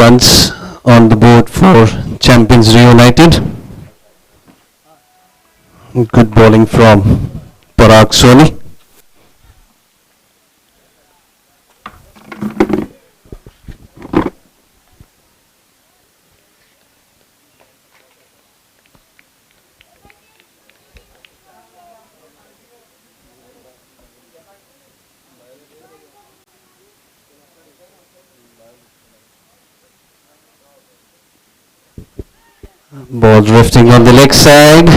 runs on the board for champions Reunited. Good bowling from Parag Soni. Ball drifting on the leg side.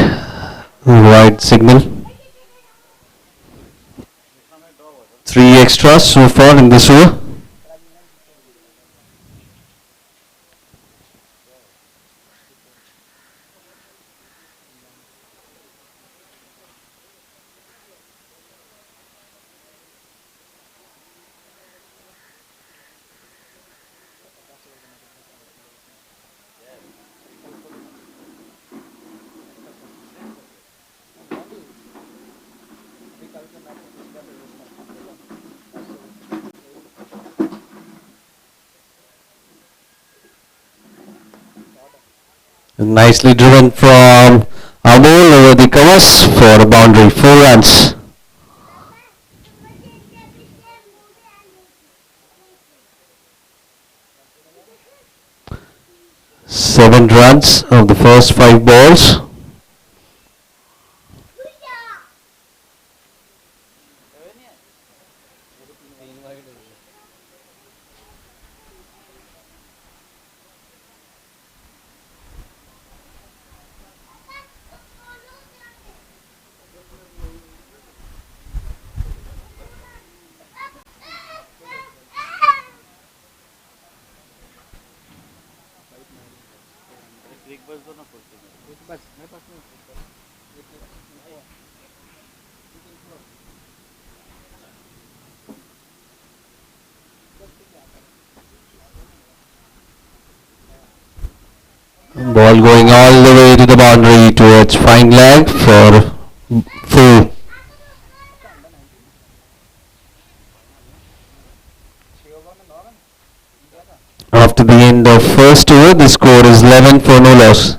Wide signal. 3 extras so far in this over. Nicely driven from Amol over the covers for a boundary, 4 runs. Seven runs of the first 5 balls. Ball going all the way to the boundary towards fine leg for 4. After the end of first over, the score is 11 for no loss.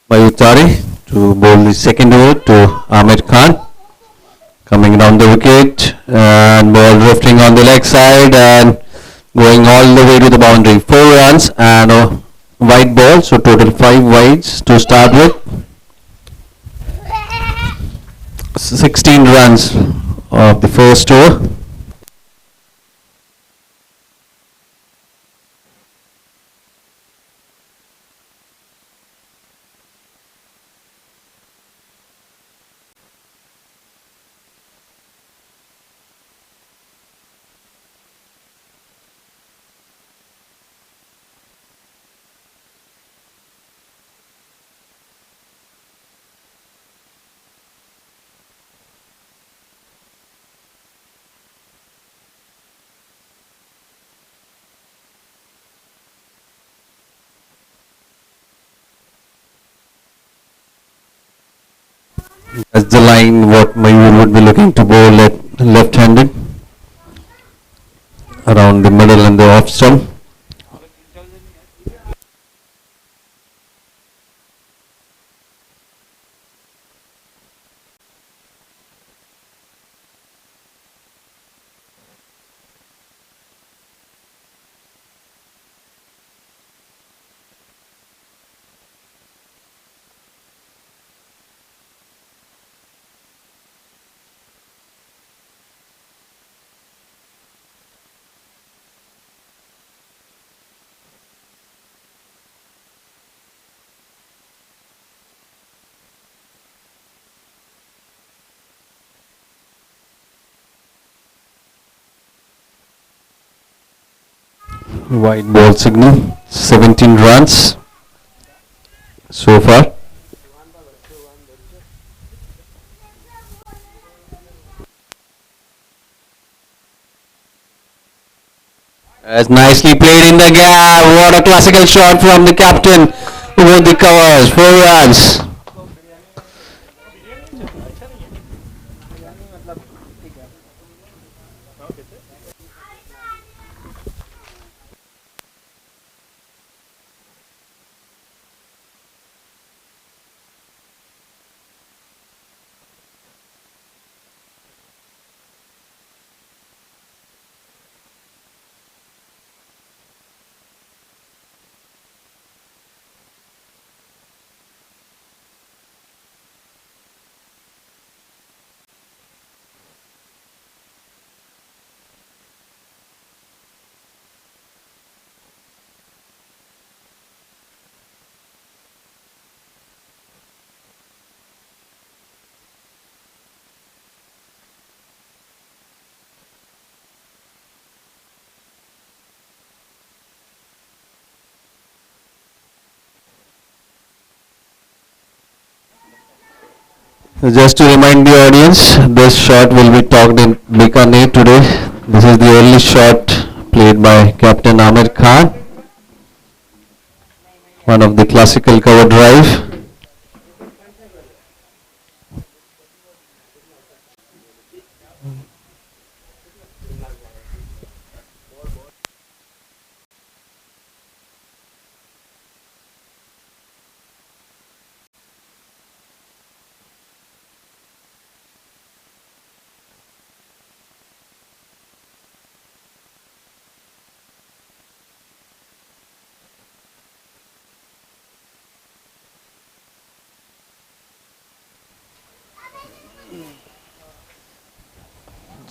Mayutari to bowl the second over to Ahmed Khan. Coming down the wicket and ball drifting on the leg side and going all the way to the boundary. 4 runs and a wide ball, so total 5 wides to start with. 16 runs of the first over. That's the line what Mayur would be looking to bowl at left-handed around the middle and the off stump. White ball signal, 17 runs so far. As nicely played in the gap. What a classical shot from the captain over the covers. 4 runs. Just to remind the audience, this shot will be talked in Bikaner today. This is the only shot played by Captain Amir Khan, one of the classical cover drive.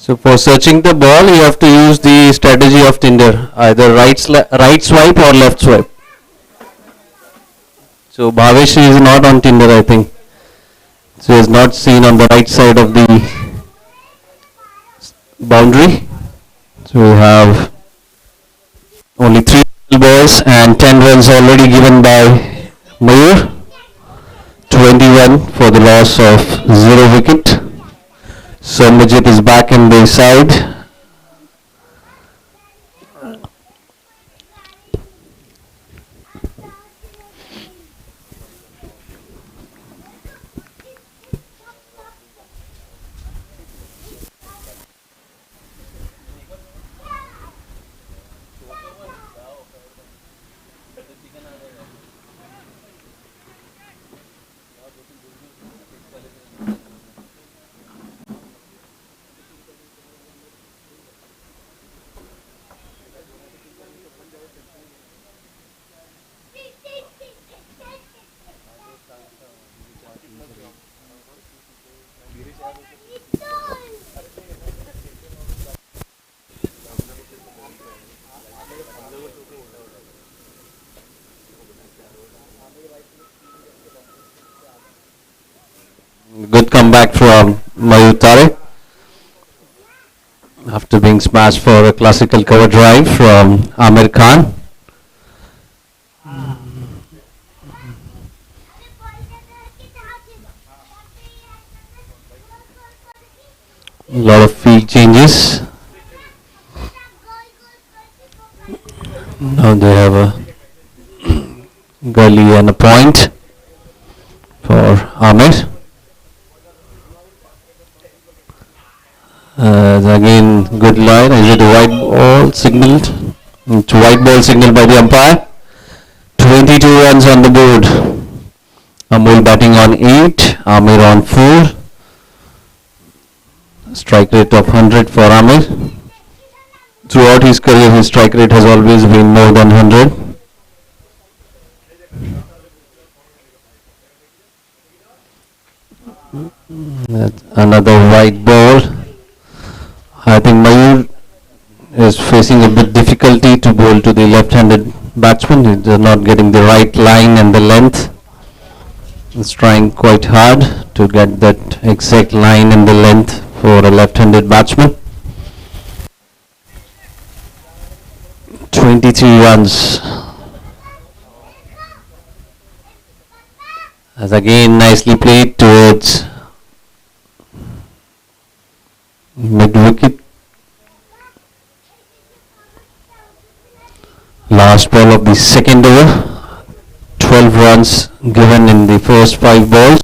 So for searching the ball, you have to use the strategy of Tinder, either right swipe or left swipe. So Bhavesh is not on Tinder, I think. So he is not seen on the right side of the boundary. So we have only 3 balls and 10 runs already given by Mayur. 21 for the loss of 0 wicket. So Majid is back in the side. Good comeback from Mayur Tare after being smashed for a classical cover drive from Amir Khan. A lot of field changes. Now they have a gully and a point for Amir. again good line. Is it a white ball signaled? It's white ball signaled by the umpire. 22 runs on the board. Amol batting on 8, Amir on 4. Strike rate of 100 for Amir. Throughout his career, his strike rate has always been more than 100. Another white ball. I think Mayur is facing a bit difficulty to bowl to the left-handed batsman. He's not getting the right line and the length. He's trying quite hard to get that exact line and the length for a left-handed batsman. 23 runs. As again nicely played towards mid-wicket. Last ball of the second over. 12 runs given in the first 5 balls.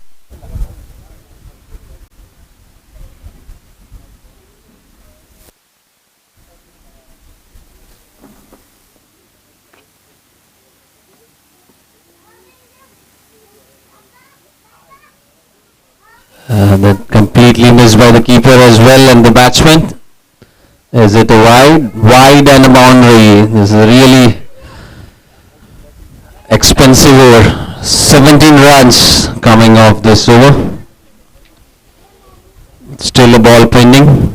That completely missed by the keeper as well and the batsman. Is it a wide? Wide and a boundary. This is a really expensive over. 17 runs coming off this over. Still a ball pending.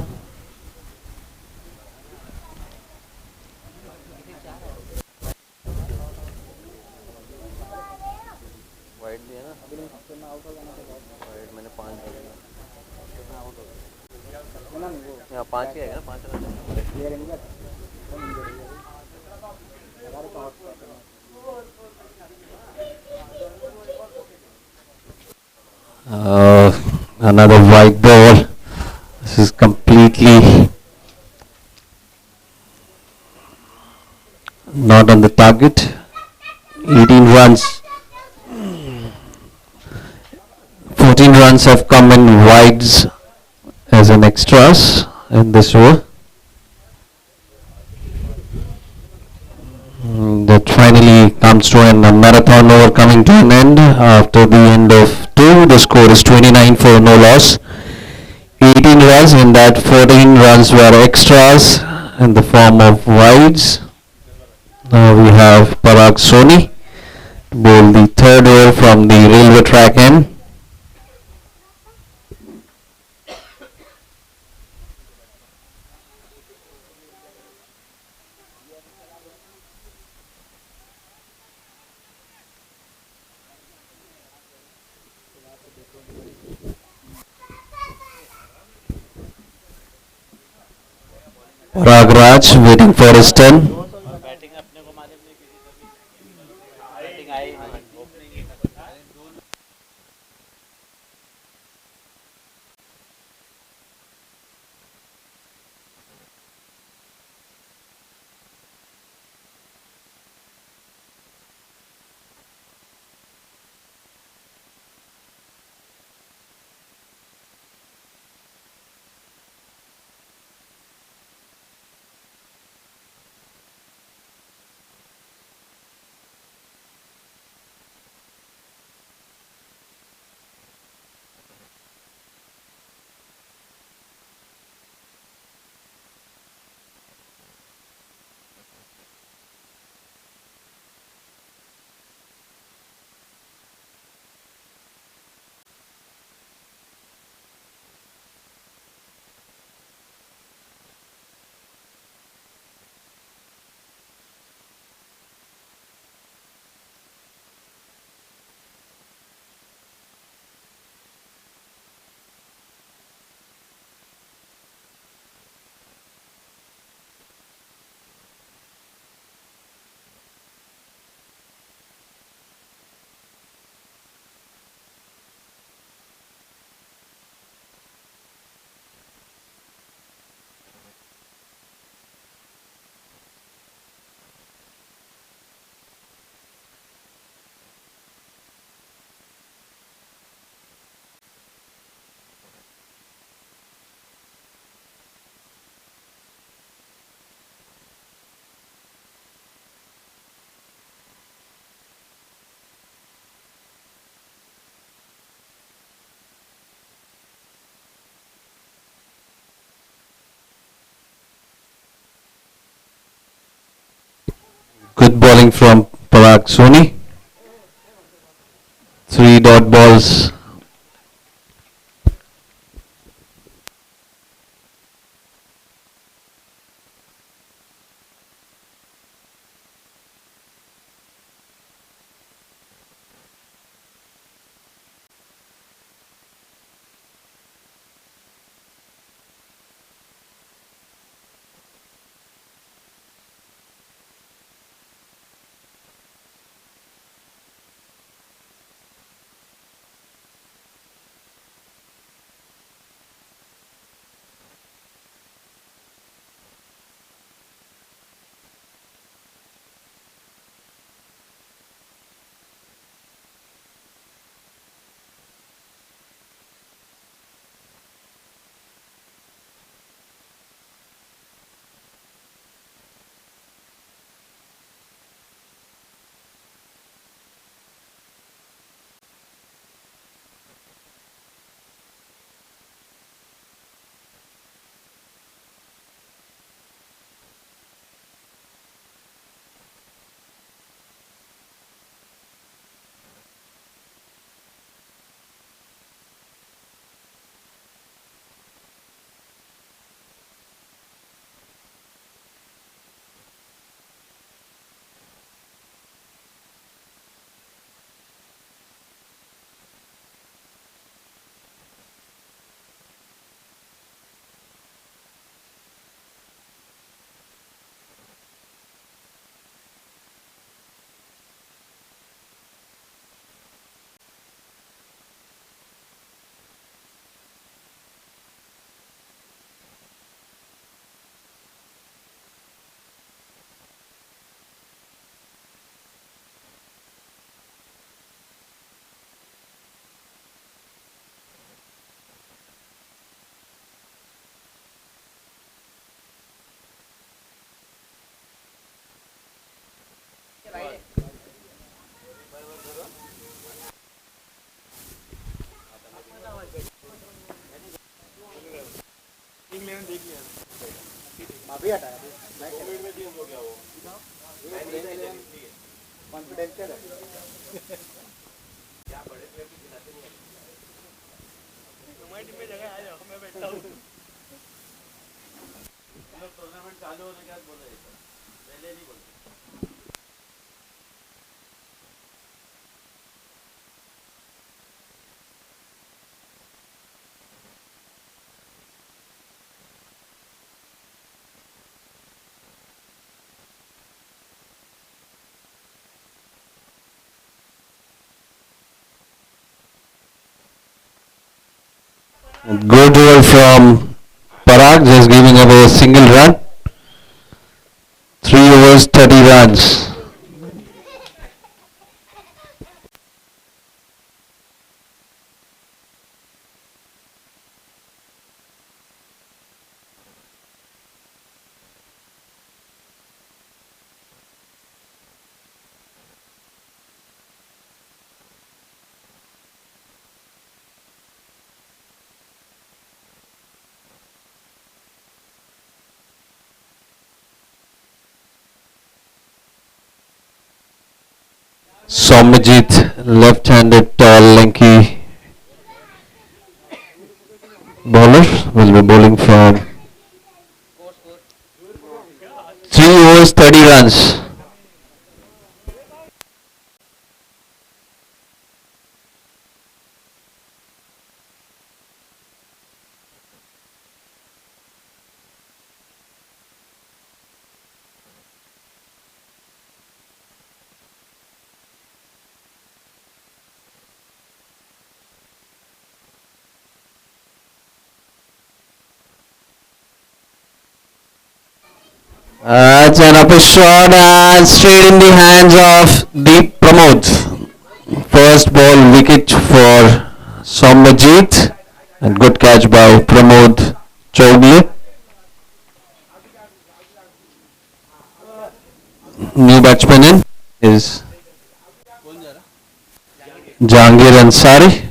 Another white ball. This is completely not on the target. 18 runs. 14 runs have come in wides as an extras in this over. That finally comes to a marathon over coming to an end after the end of 2. The score is 29 for no loss. 18 runs, in that 14 runs were extras in the form of wides. Now we have Parag Soni bowl the third over from the railway track end. Parag Raj waiting for his turn. Good bowling from Parag Soni. 3 dot balls. Good roll from Parag, just giving away a single run. 3 overs, 30 runs. Somajit, left-handed, tall, lanky bowler, will be bowling from 3 overs, 30 runs. It's an upper shot and straight in the hands of the Pramod. First ball wicket for Somajit and good catch by Pramod Chaudhary. New batsman in is Jahangir Ansari.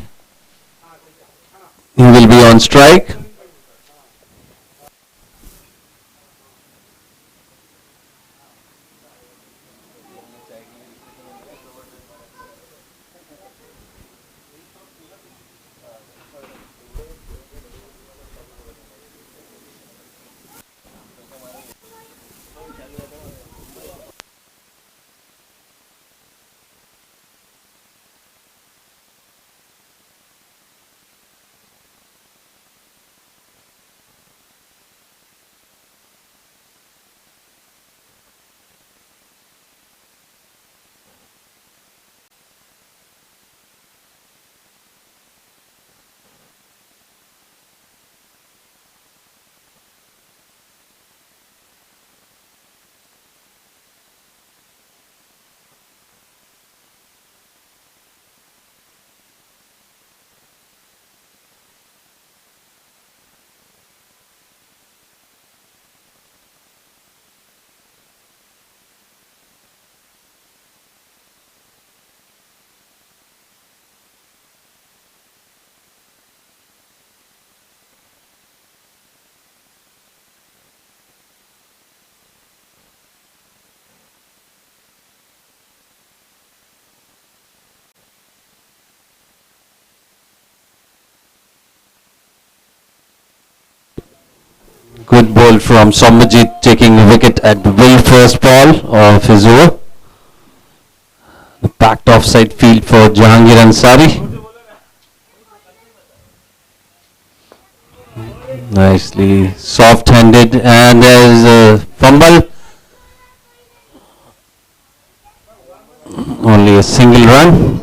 He will be on strike. Good ball from Sombajit, taking a wicket at the very first ball of his over. The packed offside field for Jahangir Ansari. Nicely soft-handed, and there's a fumble. Only a single run.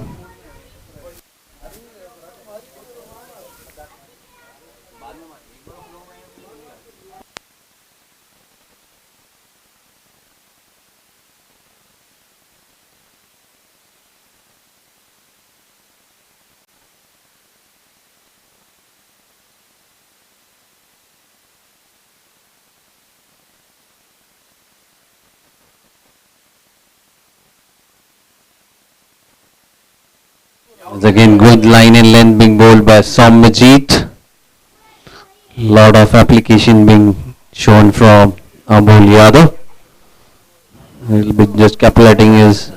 It's again good line and length being bowled by Sombajit. Lot of application being shown from Amol Yadav. A little bit just calculating his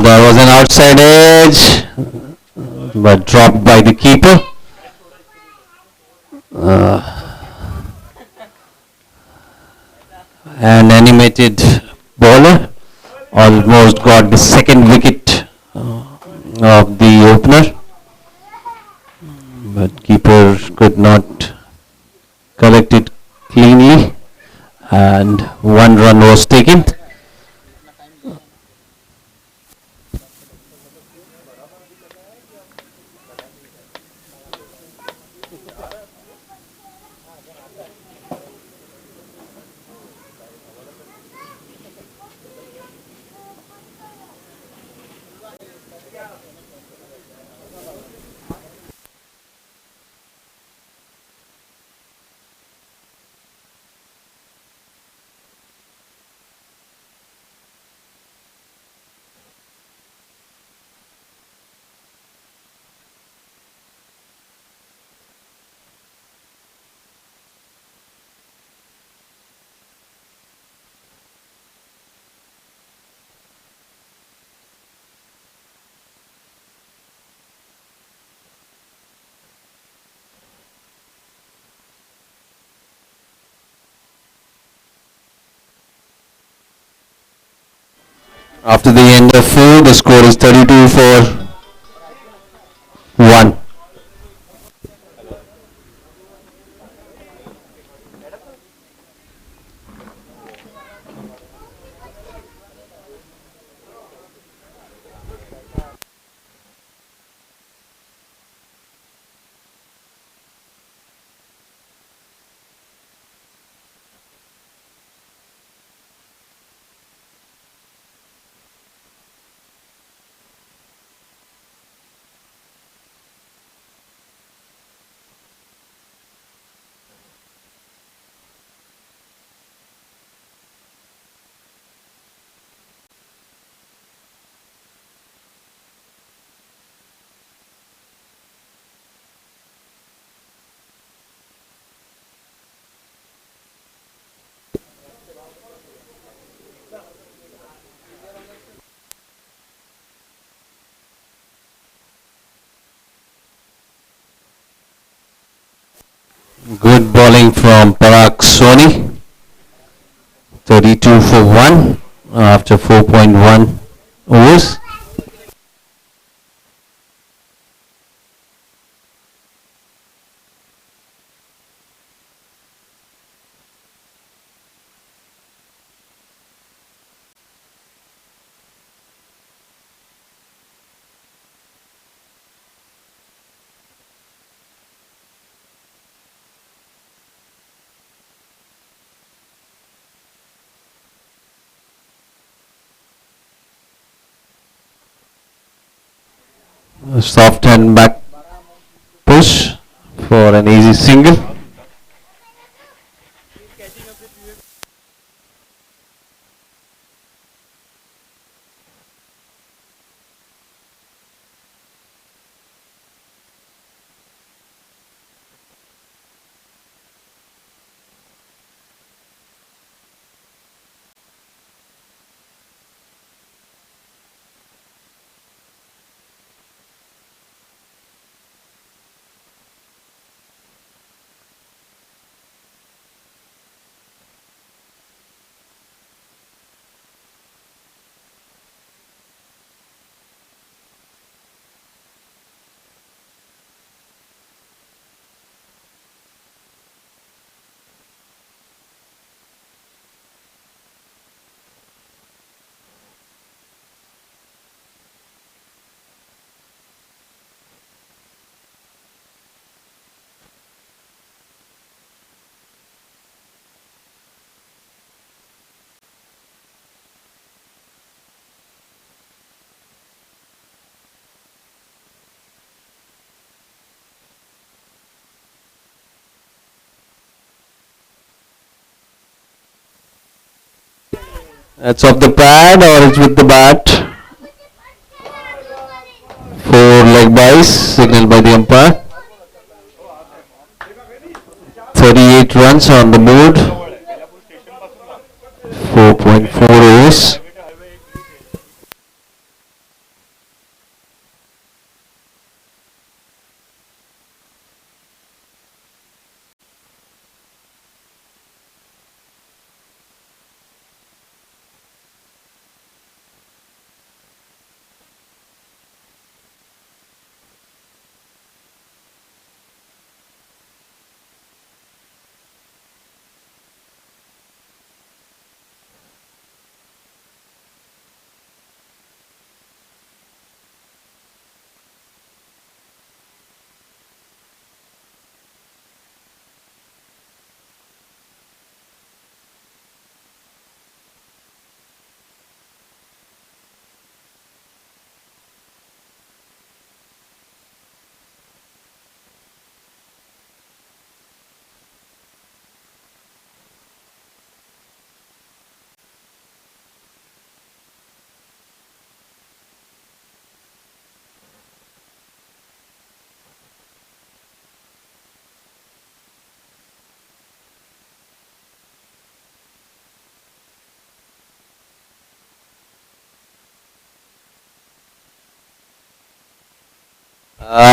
there was an outside edge, but dropped by the keeper. An animated bowler almost got the second wicket of the opener, but keeper could not collect it cleanly, and one run was taken. After the end of 4, the score is 32 for 1. Good bowling from Parag Soni, 32 for 1 after 4.1 overs. A soft hand back push for an easy single. That's off the pad or it's with the bat. 4 leg byes signaled by the umpire. 38 runs on the board. 4.4 overs.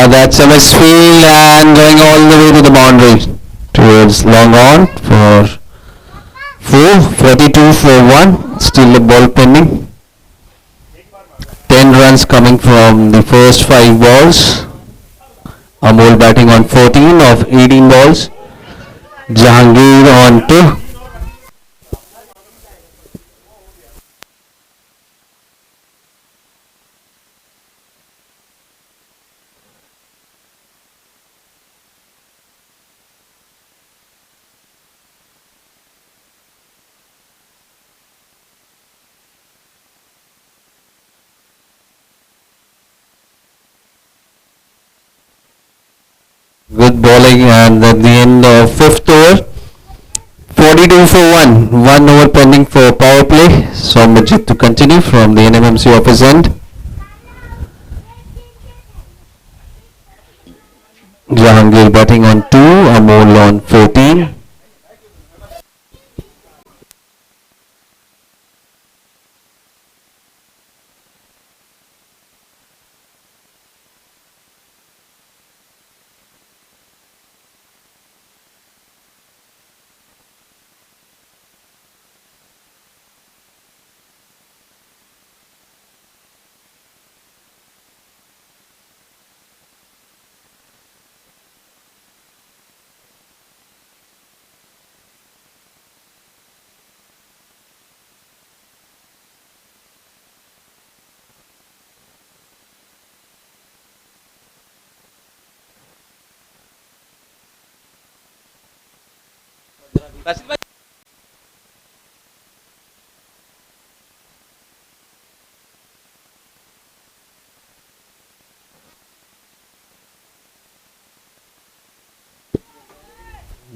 That's a misfield and going all the way to the boundary towards long on for 42 for 1. Still the ball pending. 10 runs coming from the first 5 balls. Amol batting on 14 of 18 balls. Jahangir on 2. Good bowling and at the end of 5th over, 42 for 1. 1 over pending for power play. Sombajit to continue from the NMMC office end. Jahangir batting on 2, Amol on 14.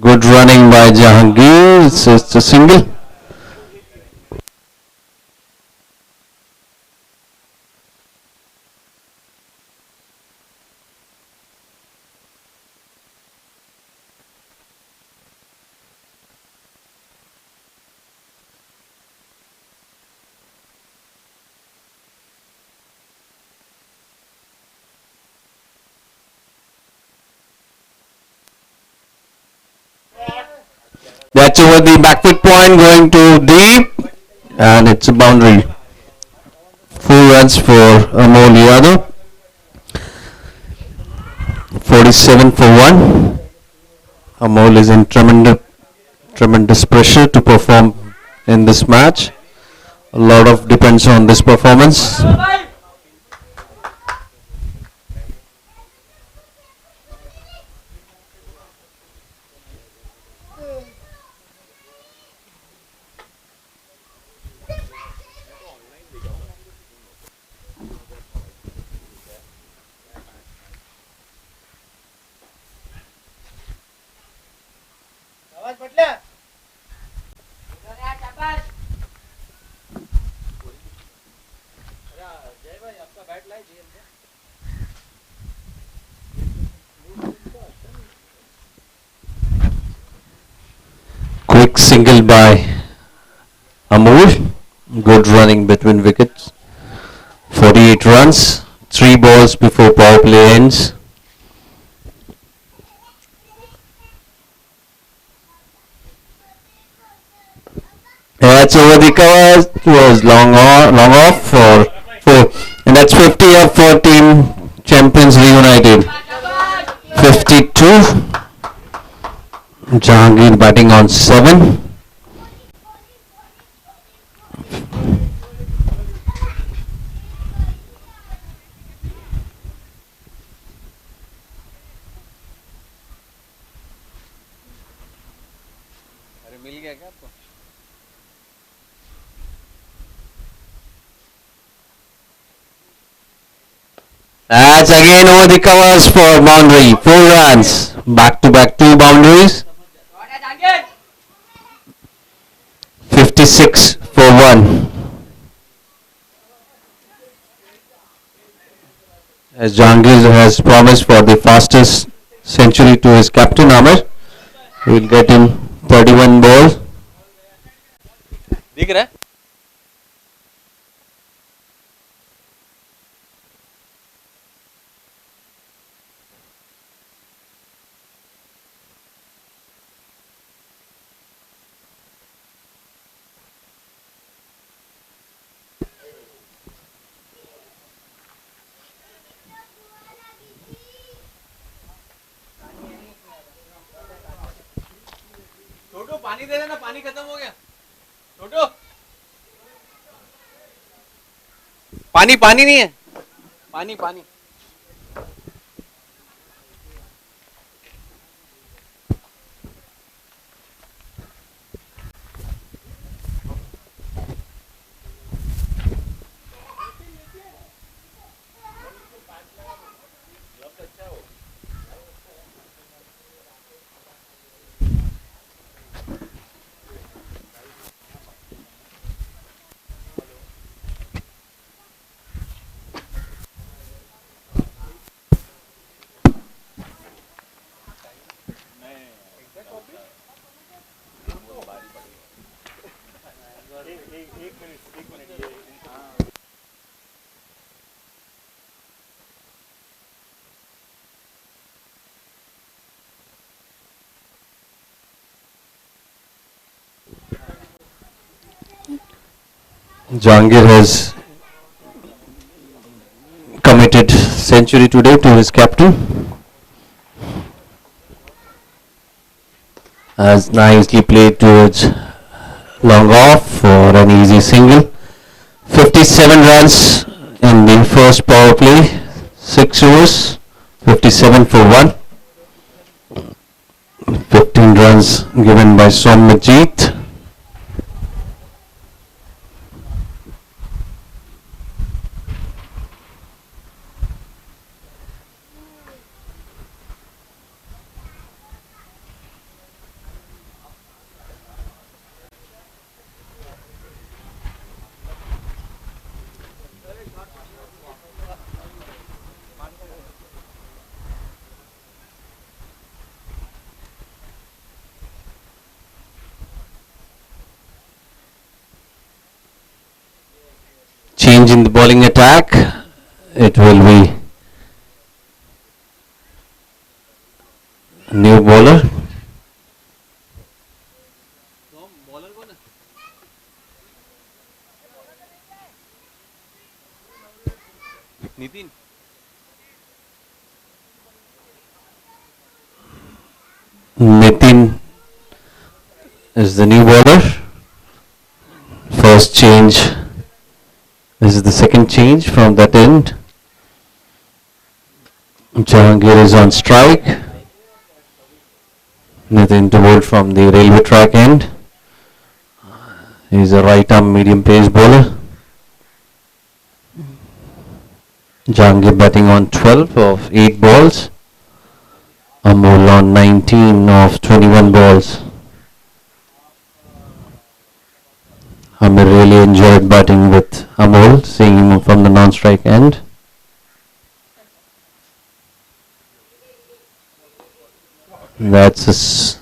Good running by Jahangir. It's a single. That's over the back foot point, going to deep, and it's a boundary. 4 runs for Amol Yadav. 47 for 1. Amol is in tremendous pressure to perform in this match. A lot of depends on this performance. single by Amol. Good running between wickets. 48 runs. 3 balls before power play ends. That's over the covers. It was long off for 4. And that's 50 up for team champions reunited. 52. Jahangir batting on 7. That's again over the covers for boundary. 4 runs. Back to back 2 boundaries. 56 for 1. As Jahangir has promised for the fastest century to his captain Amir, he will get him 31 balls. दिख रहा है? पानी दे देना, पानी खत्म हो गया। छोटू पानी पानी नहीं है, पानी पानी। Jahangir has committed century today to his captain. Has nicely played towards long off for an easy single. 57 runs in the first power play. 6 overs. 57 for 1. 15 runs given by Sommajit. Change in the bowling attack. It will be new bowler. Nitin. Nitin is the new bowler. First change. This is the second change from that end. Jahangir is on strike. Nitin to bowl from the railway track end. He is a right arm medium pace bowler. Jahangir batting on 12 of 8 balls. Amol on 19 of 21 balls. Amir really enjoyed batting with Amol, seeing him from the non-strike end. That's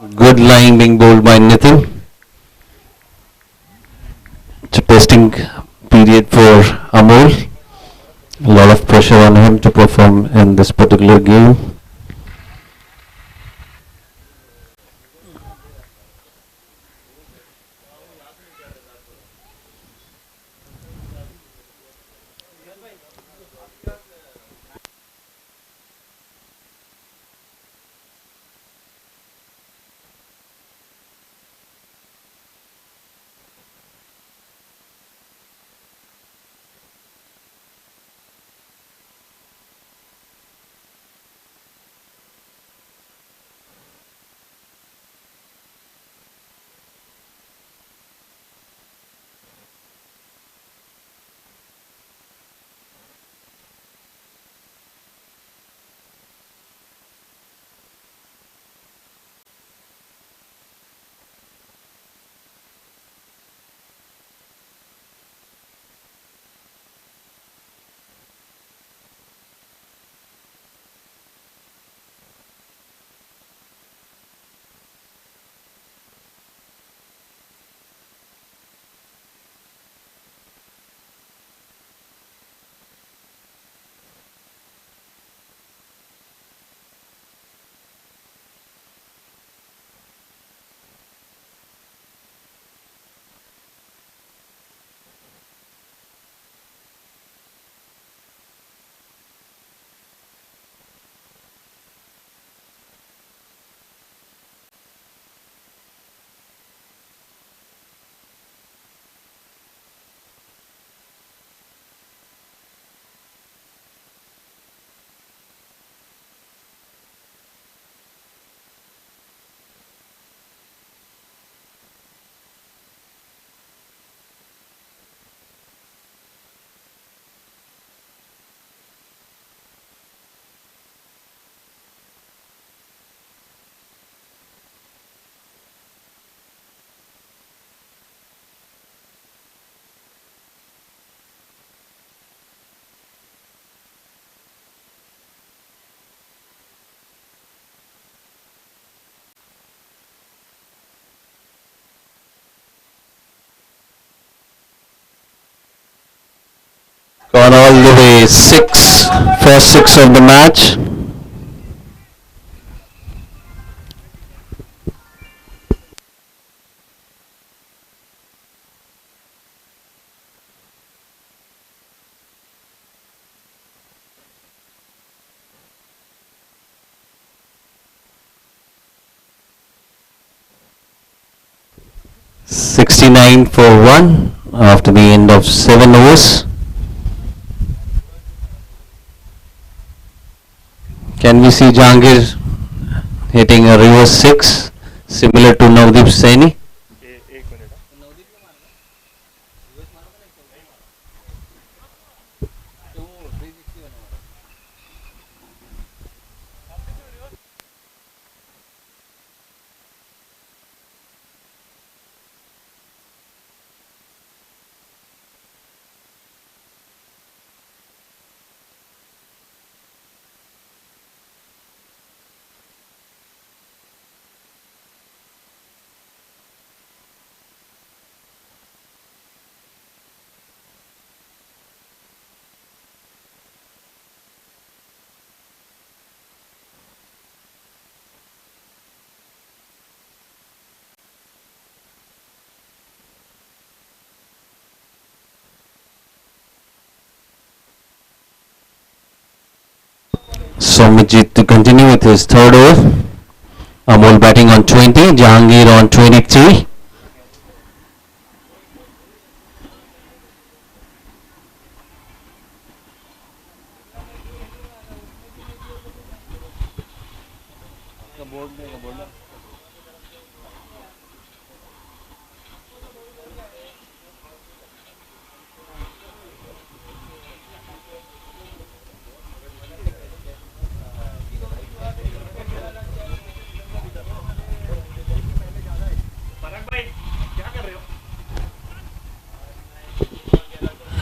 Good line being bowled by Nitin. It's a testing period for Amol. A lot of pressure on him to perform in this particular game. Gone all the way, first six of the match. $69 for 1 after the end of 7 overs. Can we see Jahangir hitting a reverse 6 similar to Navdeep Saini? Somajit to continue with his third over. Amol batting on 20, Jahangir on 23.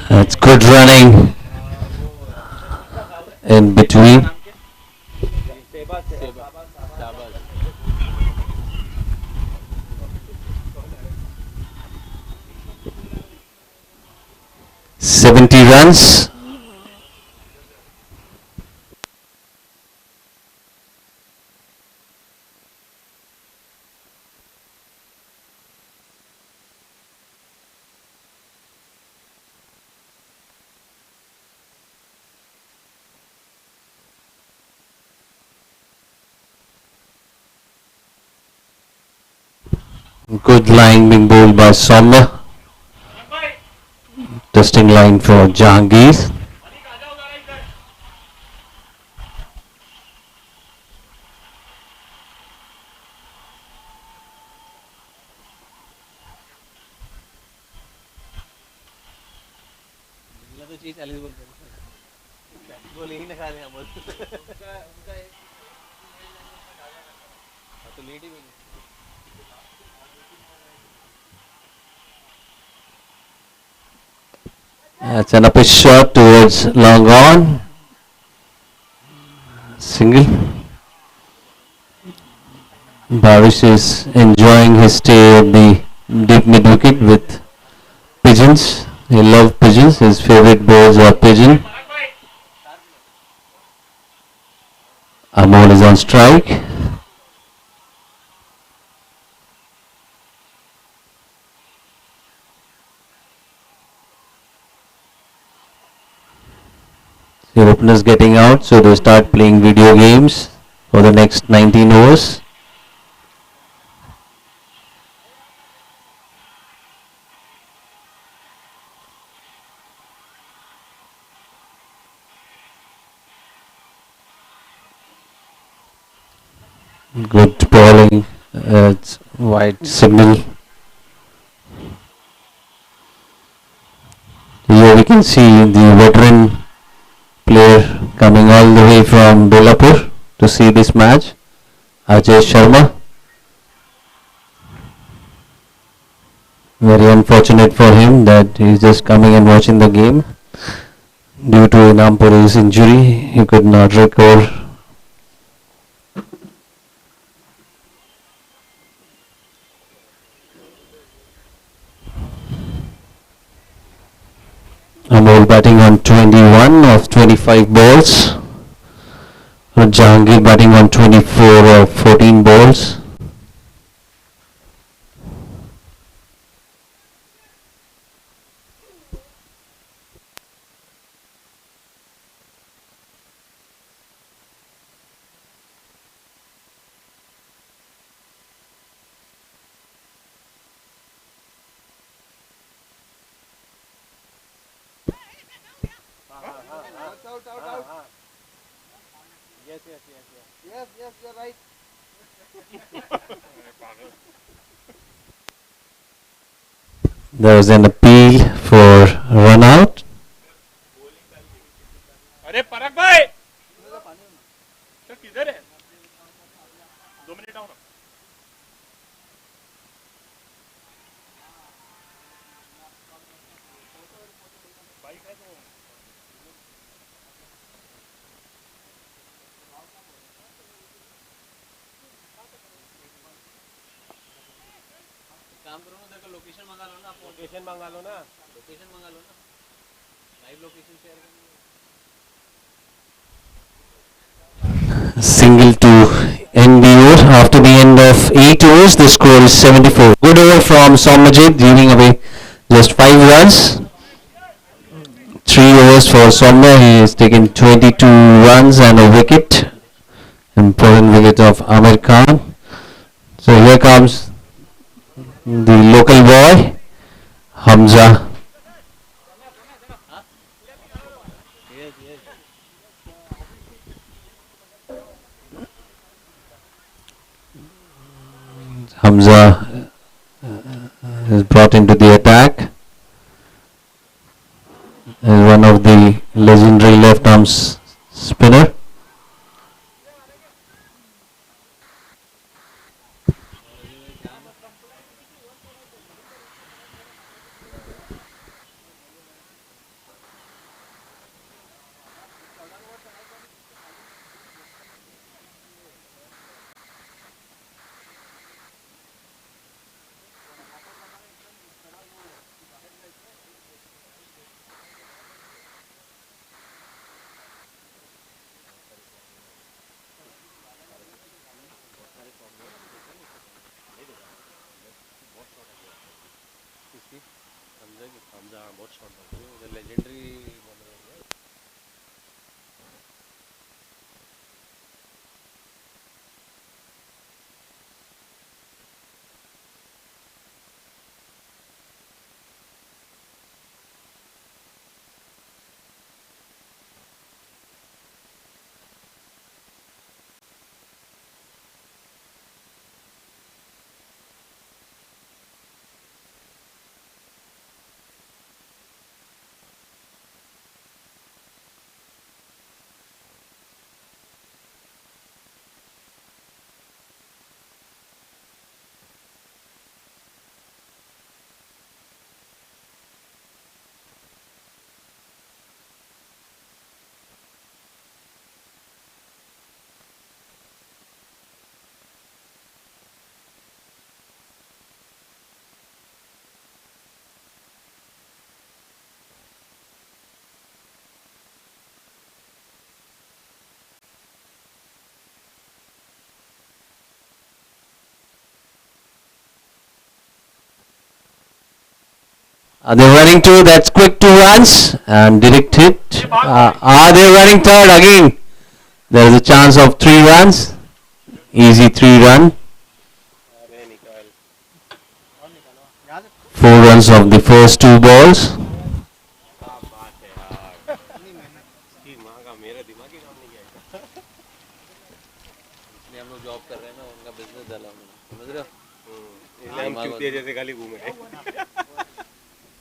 That's good running in between. 70 runs. Good line being bowled by Sommer. Testing line for Jahangir. That's an upper shot towards long on. Single. Barish is enjoying his stay at the deep mid wicket with pigeons. He loves pigeons. His favorite birds are pigeon. Amol is on strike. The openers getting out, so they start playing video games for the next 19 overs. Good bowling. It's wide signal. Here we can see the veteran player coming all the way from Belapur to see this match. Ajay Sharma. Very unfortunate for him that he's just coming and watching the game. Due to Inampuri's injury, he could not recover. Amol batting on 21 of 25 balls. Jahangir batting on 24 of 14 balls. Yes, you're right. There was an appeal for run out. अरे परक भाई sir किधर है 2 minute आओ ना bike है तो काम करो ना, उधर का लोकेशन मंगा लो ना, आप लोकेशन मंगा लो ना, लाइव लोकेशन शेयर करनी है। Single to end the over. After the end of 8 overs, the score is 74. Good over from Somajit, leaving away just 5 runs. 3 overs for Sommer. He has taken 22 runs and a wicket. Important wicket of Amir Khan. So here comes the local boy, Hamza. Hamza is brought into the attack as one of the legendary left arm spinner. Legendary Are they running two? That's quick 2 runs and direct hit. Are they running third again? There is a chance of 3 runs. Easy 3 run. अरे निकाल 4 runs of the first 2 balls. क्या बात है यार इसकी माँ का मेरा दिमाग ही काम नहीं किया इसलिए हम लोग जॉब कर रहे हैं ना उनका बिजनेस डाला हमने समझ रहे हो इसलिए हम चूतिया जैसे खाली घूम रहे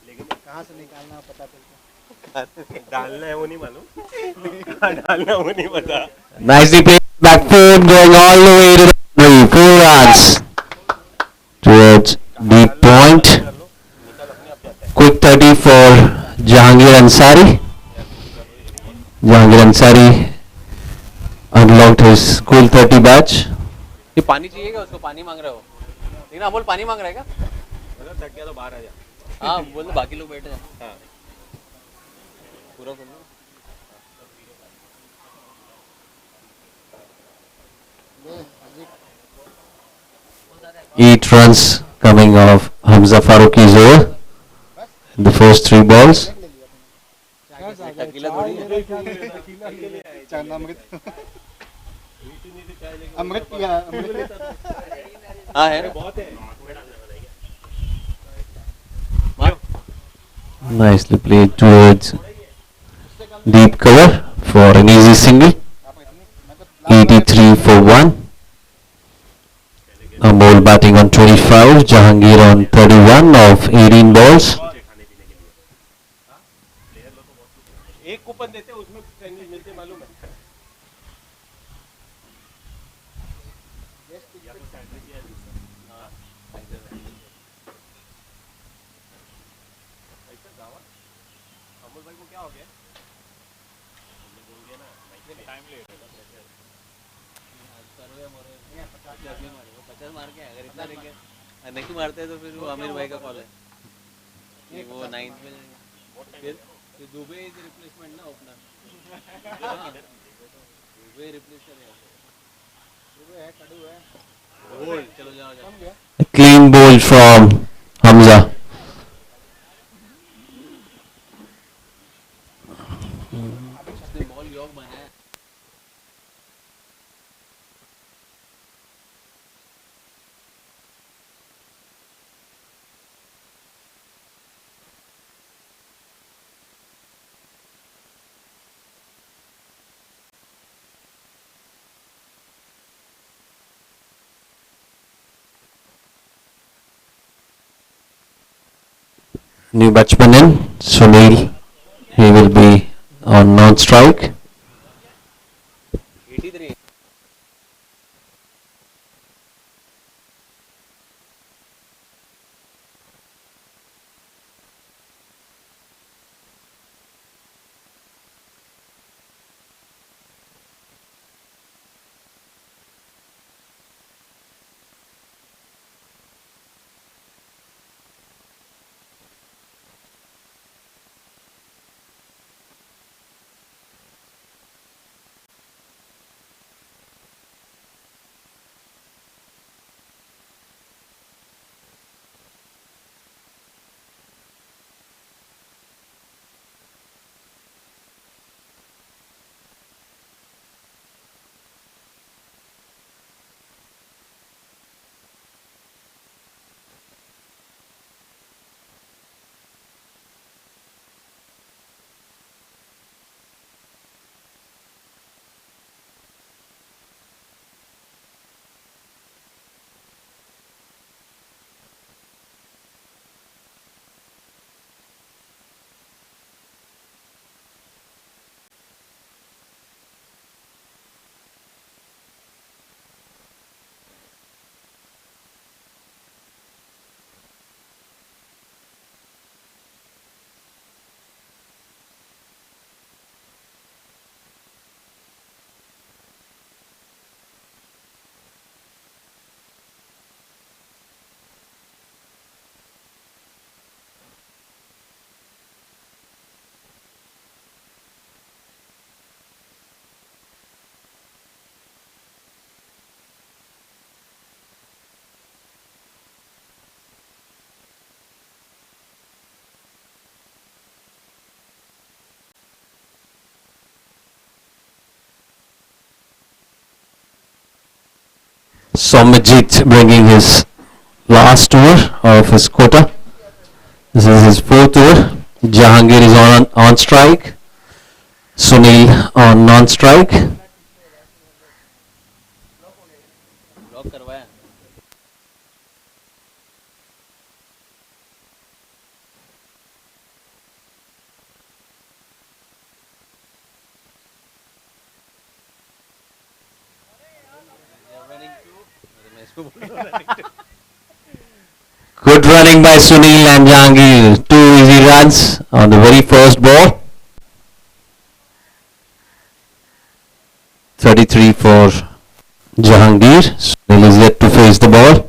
लेकिन कहाँ से निकालना पता चलता डालना है वो नहीं मालूम कहाँ डालना वो नहीं पता Nicely played back foot going all the way to the boundary. 4 runs towards deep point. Quick 30 for Jahangir Ansari. Jahangir Ansari unlocked his cool 30 badge. ये पानी चाहिएगा उसको पानी मांग रहा हो लेकिन अमोल पानी मांग रहा है क्या मतलब थक गया तो बाहर आ जा हाँ बोल दो बाकी लोग बैठे हैं हाँ पूरा कर लो 8 runs coming off Hamza Faruqi's over in the first 3 balls. Tequila थोड़ी है अमृत पिया हाँ है बहुत है Nicely played towards deep cover for an easy single. 83 for 1. Amol batting on 25, Jahangir on 31 of 18 balls. एक कूपन देते उसमें सैंडविच मिलते मालूम है या तो सैंडविच या जूस हाँ ऐसा जावा अमोल भाई को क्या हो गया हमने बोल दिया ना टाइम ले करो या मरो 50 मार के अगर इतना लेंगे नहीं मारते तो फिर वो आमिर भाई का कॉल है वो 9th में फिर दुबे इज रिप्लेसमेंट ना ओपनर दुबे रिप्लेस करेगा दुबे है कड़ू है बोल चलो जाओ जाओ A clean ball from Hamza. इसने बॉल योग बनाया New batsman in, Sunil. He will be on non-strike. 83 A Somajit bringing his last over of his quota. This is his fourth over. Jahangir is on strike. Sunil on non-strike. Block करवाया मैं इसको बोल रहा हूँ Good running by Sunil and Jahangir. 2 easy runs on the very first ball. 33 for Jahangir. Sunil is yet to face the ball.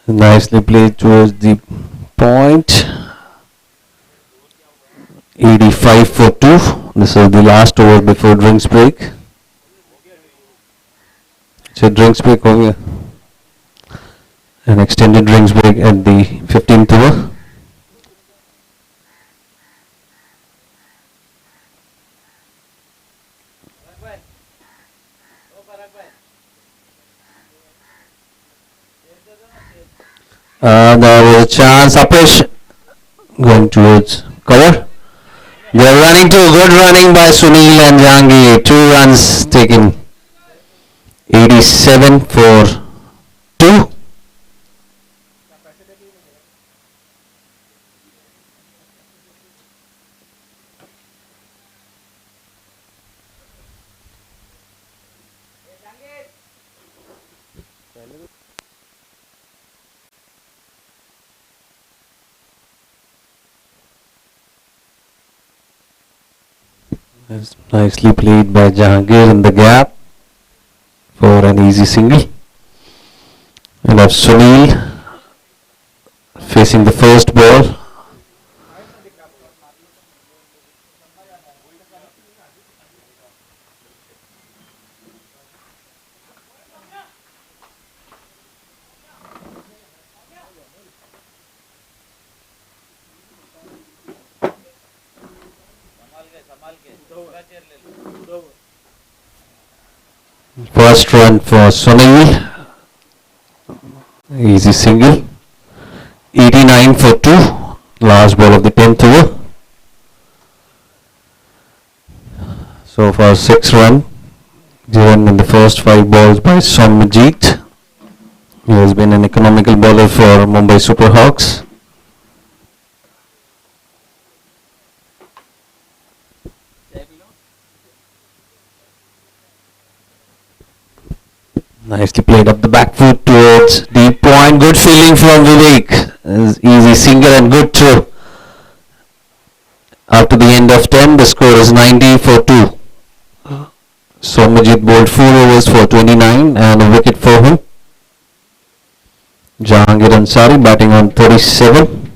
Nicely played towards the point. 85 for 2. This is the last over before drinks break. So drinks break over. An extended drinks break at the 15th over. There was a chance. Apesh going towards cover. They are running to good running by Sunil and Jahangir. 2 runs taken. 87 for 2. That's nicely played by Jahangir in the gap for an easy single. And have Sunil facing the first ball. First run for Sunil. Easy single. 89 for 2. Last ball of the 10th over. So far 6 runs given in the first 5 balls by Somajit. He has been an economical bowler for Mumbai Super Hawks. Nicely played up the back foot towards deep point. Good feeling from Vivek. Easy single and good throw. After the end of 10, the score is 90 for 2. Somajit bowled 4 overs for 29 and a wicket for him. Jahangir Ansari batting on 37.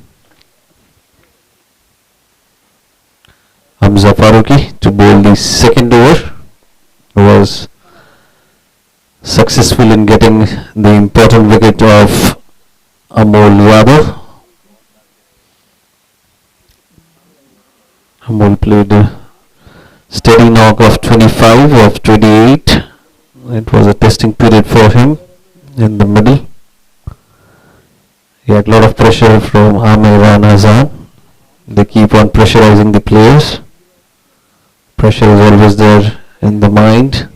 Hamza Farooqi to bowl the second over. Was successful in getting the important wicket of Amol Yadav. Amol played a steady knock of 25 of 28. It was a testing period for him in the middle. He had a lot of pressure from Amir and Hazan. They keep on pressurizing the players. Pressure is always there in the mind.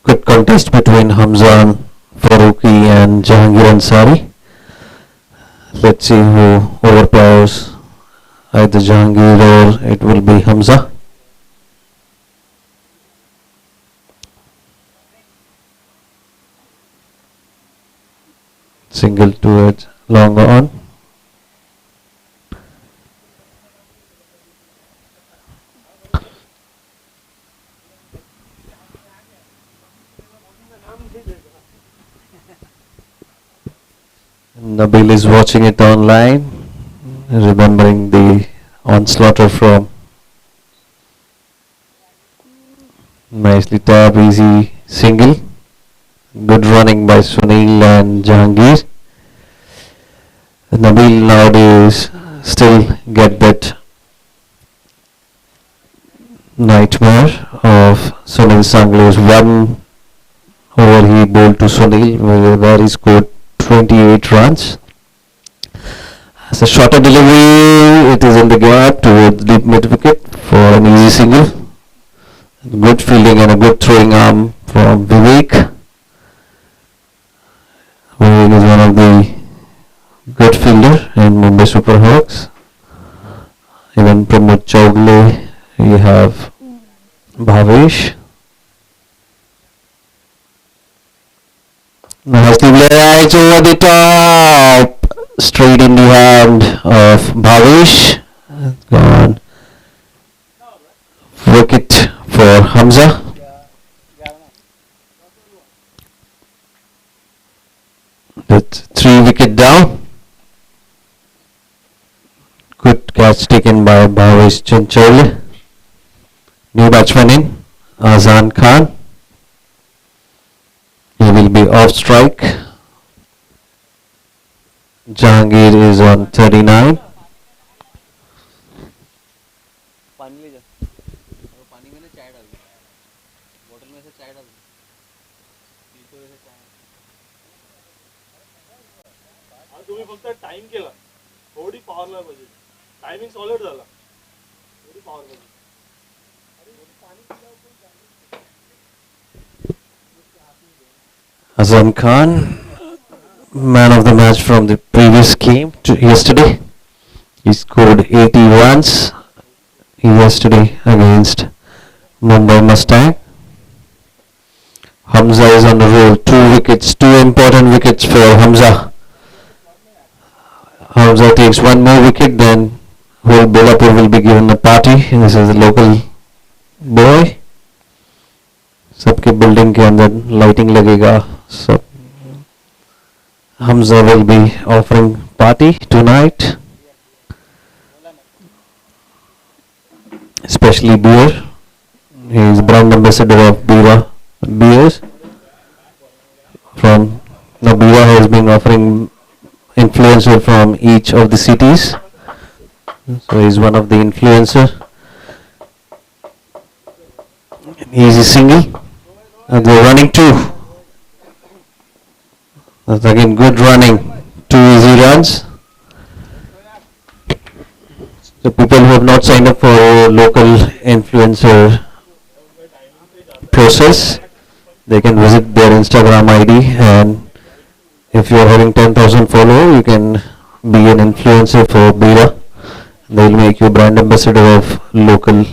Good contest between Hamza Farooqi and Jahangir Ansari. Let's see who overpowers either Jahangir or it will be Hamza. Single towards long on. Nabil is watching it online, remembering the onslaughter from nicely tap, easy single. Good running by Sunil and Jahangir. Nabil nowadays still get that nightmare of Sunil Sanglo's one over he bowled to Sunil where he scored 28 runs. As a shorter delivery, it is in the gap towards deep mid wicket for an easy single. Good fielding and a good throwing arm from Vivek. Vivek is one of the good fielder in Mumbai Super Hawks. Even Pramod Chowgule, we have Bhavesh. Nicely played over the top. Straight in the hand of Bhavesh. Gone. Wicket for Hamza. That's 3 wicket down. Good catch taken by Bhavesh Chanchole. New batsman in, Azan Khan. He will be off strike. Jahangir is on 39. पानी ले जा और पानी में ना चाय डाल दो बोतल में से चाय डाल दो पीतो ऐसे चाय तुम्ही फक्त टाइम केला थोडी पॉवरला पाहिजे टायमिंग सॉलिड झाला थोडी पॉवर पाहिजे Azan Khan, man of the match from the previous game yesterday. He scored 80 runs yesterday against Mumbai Mustang. Hamza is on the roll. 2 wickets, 2 important wickets for Hamza. Hamza takes 1 more wicket, then whole Belapur will be given a party. This is the local boy. सबके building के अंदर lighting लगेगा सब. Hamza will be offering party tonight, especially beer. He is brand ambassador of beers. From now, Bira has been offering influencer from each of the cities. So he is one of the influencer. Easy single. And they're running 2. That's again good running. 2 easy runs. So people who have not signed up for local influencer process, they can visit their Instagram ID, and if you are having 10,000 followers, you can be an influencer for Bira. They will make you brand ambassador of local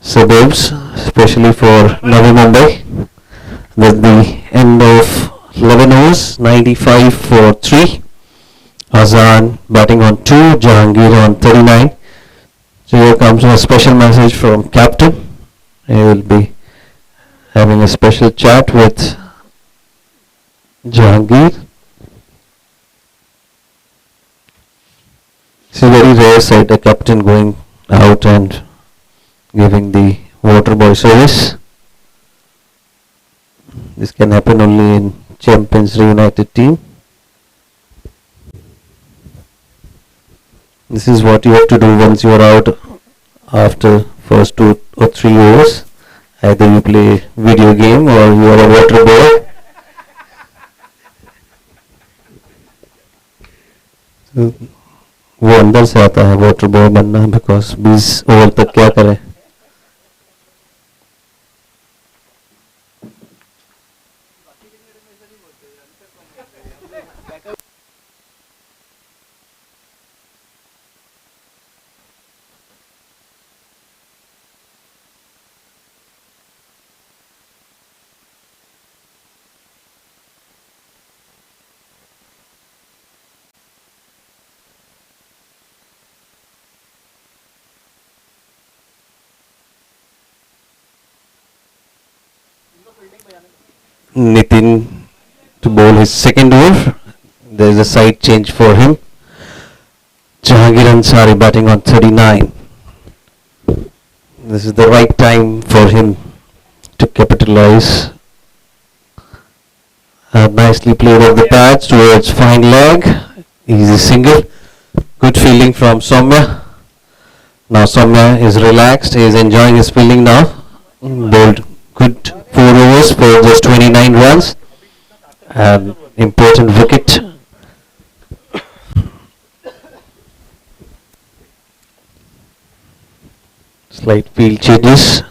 suburbs, especially for Navi Mumbai. That's the end of 11 overs, 95 for 3. Azan batting on 2, Jahangir on 39. So here comes a special message from captain. He will be having a special chat with Jahangir. It's a very rare sight, a captain going out and giving the water boy service. This can happen only in Champions REUNITED team. This is what you have to do once you are out after first 2 or 3 overs. Either you play video game or you are a water boy. वो अंदर से आता है water boy बनना, because 20 over तक क्या करें. Nitin to bowl his second over. There is a side change for him. Jahangir Ansari batting on 39. This is the right time for him to capitalize. Nicely played off the patch towards fine leg. Easy single. Good fielding from Soumya. Now Soumya is relaxed. He is enjoying his fielding now. Bowled good 4 overs for just 29 runs. An important wicket. Slight field changes.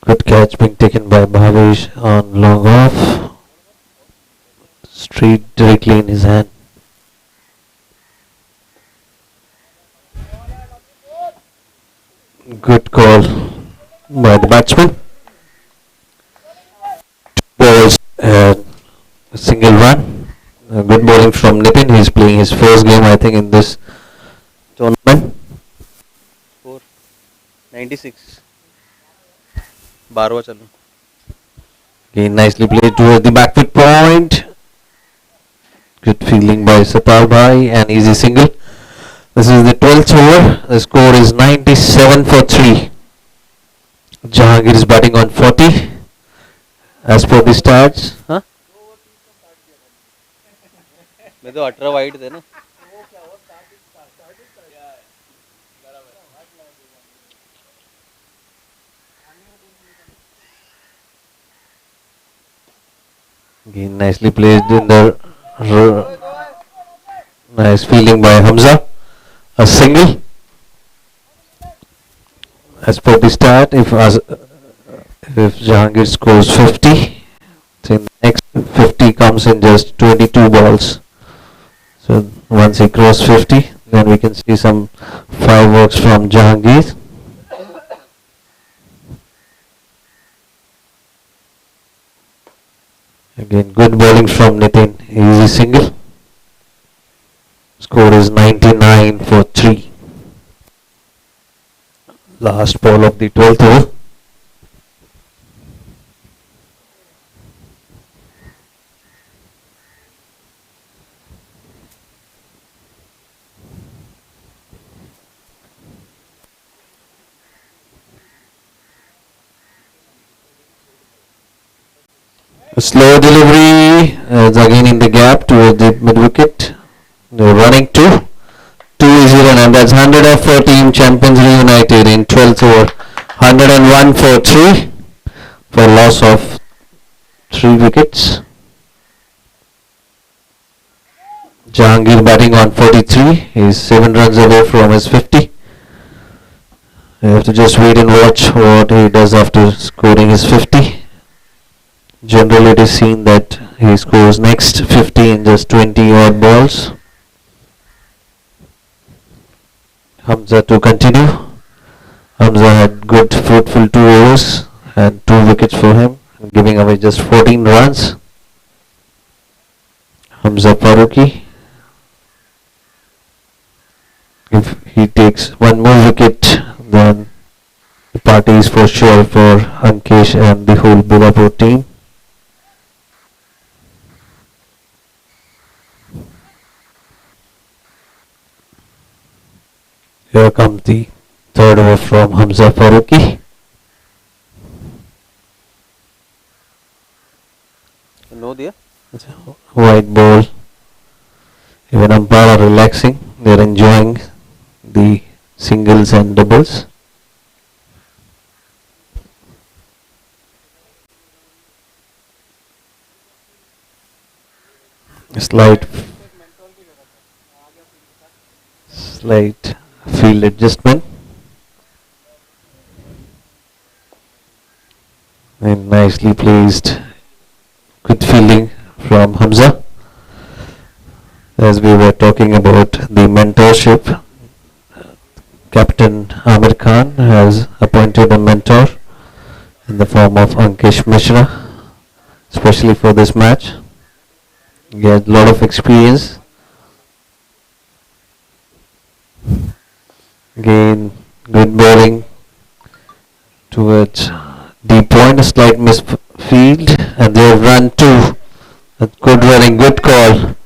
Good catch being taken by Bhavesh on long off. Straight directly in his hand. Good call by the batsman. 2 balls and a single run. Good bowling from Nitin. He is playing his first game, I think, in this tournament. 96 12वां चालू. Again, nicely played towards the back foot point. Good fielding by Sapal Bhai, and easy single. This is the 12th over. The score is 97 for 3. Jahangir is batting on 40. As per the stats. हाँ मैं तो 18 wide थे ना. Again, nicely placed in the nice fielding by Hamza. A single. As per the stat, if Jahangir scores 50, then the next 50 comes in just 22 balls. So once he crosses 50, then we can see some fireworks from Jahangir. Again, good bowling from Nitin. Easy single. Score is 99 for 3. Last ball of the 12th over. A slow delivery again in the gap towards the mid wicket. They're running 2 easy run, and that's 100 for team champions reunited in 12th over. 101 for 3 for loss of 3 wickets. Jahangir batting on 43. He's 7 runs away from his 50. You have to just wait and watch what he does after scoring his 50. Generally it is seen that he scores next 50 in just 20 odd balls. Hamza to continue. Hamza had good fruitful 2 overs and 2 wickets for him, giving away just 14 runs. Hamza Farooqi. If he takes 1 more wicket, then the party is for sure for Ankesh and the whole BELAPUR team. Here comes the 3rd over from Hamza Farooqi. No दिया. White ball. Even umpire are relaxing. They are enjoying the singles and doubles. Slight field adjustment, and nicely placed good fielding from Hamza. As we were talking about the mentorship, Captain Amir Khan has appointed a mentor in the form of Ankesh Mishra, especially for this match. He has a lot of experience. Again, good bowling towards deep point, a slight misfield, and they have run 2 A good running, good call,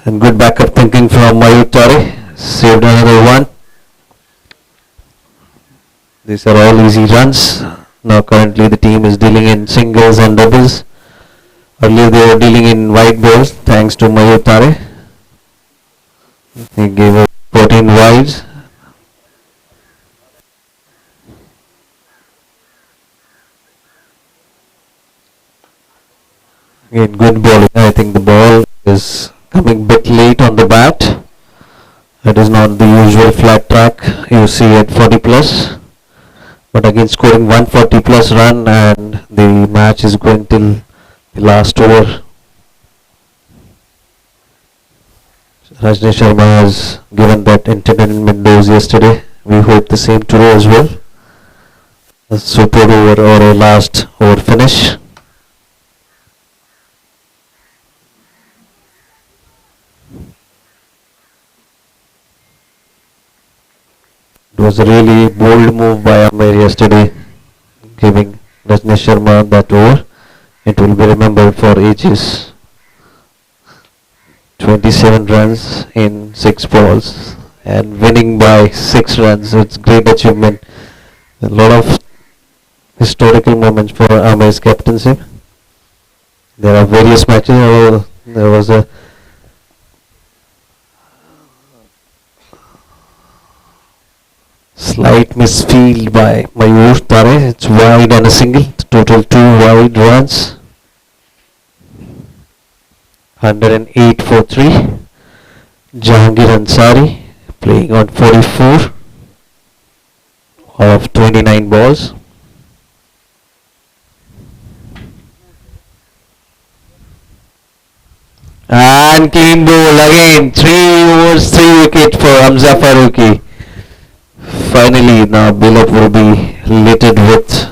and good backup thinking from Mayur Tare. Saved another one. These are all easy runs. Now currently the team is dealing in singles and doubles. Earlier they were dealing in wide balls thanks to Mayur Tare. He gave up 14 wides. Again, good bowling. I think the ball is coming a bit late on the bat. It is not the usual flat track you see at 40 plus. But again, scoring 140 plus run, and the match is going till the last over. Rajneesh Sharma has given that entertainment dose yesterday. We hope the same today as well. A super over or a last over finish. It was a really bold move by Amir yesterday, giving Rajneesh Sharma that over. It will be remembered for ages. 27 runs in 6 balls and winning by 6 runs. It's great achievement. A lot of historical moments for Amir's captaincy. There are various matches. There was a slight misfield by Mayur Tare. It's wide and a single. Total 2 wide runs. 108 for 3. Jahangir Ansari playing on 44 of 29 balls. And clean ball again. 3 overs, 3 wicket for Hamza Farooqi. Finally, now Belapur will be littered with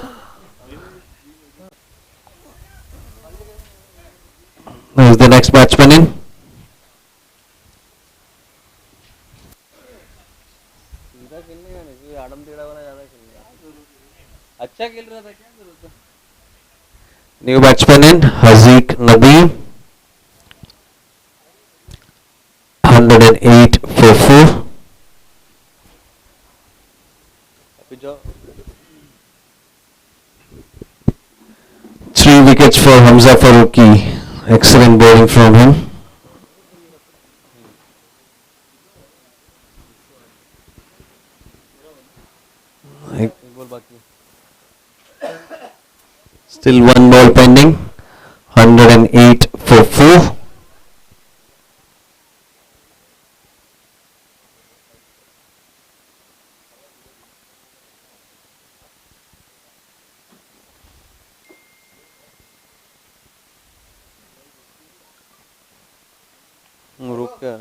who's the next batsman in? New batsman in, Haziq Nadeem. 108 for 4. Three wickets for Hamza Farooqi. Excellent bowling from him. Still 1 ball pending. 108 for 4. रुक क्या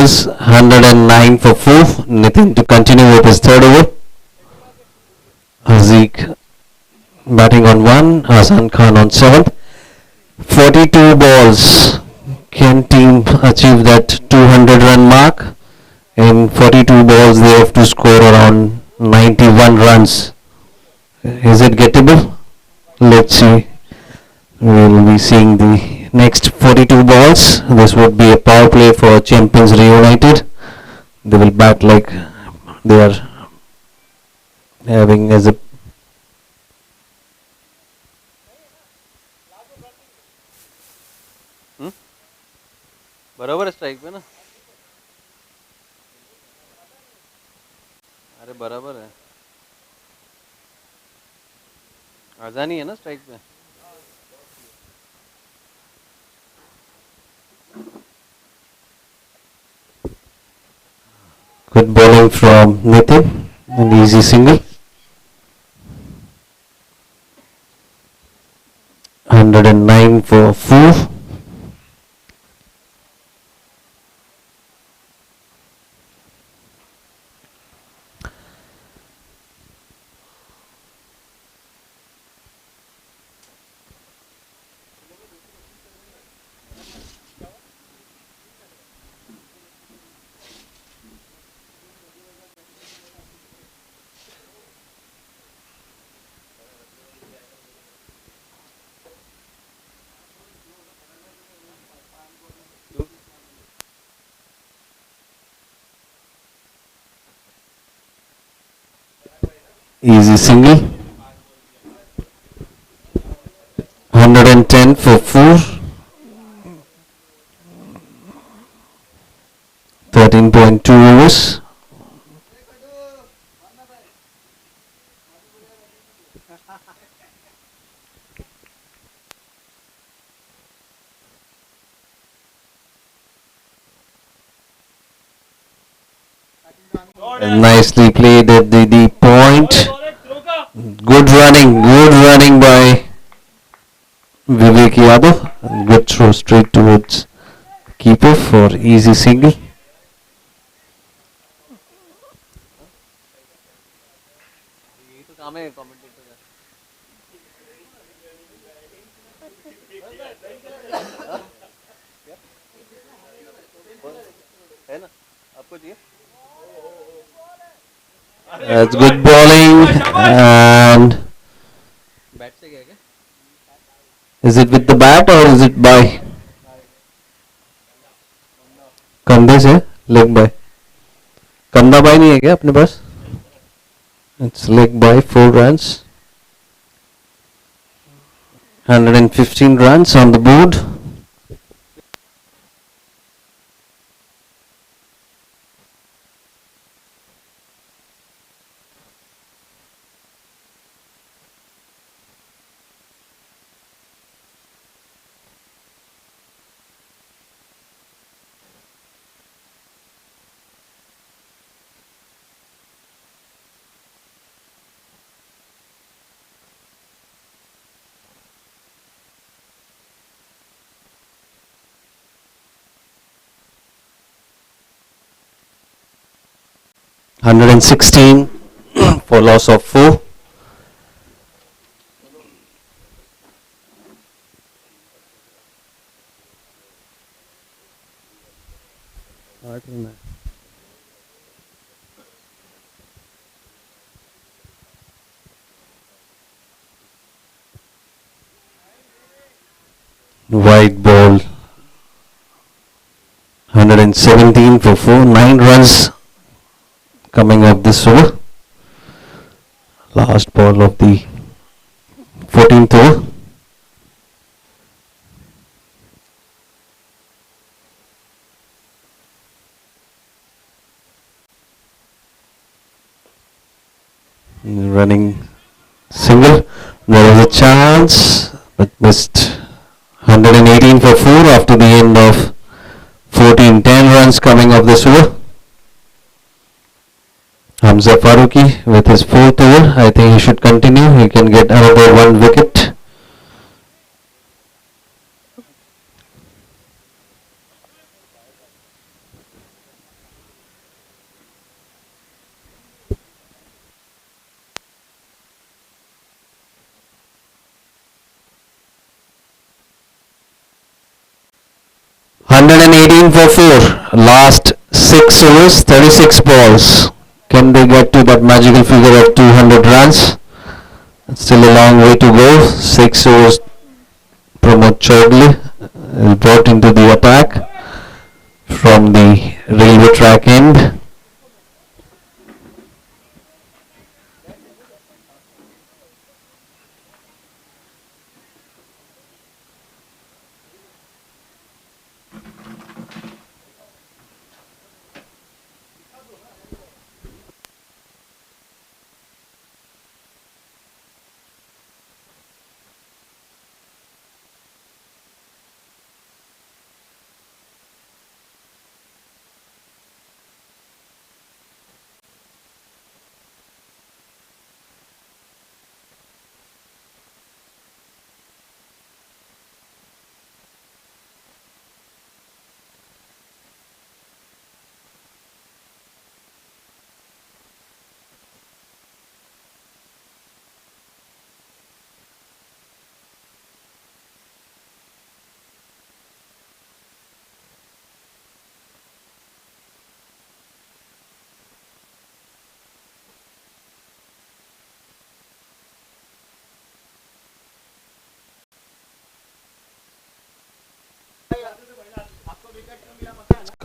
overs, 109 for 4. Nitin to continue with his third over. Haziq batting on 1. Hasan Khan on 7th. 42 balls. Can team achieve that 200 run mark? In 42 balls they have to score around 91 runs. Is it gettable? Let's see. We'll be seeing the next 42 balls. This would be a power play for champions REUNITED. They will bat like they are having as a बराबर है strike पे ना. अरे बराबर है. आजानी है ना strike पे. good bowling from Nitin, an easy single. 109 for 4. Easy single. 110 for 4. 13.2 overs. Nicely played at the deep point. Good running by Vivek Yadav. Good throw straight towards keeper for easy single. यही तो काम है commentator का. है ना आपको चाहिए. That's good bowling. And bat से क्या क्या. is it with the bat or is it by? कंधे से leg by. कंधा by नहीं है क्या अपने पास? It's leg by 4 runs. 115 runs on the board. Hundred and 16 for loss of 4. Wide ball. 117 for 4. 9 runs coming up this over. Last ball of the 14th over. Running single. There was a chance, but missed. 118 for 4 after the end of 14. 10 runs coming up this over. Hamza Faruqi with his 4th over. I think he should continue. He can get another 1 wicket. For 4, last 6 overs, 36 balls. Can they get to that magical figure of 200 runs? Still a long way to go. 6 overs. Pramod Chaudhary is brought into the attack from the railway track end.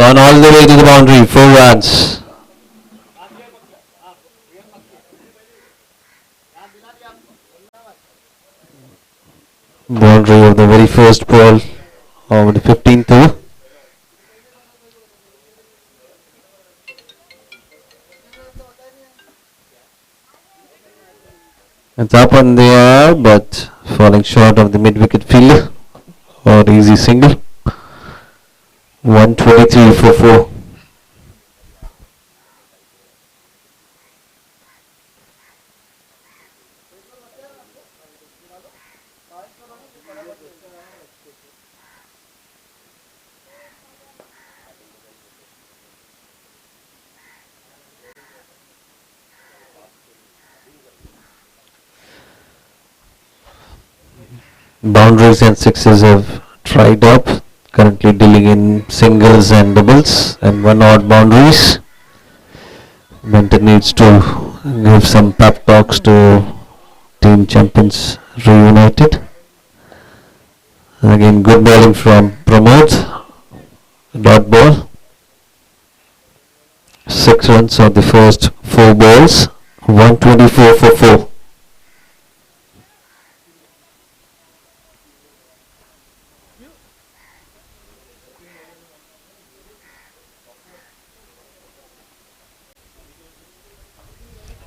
Gone all the way to the boundary, 4 runs. Boundary of the very first ball of the 15th over. It's up in the air, but falling short of the mid-wicket fielder or easy single. 123 for 4. Boundaries and sixes have tried up, currently dealing in singles and doubles and 1 odd boundaries. Benton needs to give some pep talks to team champions REUNITED. Again, good bowling from Pramod, dot ball. 6 runs of the first 4 balls, 124 for 4.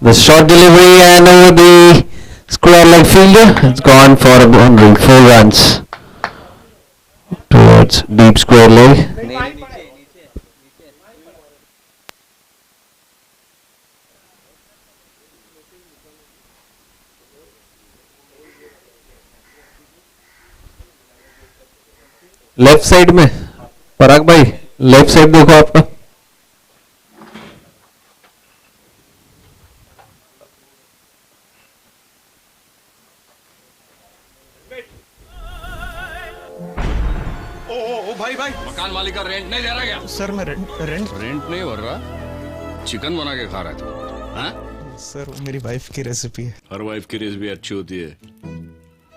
The short delivery and over the square leg fielder, it's gone for a boundary, 4 runs towards deep square leg. Left side में पराग भाई, left side देखो आपका. भाई भाई मकान मालिक का rent नहीं दे रहा क्या? सर मैं रेंट नहीं भर रहा, चिकन बना के खा रहा था. हाँ? सर वो मेरी वाइफ की रेसिपी है. हर वाइफ की रेसिपी अच्छी होती है.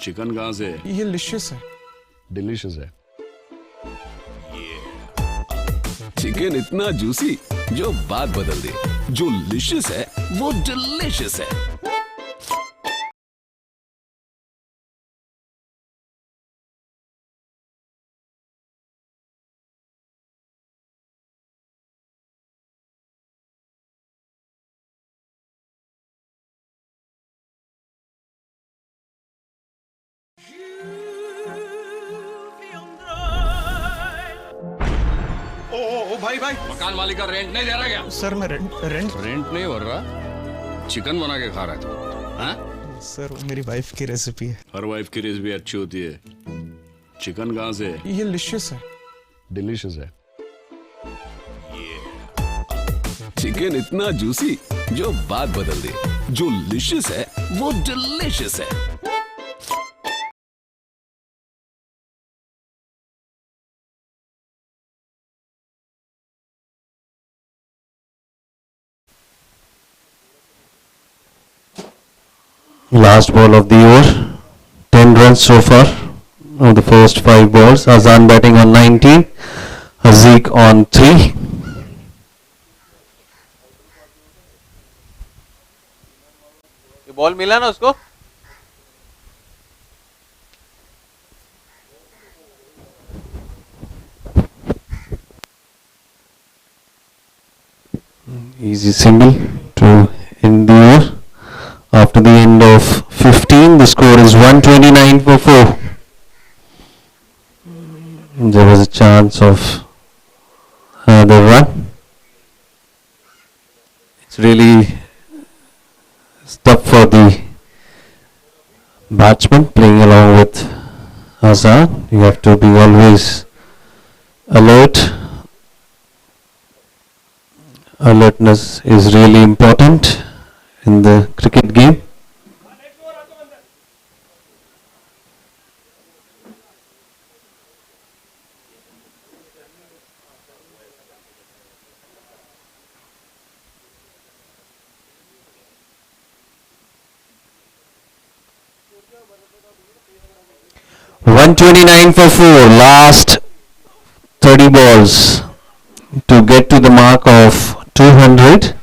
चिकन कहाँ से है? ये लिशियस है. डिलीशियस है. चिकन इतना जूसी जो बात बदल दे. जो लिशियस है वो डिलीशियस है. ओ भाई भाई मकान मालिक का रेंट नहीं दे रहा क्या? सर मैं रेंट नहीं भर रहा, चिकन बना के खा रहा था. हाँ? सर वो मेरी वाइफ की रेसिपी है. हर वाइफ की रेसिपी अच्छी होती है. चिकन कहाँ से है? ये लिशियस है. डिलीशियस है. चिकन इतना जूसी जो बात बदल दे. जो लिशियस है वो डिलीशियस है. Last ball of the over, 10 runs so far of the first 5 balls. Azan batting on 19, Haziq on 3. ये बॉल मिला ना उसको. Easy single to end the over. After the end of 15, the score is 129 for 4. There was a chance of another run. It's really tough for the batsman playing along with Azan. You have to be always alert. Alertness is really important in the cricket game. $129 for 4. Last 30 balls. To get to the mark of 200,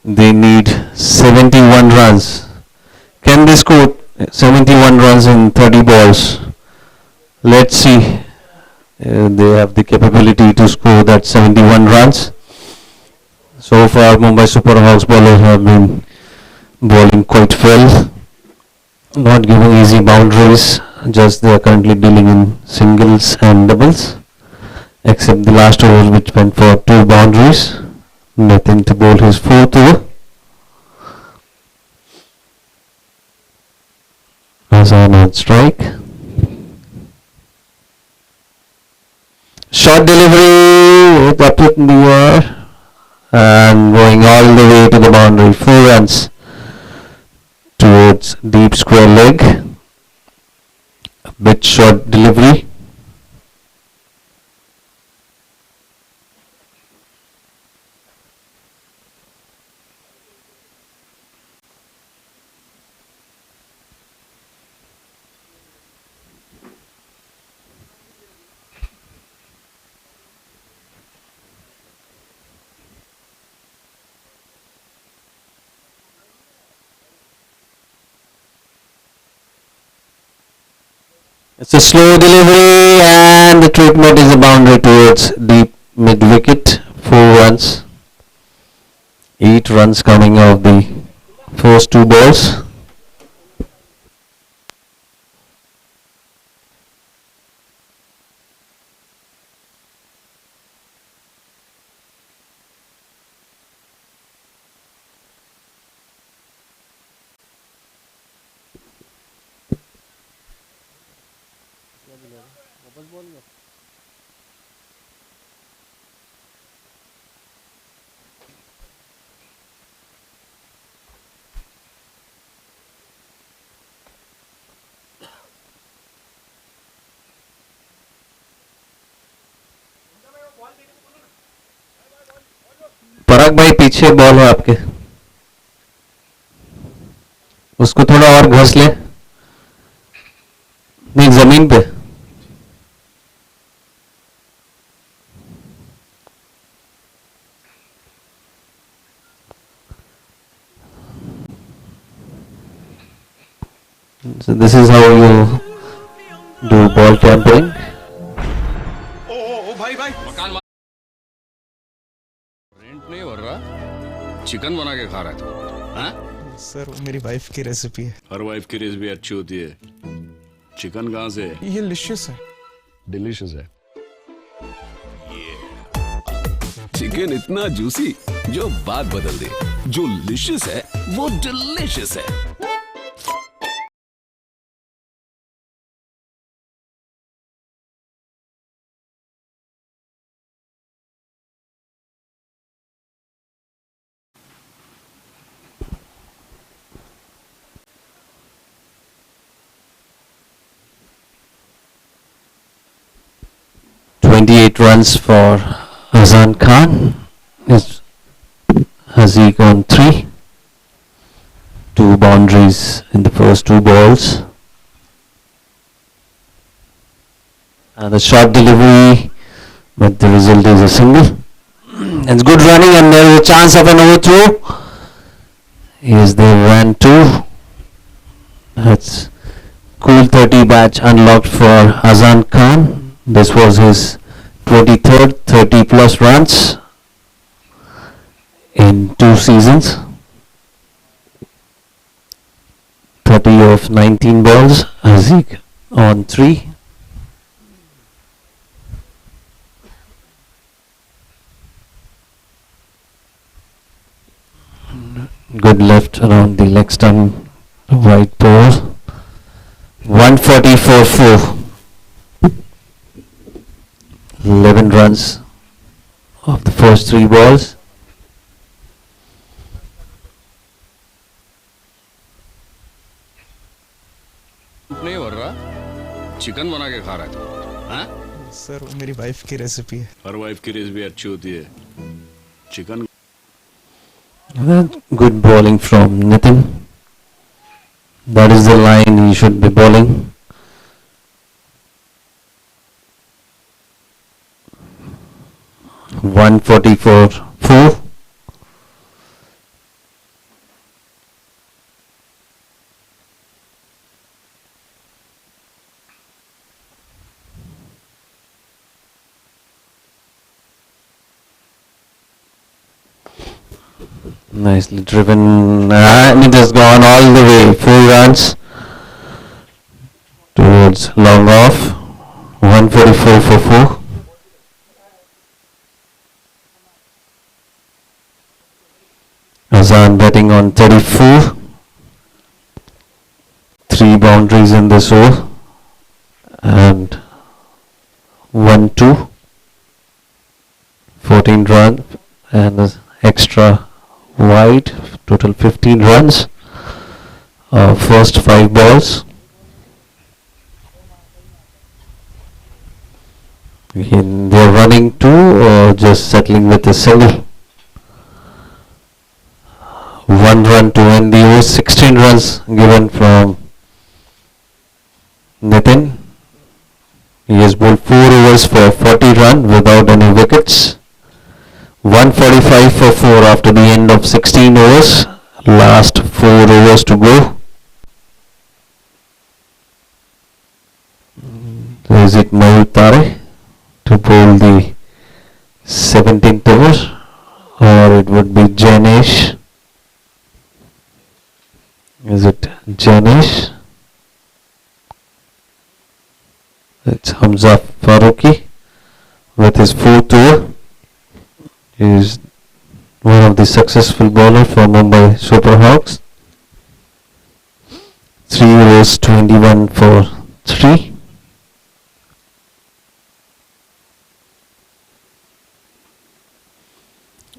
they need 71 runs. Can they score 71 runs in 30 balls? Let's see. They have the capability to score that 71 runs. So far, Mumbai Super Hawks bowlers have been bowling quite well, not giving easy boundaries. Just they are currently dealing in singles and doubles, except the last over which went for 2 boundaries. Nothing to bowl his 4th over. Azan on strike. Short delivery, it up in the air and going all the way to the boundary. 4 runs towards deep square leg. A bit short delivery. It's a slow delivery and the treatment is a boundary towards deep mid wicket. 4 runs. 8 runs coming off the first 2 balls. पराग भाई पीछे ball है आपके, उसको थोड़ा और घस ले, नहीं जमीन पे. So this is how you do ball tampering. ओ भाई भाई रेंट नहीं भर रहा, चिकन बना के खा रहा था. हाँ? सर वो मेरी वाइफ की रेसिपी है. हर वाइफ की रेसिपी अच्छी होती है. चिकन कहाँ से है? ये लिशियस है. डिलीशियस है. चिकन इतना जूसी जो बात बदल दे. जो लिशियस है वो डिलीशियस है. Runs for Azan Khan. Is Haziq on 3. 2 boundaries in the first 2 balls. And the short delivery, but the result is a single. It's good running and there is a chance of an overthrow. Yes, they ran 2. That's cool 30 batch unlocked for Azan Khan. This was his 23rd 30 plus runs in 2 seasons. 30 of 19 balls. Haziq on 3. Good left around the leg stump, right pole. 144 11 runs of the first 3 balls. नहीं भर रहा, chicken बना के खा रहा था. हाँ? Sir वो मेरी वाइफ की रेसिपी है. हर वाइफ की रेसिपी अच्छी होती है. Chicken. Good bowling from Nitin. That is the line he should be bowling. 144 4. Nicely driven, and it has gone all the way, 4 runs towards long off, 144 for 4. Azan betting on 34, 3 boundaries in this over, and 1-2, 14 runs, and an extra wide, total 15 runs, first 5 balls. Again, they're running 2 or just settling with a single. 1 run to end the over, 16 runs given from Nitin. He has bowled 4 overs for 40 run without any wickets. 145 for 4 after the end of 16 overs. Last 4 overs to go. Is it Mayur Tare to bowl the 17th over, or it would be Janesh? Is it Janesh? It's Hamza Farooqi with his 4th over. He is one of the successful bowlers for Mumbai Super Hawks. 3 overs, 21 for 3.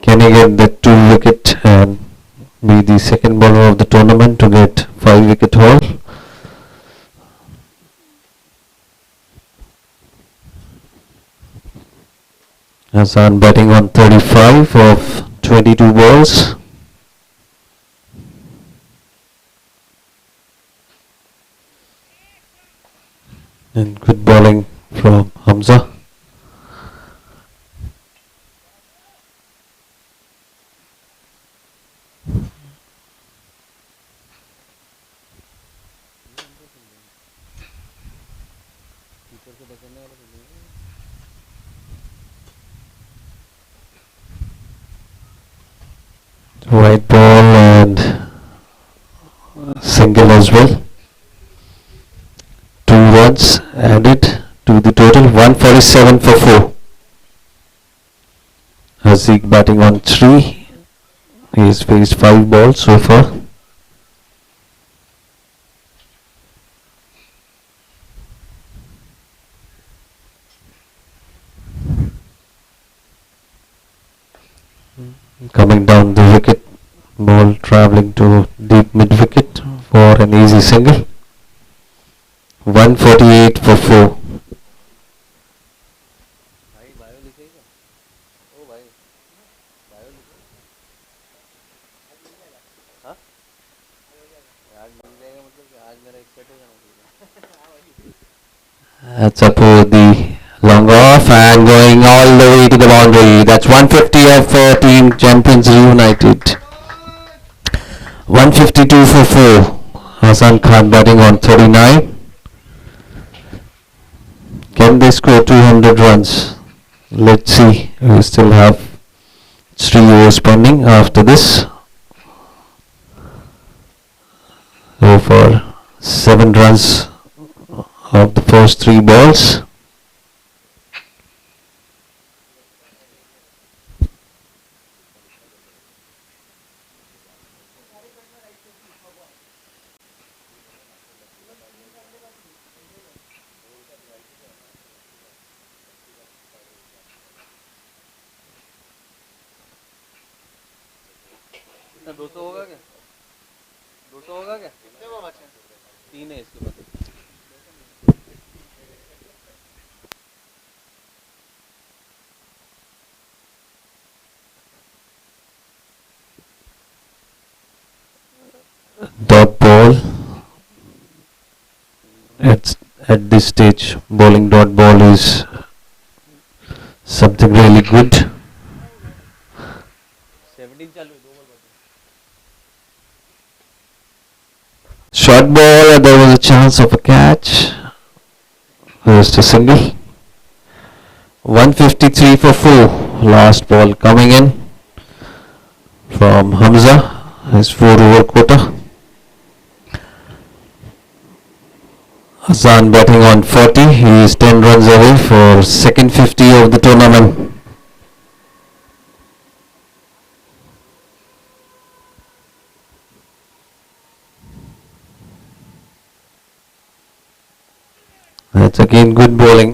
Can he get the 2 wicket and be the second bowler of the tournament to get 5 wicket haul? Hassan batting on 35 of 22 balls. And good bowling from Hamza. White ball and single as well. 2 runs added to the total, 147 for 4. Haziq batting on 3. He has faced 5 balls so far. Coming down the wicket, ball travelling to deep mid wicket for an easy single. 148 for 4. That's up over the long off and going all the way to the boundary. That's 150 for team champions Reunited. 152 for 4. Hassan Khan batting on 39. Can they score 200 runs? Let's see. We still have 3 overs pending after this. So for 7 runs of the first 3 balls. कितना 200 होगा क्या 200 होगा क्या कितने वो बचे 3 है इसके बाद Dot ball. At this stage, bowling dot ball is something really good. 17 चालू है 2 बॉल बचे Short ball, there was a chance of a catch. Just a single. 153 for 4. Last ball coming in from Hamza. His 4-over quota. Hassan batting on 40. He is 10 runs away for second 50 of the tournament. That's again good bowling.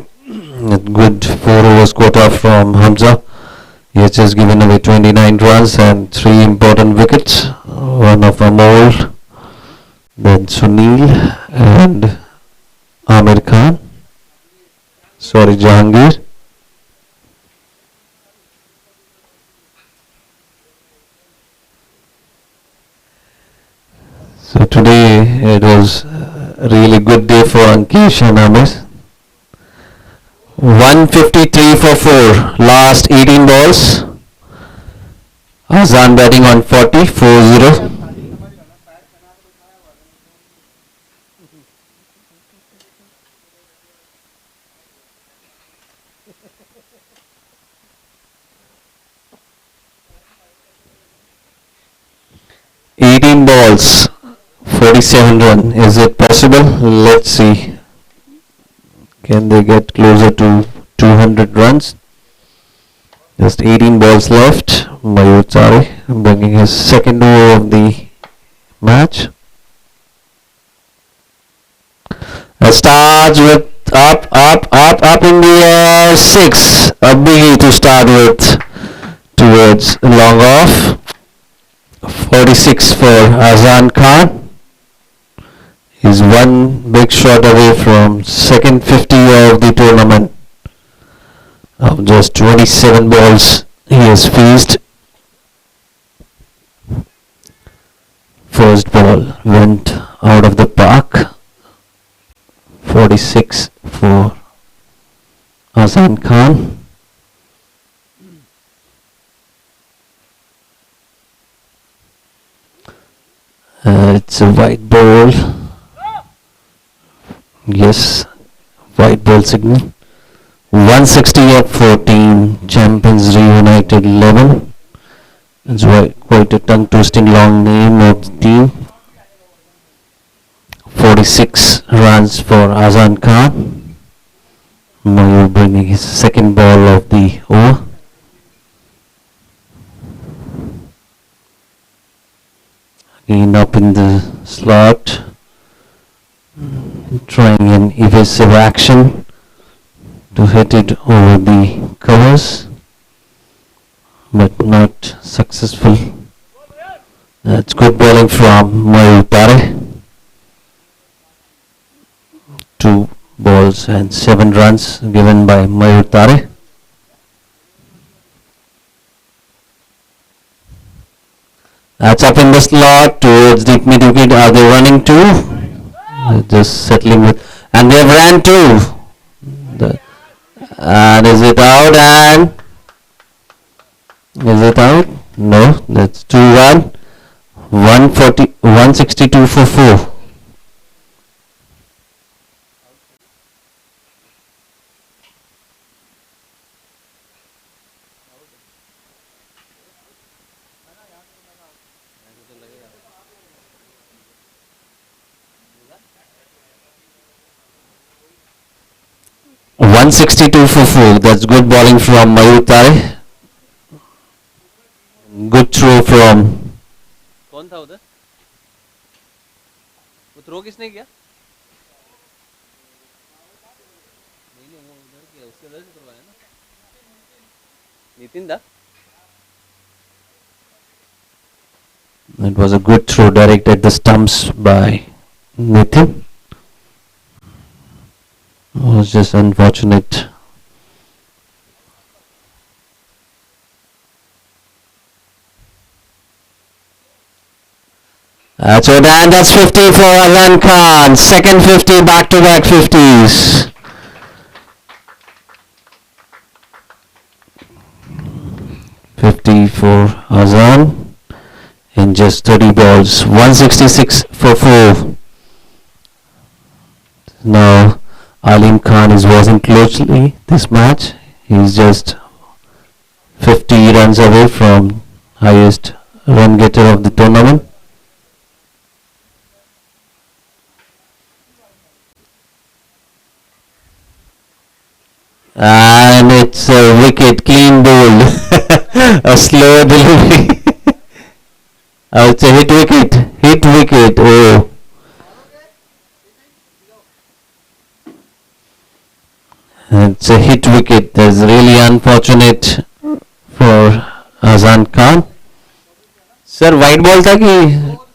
Good 4 overs quota from Hamza. He has just given away 29 runs and 3 important wickets. One of Amol, then Sunil and Amir Khan. Sorry, Jahangir. So today it was a really good day for Ankesh and Amir. 153 for 4. Last 18 balls. Hassan batting on 40, 4-0. Balls, 47 run. Is it possible? Let's see. Can they get closer to 200 runs? Just 18 balls left. Mayur Tare bringing his second over of the match. It starts with up in the air. 6. A biggie to start with towards long off. 46 for Azan Khan. He's one big shot away from second 50 of the tournament. Of just 27 balls he has faced. First ball went out of the park. 46 for Azan Khan. It's a white ball. Yes, white ball signal. 160 at 14. Champions Reunited 11. It's quite a tongue-twisting long name of the team. 46 runs for Azan Khan. Mayur bringing his second ball of the over. Again up in the slot, trying an evasive action to hit it over the covers, but not successful. That's good bowling from Mayur Tare. 2 balls and 7 runs given by Mayur Tare. That's up in the slot towards the mid wicket. Are they running too? Just settling with, and they've ran too. And is it out? And is it out? No, that's 2-1. 162 for 4. for 4. That's good bowling from Mayur Tare. Good throw from. कौन था उधर? वो throw किसने किया? नहीं वो उधर किया, उसके उधर से करवाया ना? नितिन दा? It was a good throw direct at the stumps by Nitin. It was just unfortunate. That's it, and that's 50 for Azan Khan. Second 50, back-to-back 50s. 50 for Azan in just 30 balls. 166 for 4. Now Alim Khan is watching closely this match. He's just 50 runs away from highest run getter of the tournament. And it's a wicket, clean bowled. A slow delivery. It's a hit wicket. Hit wicket. Oh. It's a hit wicket. That's really unfortunate for Azan Khan. Sir, white ball था कि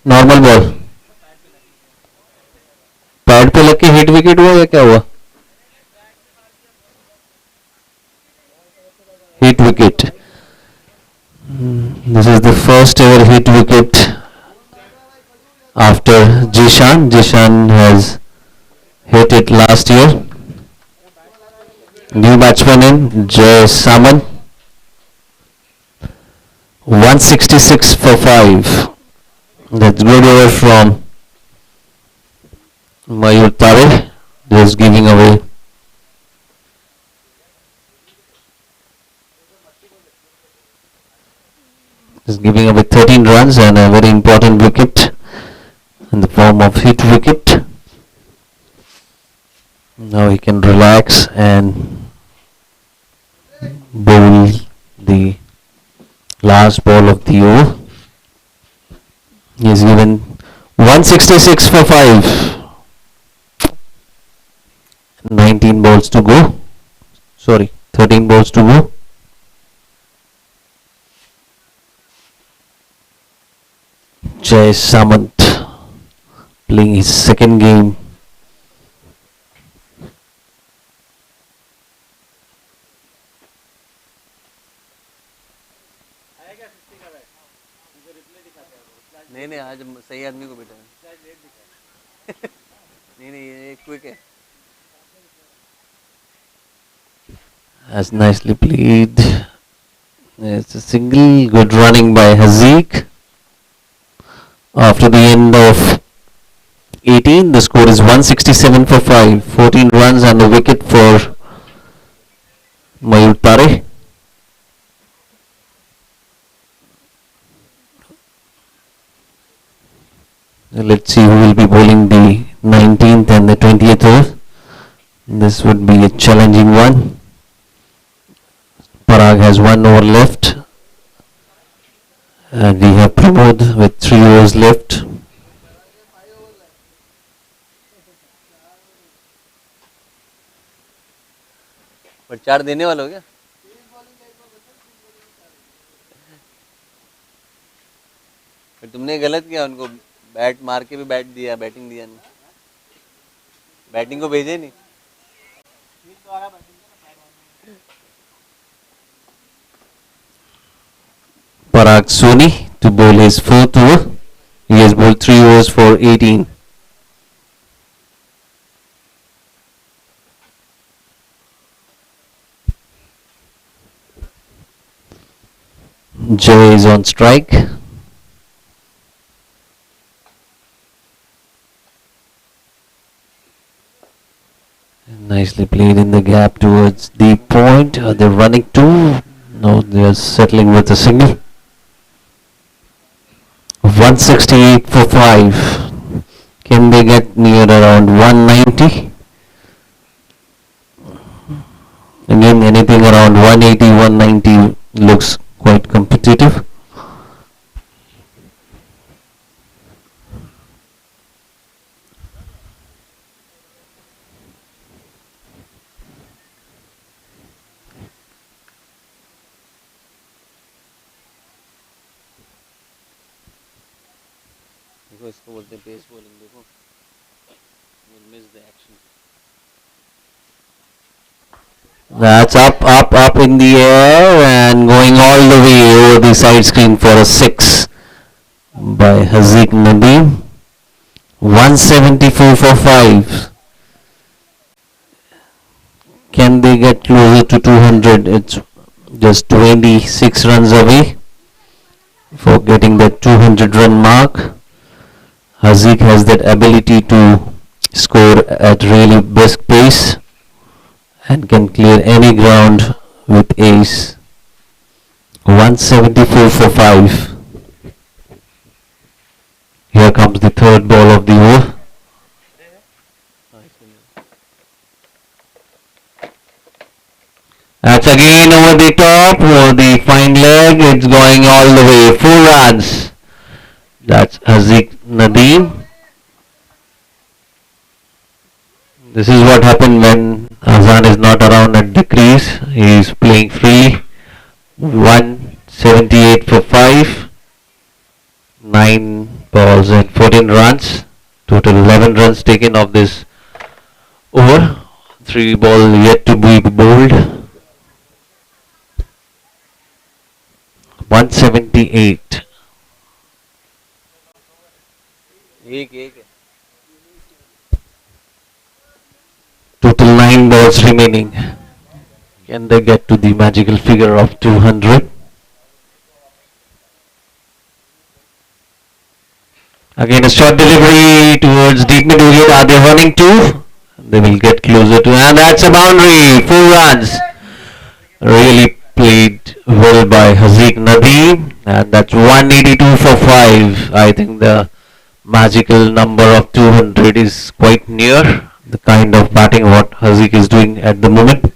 normal ball? Pad पे लग के hit wicket हुआ या क्या हुआ? Hit wicket. This is the first ever hit wicket after Jishan. Jishan has hit it last year. New batsman in Jay Samant. 166 for 5. That's good over from Mayur Tare. Just giving away. Just giving away 13 runs and a very important wicket in the form of hit wicket. Now he can relax and bowl the last ball of the over. He is given 166 for 5. 19 balls to go. Sorry, 13 balls to go. Jay Samant playing his second game. नहीं आज सही आदमी को बैठा है नहीं ये quick है. As nicely played. It's a single, good running by Haziq. After the end of 18, the score is 167 for 5. 14 runs and a wicket for Mayur Tare. Let's see who will be bowling the 19th and the 20th over. This would be a challenging one. Parag has 1 over left. And we have Pramod with 3 overs left. पर 4 देने वाला हो क्या? पर तुमने गलत किया उनको बैट मार के भी बैट दिया बैटिंग दिया नहीं बैटिंग को भेजे नहीं. Parag Soni to bowl his 4th over. He has bowled 3 overs for 18. Jay is on strike. Nicely played in the gap towards the point. They're running 2. No, they're settling with a single. 168 for 5. Can they get near around 190? Again, anything around 180, 190 looks quite competitive. देखो इसको बोलते हैं pace bowling. देखो miss the action. That's up in the air and going all the way over the side screen for a 6 by Haziq Nadeem. 174 for 5. Can they get closer to 200? It's just 26 runs away for getting the 200 run mark. Haziq has that ability to score at really brisk pace and can clear any ground with ace. 174 for 5. Here comes the third ball of the over. That's again over the top, over the fine leg. It's going all the way. 4 runs. That's Haziq Nadeem. This is what happened when Azan is not around at the crease. He is playing free. 178 for 5. 9 balls and 14 runs. Total 11 runs taken off this over. 3 ball yet to be bowled. 178. एक Total 9 balls remaining. Can they get to the magical figure of 200? Again a short delivery towards deep mid wicket. Are they running too? They will get closer to, and that's a boundary. 4 runs. Really played well by Haziq Nadeem, and that's 182 for 5. I think the magical number of 200 is quite near. The kind of batting what Haziq is doing at the moment.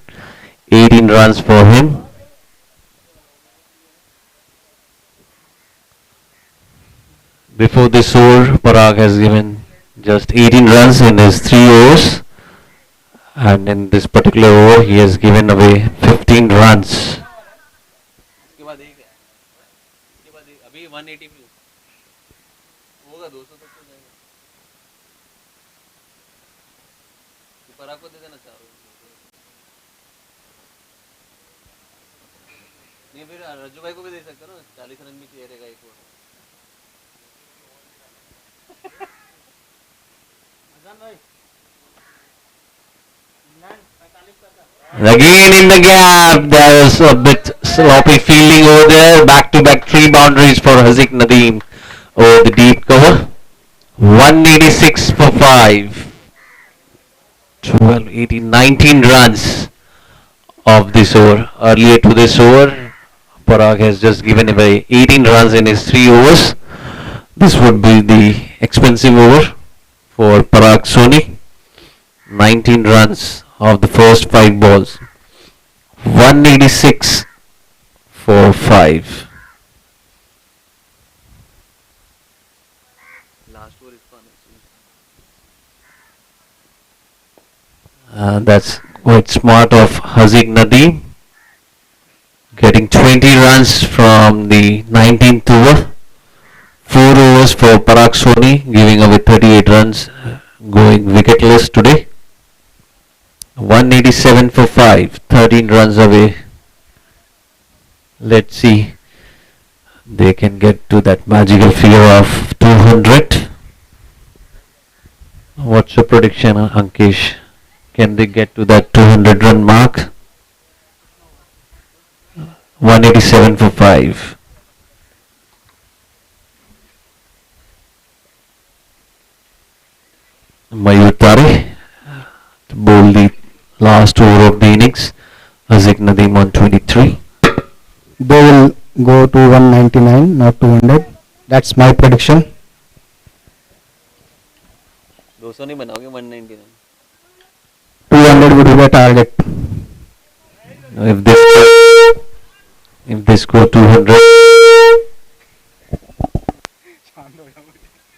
18 runs for him. Before this over, Parag has given just 18 runs in his 3 overs, and in this particular over he has given away 15 runs. इसके बाद एक है, इसके बाद एक, अभी 180 होगा, 200 तक तो जाएगा। पराग को दे देना चाह रहा हूँ। नहीं फिर रज्जू भाई को भी दे सकते हो ना, 40 रन भी चाहिए रहेगा एक और। Again in the gap, there was a bit sloppy fielding over there. Back-to-back 3 boundaries for Haziq Nadeem over the deep cover. 186 for 5. 12, 18, 19 runs of this over. Earlier to this over, Parag has just given away 18 runs in his 3 overs. This would be the expensive over for Parag Soni. 19 runs of the first 5 balls. 186 for 5. Last over इसका That's quite smart of Haziq Nadeem. Getting 20 runs from the 19th over. 4 overs for Parag Soni, giving away 38 runs, going wicketless today. 187 for 5, 13 runs away. Let's see. They can get to that magical figure of 200. What's your prediction, Ankesh? Can they get to that 200 run mark? 187 for 5. Mayur Tare to bowl the last over of the innings. Haziq Nadeem on 23. They will go to 199, not 200. That's my prediction. 200 नहीं बनाओगे, 199। 200 would be the target. If they score 200,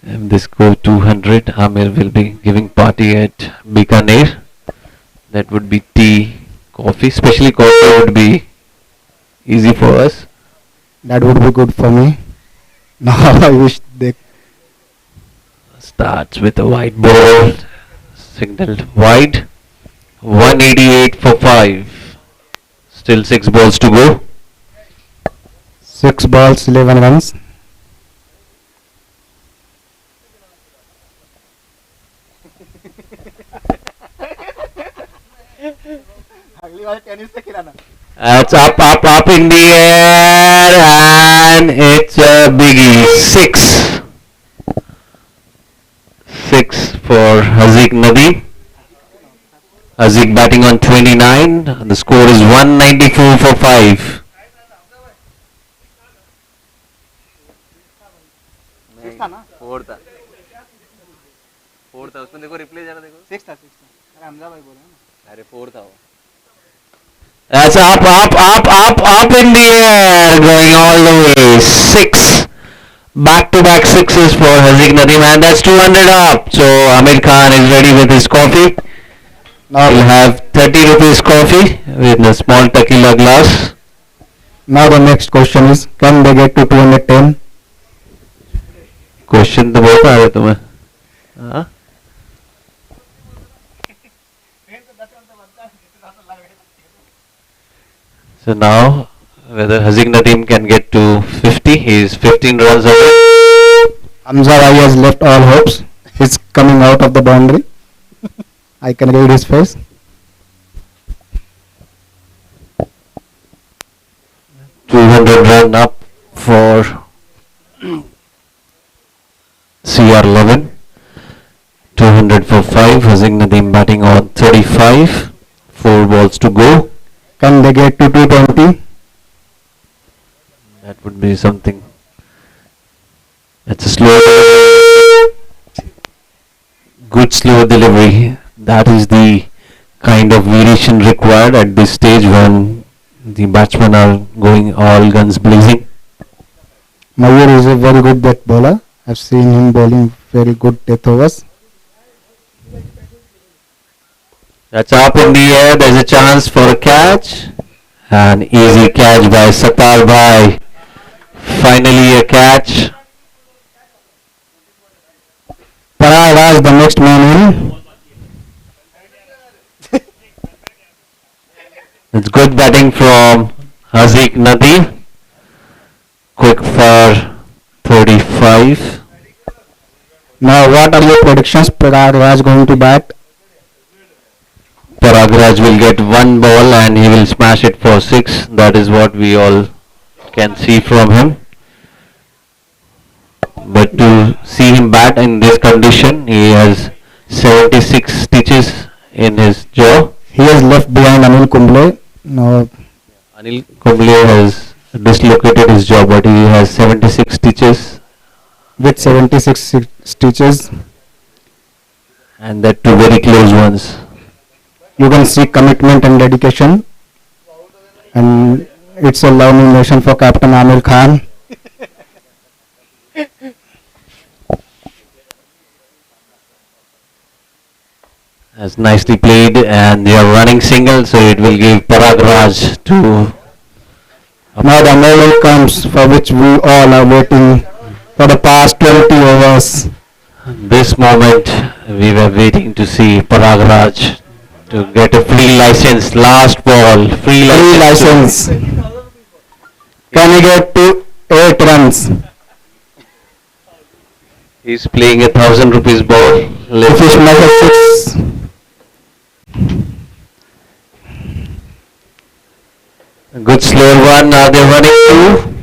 if they score 200, Amir will be giving party at Bikaner. That would be tea, coffee. Especially coffee would be easy for us. That would be good for me. Now I wish they Starts with a wide ball, signaled wide. 188 for 5. Still 6 balls to go. 6 balls, 11 runs. अगली बार tennis से खिलाना। It's up in the air, and it's a biggie. Six for Haziq Nadeem. Haziq batting on 29. The score is 194 for 5. Four था उसमें देखो replay जरा देखो 6 था अरे हमजा भाई बोले ना अरे 4 था वो That's up in the air, going all the way. 6. Back-to-back sixes for Haziq Nadeem, and that's 200 up. So Amir Khan is ready with his coffee. Now we'll have 30 rupees coffee with a small tequila glass. Now the next question is, can they get to 210? Question तो बहुत आ रहे तुम्हें. हाँ? So now, whether Haziq Nadeem can get to 50, he is 15 runs away. Hamza Bhai has left all hopes. He's coming out of the boundary. I can read his face. Run up for CR11. 200 for 5. Haziq Nadeem batting on 35. 4 balls to go. Can they get to 220? That would be something. It's a slow, good slow delivery. That is the kind of variation required at this stage when the batsmen are going all guns blazing. Mayur is a very good death bowler. I've seen him bowling very good death overs. That's up in the air. There's a chance for a catch. An easy catch by Sattar Bhai. Finally a catch. Parag Raj, the next man in. It's good batting from Haziq Nadeem. Quick for 35. Now what are your predictions? Parag Raj going to bat? Parag Raj will get one ball and he will smash it for 6. That is what we all can see from him. But to see him bat in this condition, he has 76 stitches in his jaw. He has left behind Anil Kumble. Now Anil Kumble has dislocated his jaw, but he has 76 stitches, with 76 stitches. and that two very close ones. You can see commitment and dedication. And it's a love nomination for Captain Amir Khan. Has nicely played, and they are running single, so it will give Parag Raj to. Now the moment comes for which we all are waiting for the past 20 overs. This moment we were waiting to see Parag Raj to get a free license. Last ball, free license. Can he get to 8 runs? He's playing 1,000 rupees ball. If he smashes 6. A good slow one. Are they running two?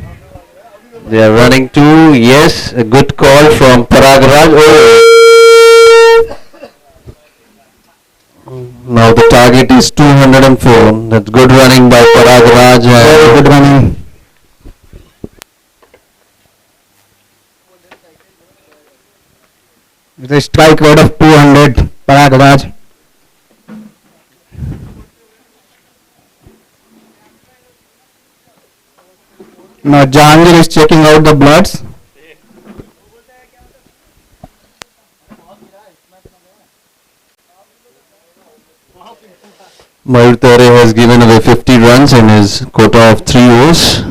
They are running two. Yes, a good call from Parag Raj. Oh. Now the target is 204. That's good running by Parag Raj. Very good running. With a strike rate of 200, Parag Raj. Now Jahangir is checking out the bloods. Mayur Tare has given away 50 runs in his quota of 3 overs.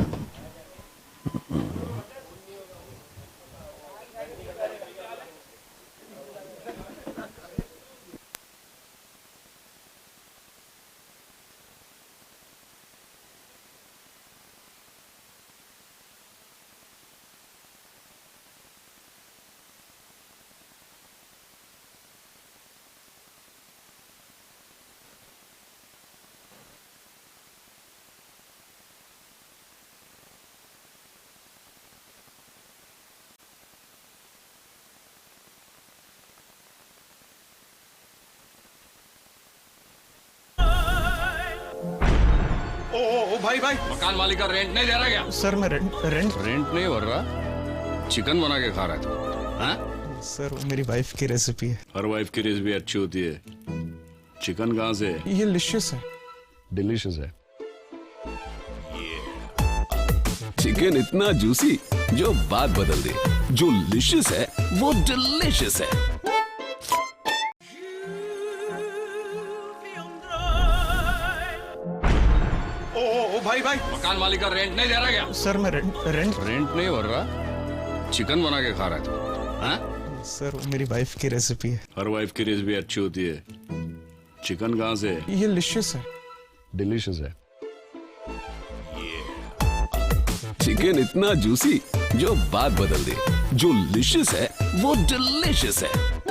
भाई भाई मकान मालिक का rent नहीं दे रहा क्या? Sir मैं rent rent नहीं भर रहा, चिकन बना के खा रहा है तू, हाँ? सर वो मेरी वाइफ की रेसिपी है। हर वाइफ की रेसिपी अच्छी होती है, चिकन कहाँ से? ये लिशियस है। डिलीशियस है। चिकन इतना जूसी जो बात बदल दे, जो लिशियस है वो डिलीशियस है। ओ भाई भाई मकान मालिक का रेंट नहीं दे रहा क्या? सर मैं रेंट रेंट नहीं भर रहा, चिकन बना के खा रहा है तू, हाँ? सर वो मेरी वाइफ की रेसिपी है। हर वाइफ की रेसिपी अच्छी होती है, चिकन कहाँ से? ये लिशियस है। डिलीशियस है। चिकन इतना जूसी जो बात बदल दे, जो लिशियस है वो डिलीशियस है।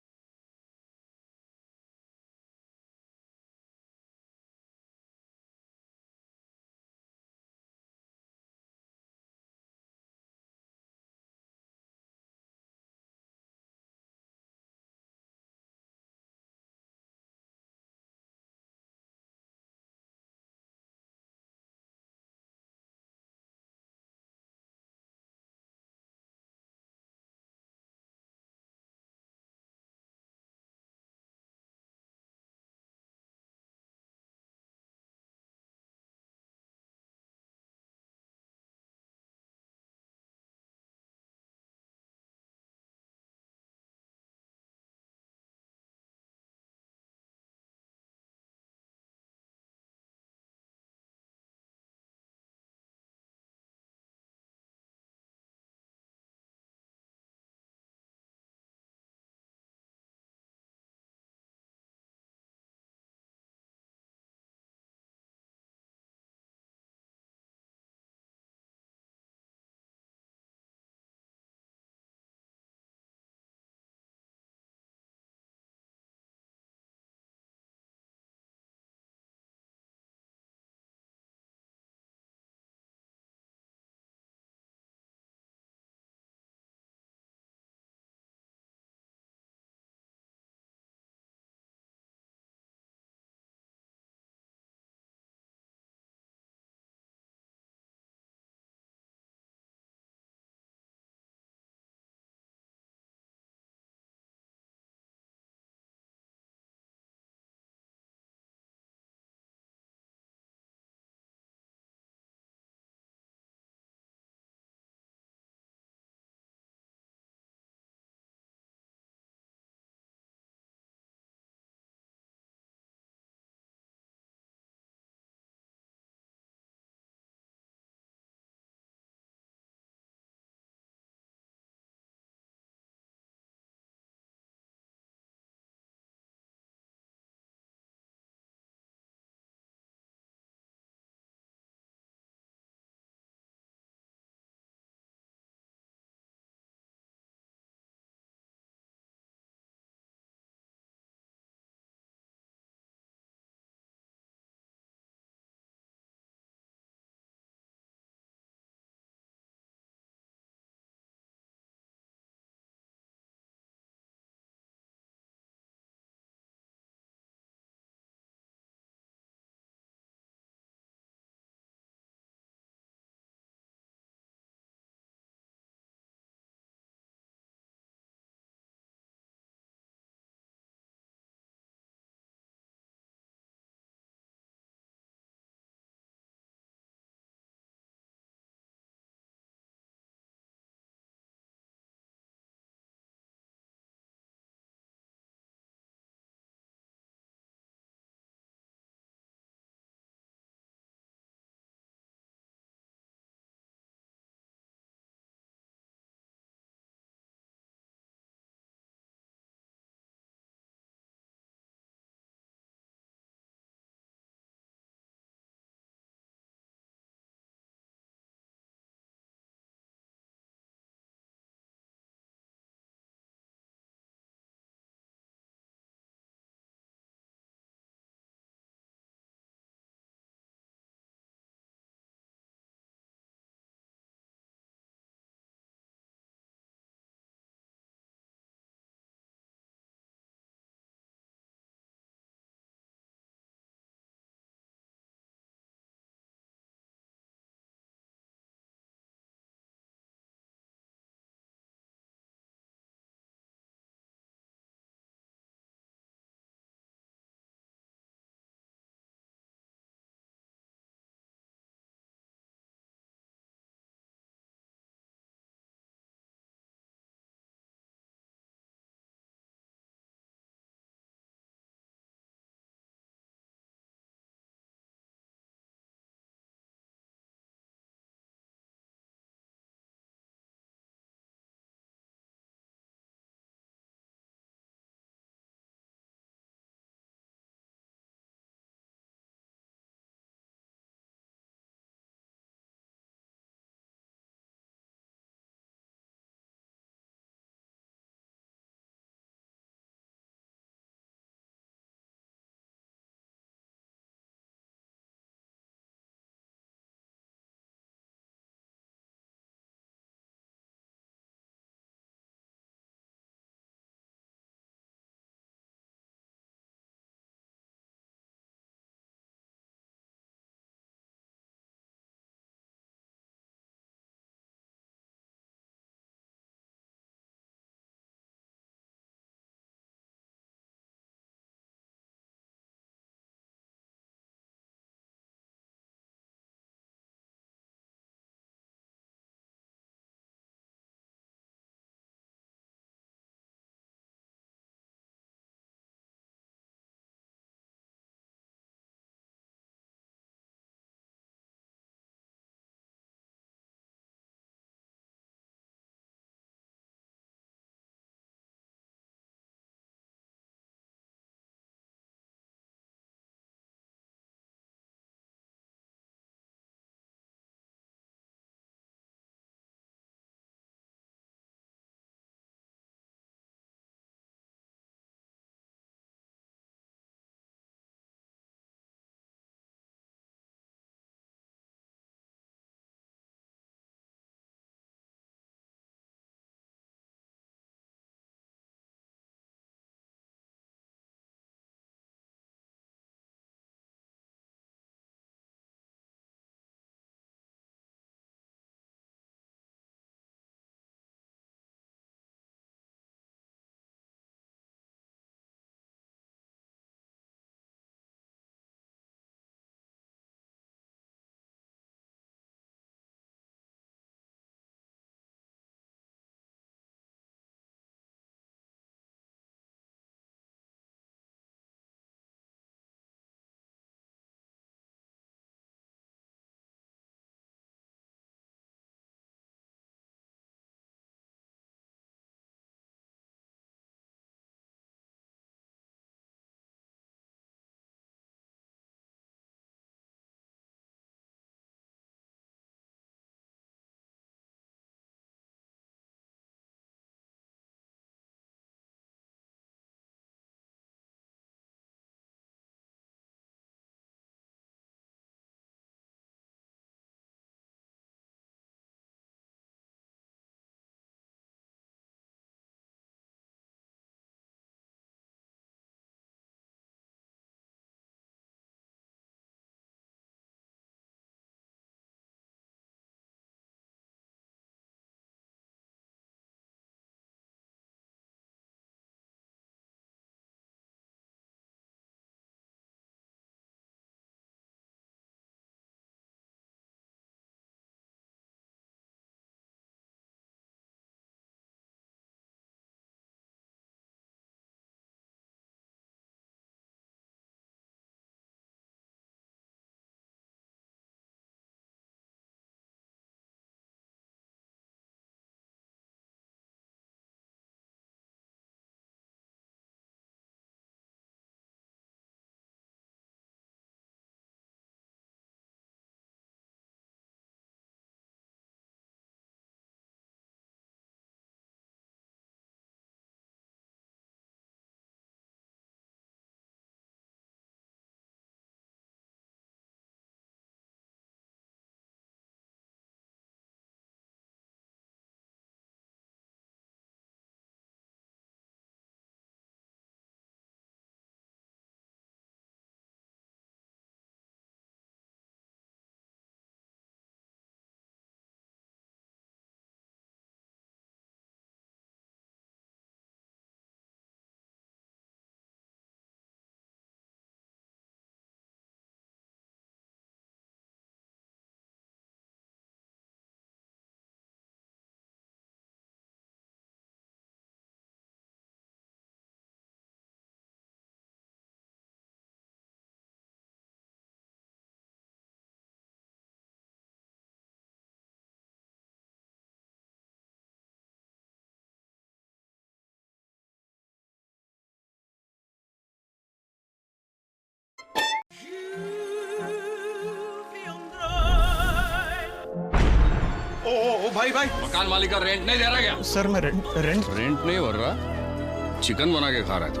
भाई भाई मकान मालिक का रेंट नहीं दे रहा क्या? सर मैं रेंट रेंट नहीं भर रहा, चिकन बना के खा रहा है तू,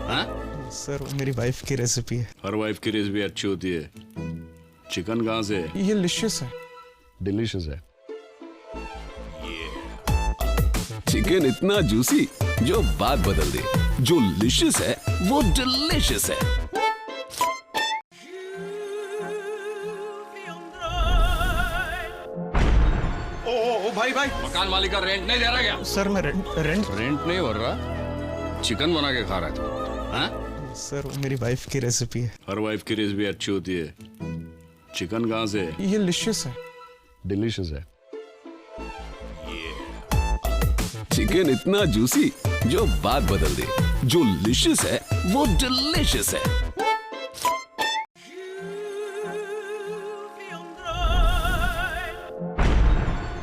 हाँ? सर वो मेरी वाइफ की रेसिपी है। हर वाइफ की रेसिपी अच्छी होती है। चिकन कहाँ से? ये लिशियस है। डिलीशियस है। चिकन इतना जूसी जो बात बदल दे। जो लिशियस है वो डिलीशियस है। ओ भाई भाई मकान मालिक का रेंट नहीं दे रहा क्या? सर मैं रेंट रेंट नहीं भर रहा, चिकन बना के खा रहा है तू, हाँ? सर वो मेरी वाइफ की रेसिपी है। हर वाइफ की रेसिपी अच्छी होती है। चिकन कहाँ से? ये लिशियस है। डिलीशियस है। चिकन इतना जूसी जो बात बदल दे। जो लिशियस है वो डिलीशियस है।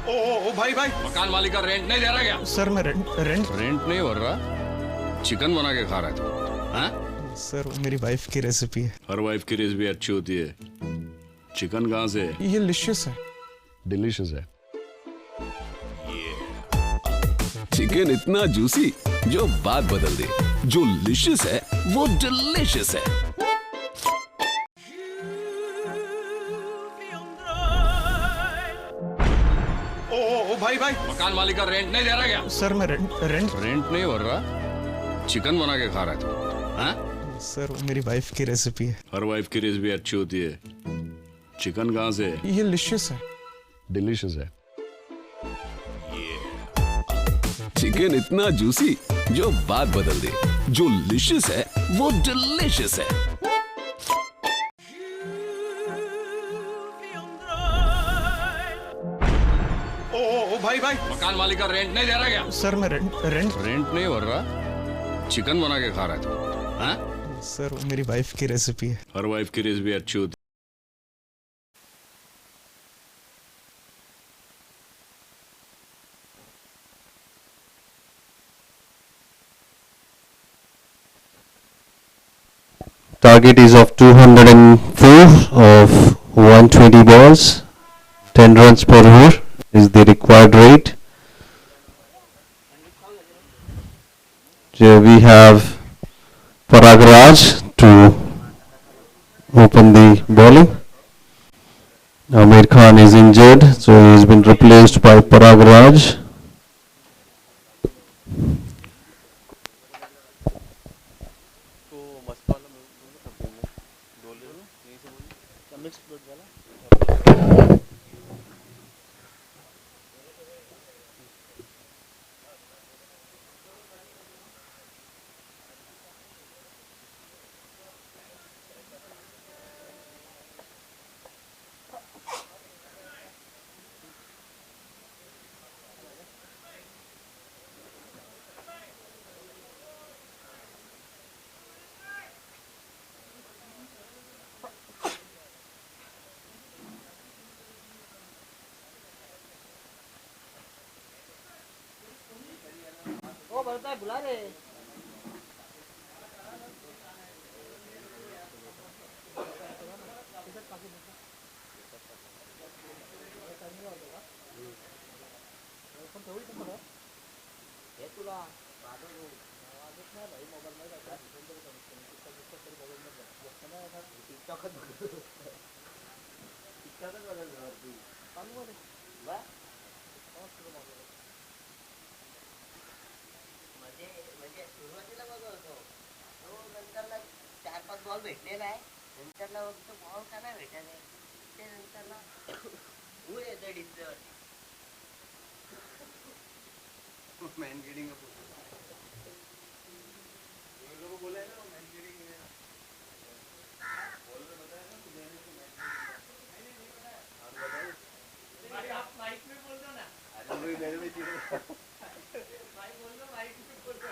ओ भाई भाई मकान मालिक का रेंट नहीं दे रहा क्या? सर मैं रेंट रेंट नहीं भर रहा, चिकन बना के खा रहा है तू, हाँ? सर वो मेरी वाइफ की रेसिपी है। हर वाइफ की रेसिपी अच्छी होती है। चिकन कहाँ से? ये लिशियस है। डिलीशियस है। चिकन इतना जूसी जो बात बदल दे। जो लिशियस है वो डिलीशियस है। ओ भाई भाई मकान मालिक का रेंट नहीं दे रहा क्या? सर मैं रेंट नहीं भर रहा, चिकन बना के खा रहा है तू, हाँ? सर वो मेरी वाइफ की रेसिपी है। हर वाइफ की रेसिपी अच्छी होती है। चिकन कहाँ से? ये लिशियस है। डिलीशियस है। चिकन इतना जूसी जो बात बदल दे। जो लिशियस है वो डिलीशियस है। ओ भाई भाई मकान मालिक का रेंट नहीं दे रहा क्या? सर मैं रेंट नहीं भर रहा, चिकन बना के खा रहा है तू, हाँ? सर वो मेरी वाइफ की रेसिपी है। हर वाइफ की रेसिपी अच्छी होती है। Target is of 204 of 120 balls. 10 runs per over is the required rate. So we have Parag Raj to open the bowling. Amir Khan is injured, so he has been replaced by Parag Raj. तो मस्त वाला बोल रहे हो यहीं से बोल mix fruit वाला ओ बड़ता है बुला रहे म्हणजे सुरुवातीला बघा होतो तो नंतरला 4-5 बॉल भेटले नाही नंतरला फक्त बॉल का नाही भेटायला ते नंतरला ऊर येतं डिस्प्लेवरती मॅन गेटिंग अप ये लोग बोला है ना मॅन गेटिंग बॉल में बताया ना तो मैंने तो मैच नहीं बताया आप बताओ भाई आप माइक में बोल दो ना अरे भाई मेरे में चीज भाई बोल दो माइक में बोल दो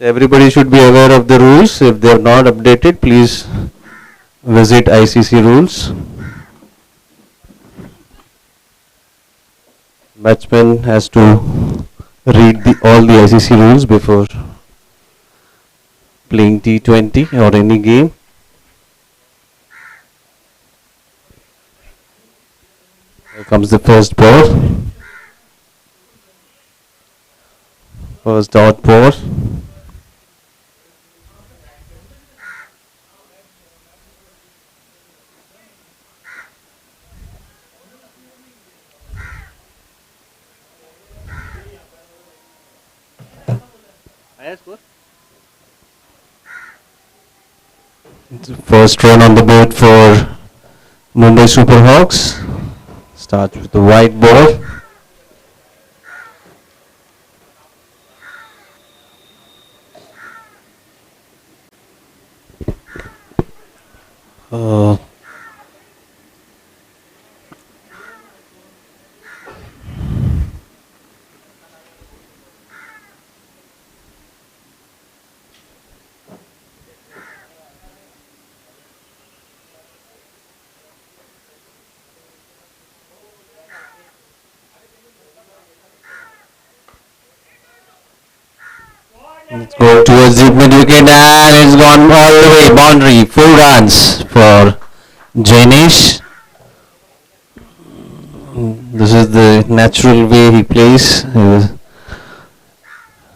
Everybody should be aware of the rules. If they are not updated, please visit ICC rules. Batsman has to read all the ICC rules before playing T20 or any game. Here comes the first ball. First dot ball. आया score First run on the board for Mumbai Super Hawks. Starts with the white ball. Uh, Let's go towards the mid wicket and it's gone all the way. Boundary. 4 runs for Jainesh. This is the natural way he plays.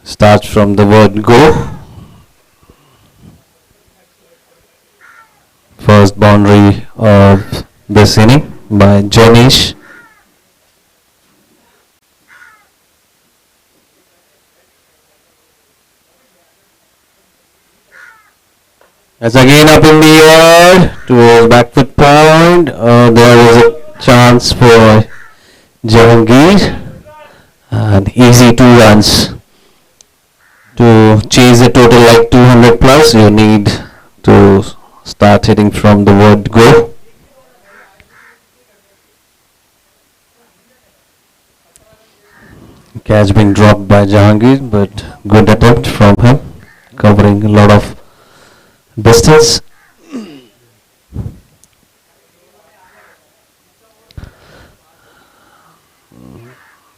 Starts from the word go. First boundary of this inning by Jainesh. That's again up in the air towards back foot point. There is a chance for Jahangir. And easy 2 runs. To chase a total like 200 plus, you need to start hitting from the word go. Catch being dropped by Jahangir, but good attempt from him, covering a lot of distance.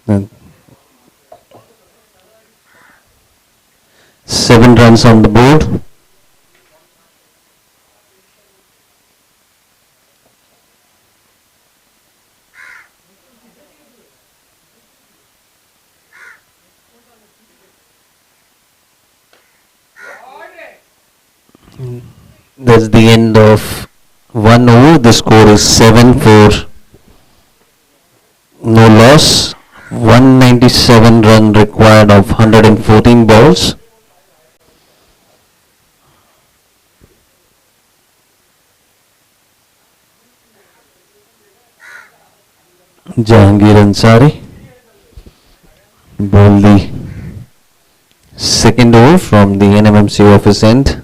And 7 runs on the board. That's the end of 1 over. The score is 7 for no loss. 197 run required of 114 balls. Jahangir Ansari bowled the second over from the NMMC office end.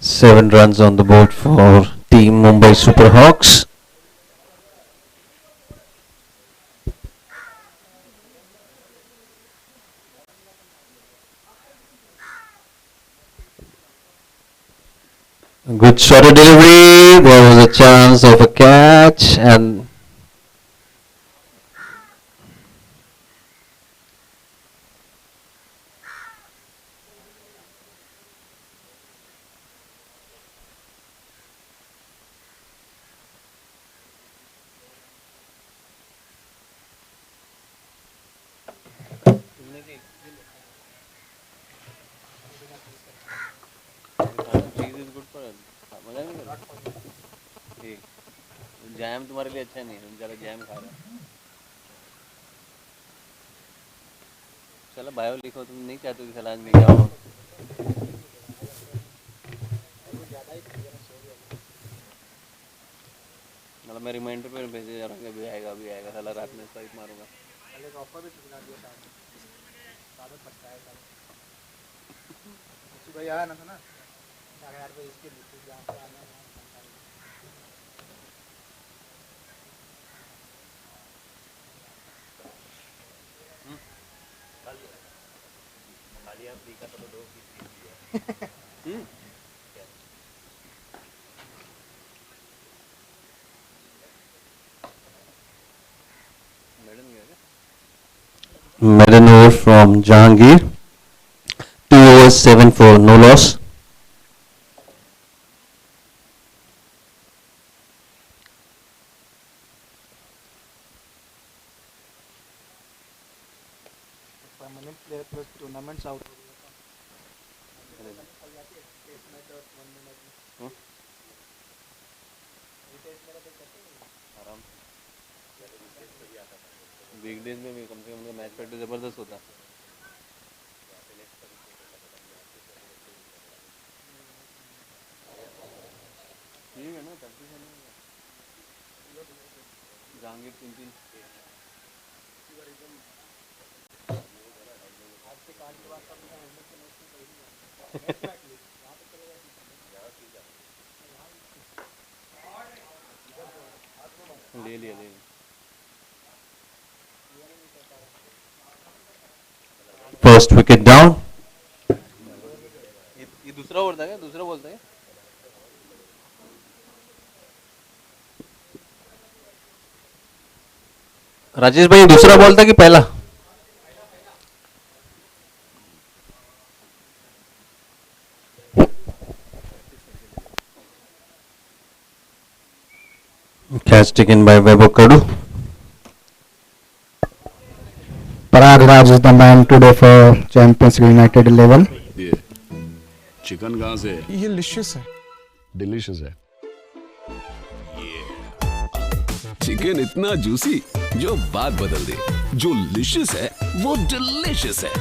Seven runs on the board for Team Mumbai Super Hawks. Good shot of delivery. There was a chance of a catch and cheese is good for health. मजा नहीं कर jam तुम्हारे लिए अच्छा नहीं है, तुम ज़्यादा जैम खा रहे हो। चलो बायो लिखो, तुम नहीं चाहते कि सलाद में क्या हो। मतलब मैं रिमाइंडर पे भेजे जा रहा हूँ कि अभी आएगा, साला रात में स्वाइप मारूंगा। Maiden over from Jahangir. 2 overs 7 for no loss. Permanent player plus tournaments out हो आराम वीकडेज में भी कम से कम मैच प्रैक्टिस ज़बरदस्त होता। ठीक है ना, प्रैक्टिस है ना। जहांगीर 3-3 ले लिया। First wicket down. ये दूसरा ओवर था क्या? दूसरा बोलता है राजेश भाई दूसरा बॉल था कि पहला? Catch taken by Weber Kadu. Parag Raj is the man today for Champions United 11. ये चिकन कहाँ से है? ये लिशियस है। डिलीशियस है। चिकन इतना जूसी जो बात बदल दे। जो लिशियस है वो डिलीशियस है।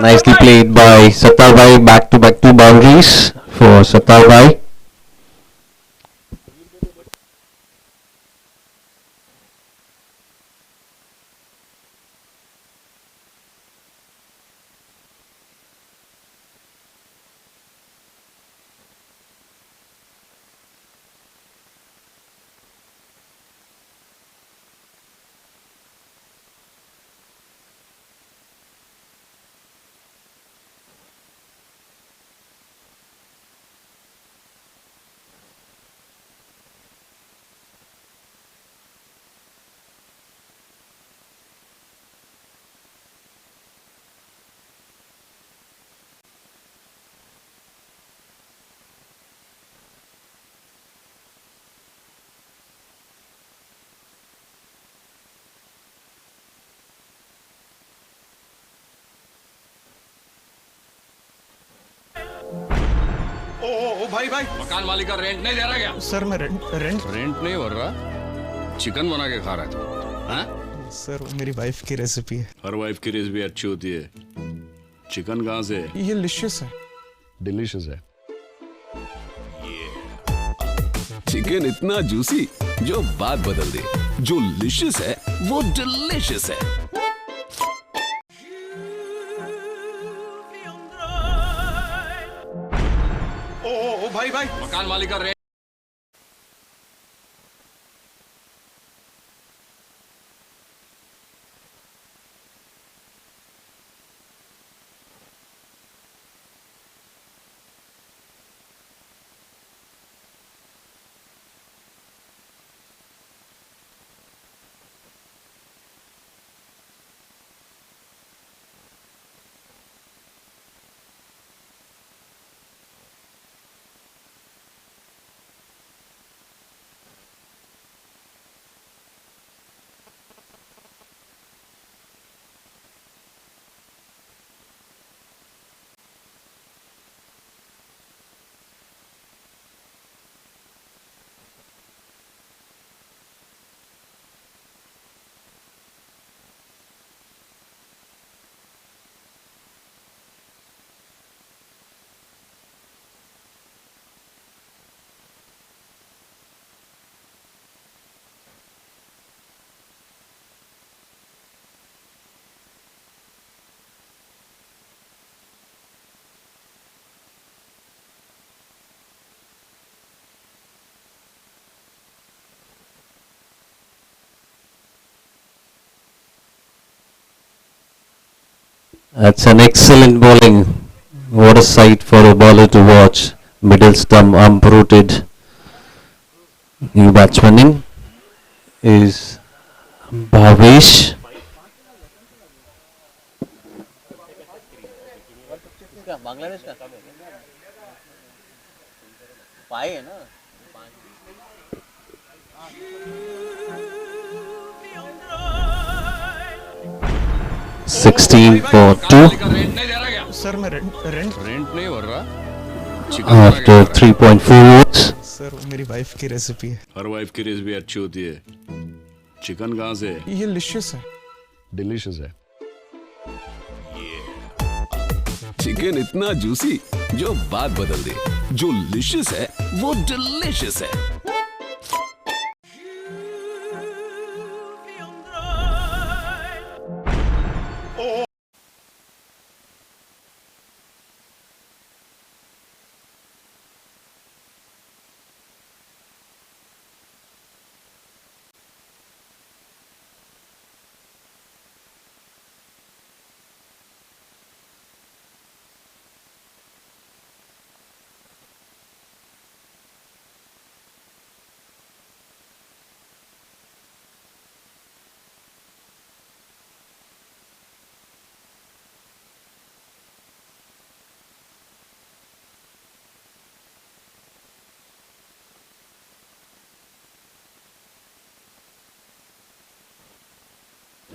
Nicely played by Sattar Bhai. Back to back 2 boundaries for Sattar Bhai. ओ भाई भाई मकान मालिक का रेंट नहीं दे रहा क्या? सर मैं रेंट रेंट नहीं भर रहा, चिकन बना के खा रहा था। हाँ? सर वो मेरी वाइफ की रेसिपी है। हर वाइफ की रेसिपी अच्छी होती है। चिकन कहाँ से? ये लिशियस है। डिलीशियस है। चिकन इतना जूसी जो बात बदल दे। जो लिशियस है वो डिलीशियस है। ओ भाई भाई मकान मालिक का rent That's an excellent bowling. What a sight for a bowler to watch. Middle stump uprooted. New batsman in is Bhavesh. Bangladesh का पाए है ना 16 for 2 रेंट नहीं दे रहा क्या? सर मैं रेंट रेंट नहीं भर रहा, चिकन बना के after खा रहा 3.4 overs. सर वो मेरी वाइफ की रेसिपी है। है। हर वाइफ की रेसिपी अच्छी होती है। चिकन कहाँ से? ये लिशियस है। डिलीशियस है। चिकन इतना जूसी जो बात बदल दे। जो लिशियस है वो डिलीशियस है।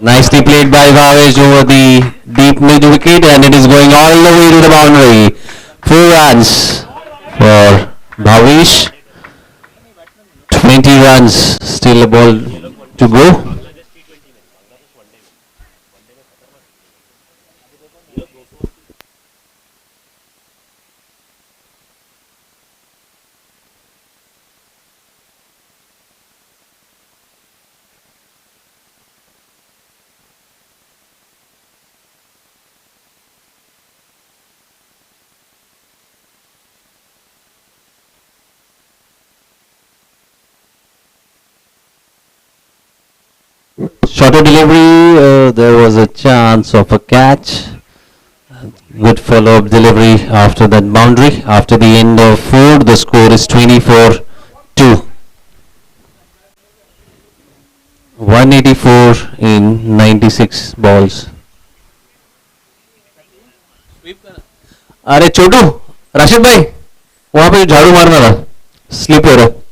Nicely played by Bhavesh over the deep mid wicket, and it is going all the way to the boundary. 4 runs for Bhavesh. 20 runs, still a ball to go. Shorter delivery, there was a chance of a catch. Good follow-up delivery after that boundary. After the end of 4, the score is 24-2. 184 in 96 balls. अरे छोटू, राशिद भाई, वहाँ पे झाड़ू मारना था, slip हो रहा है।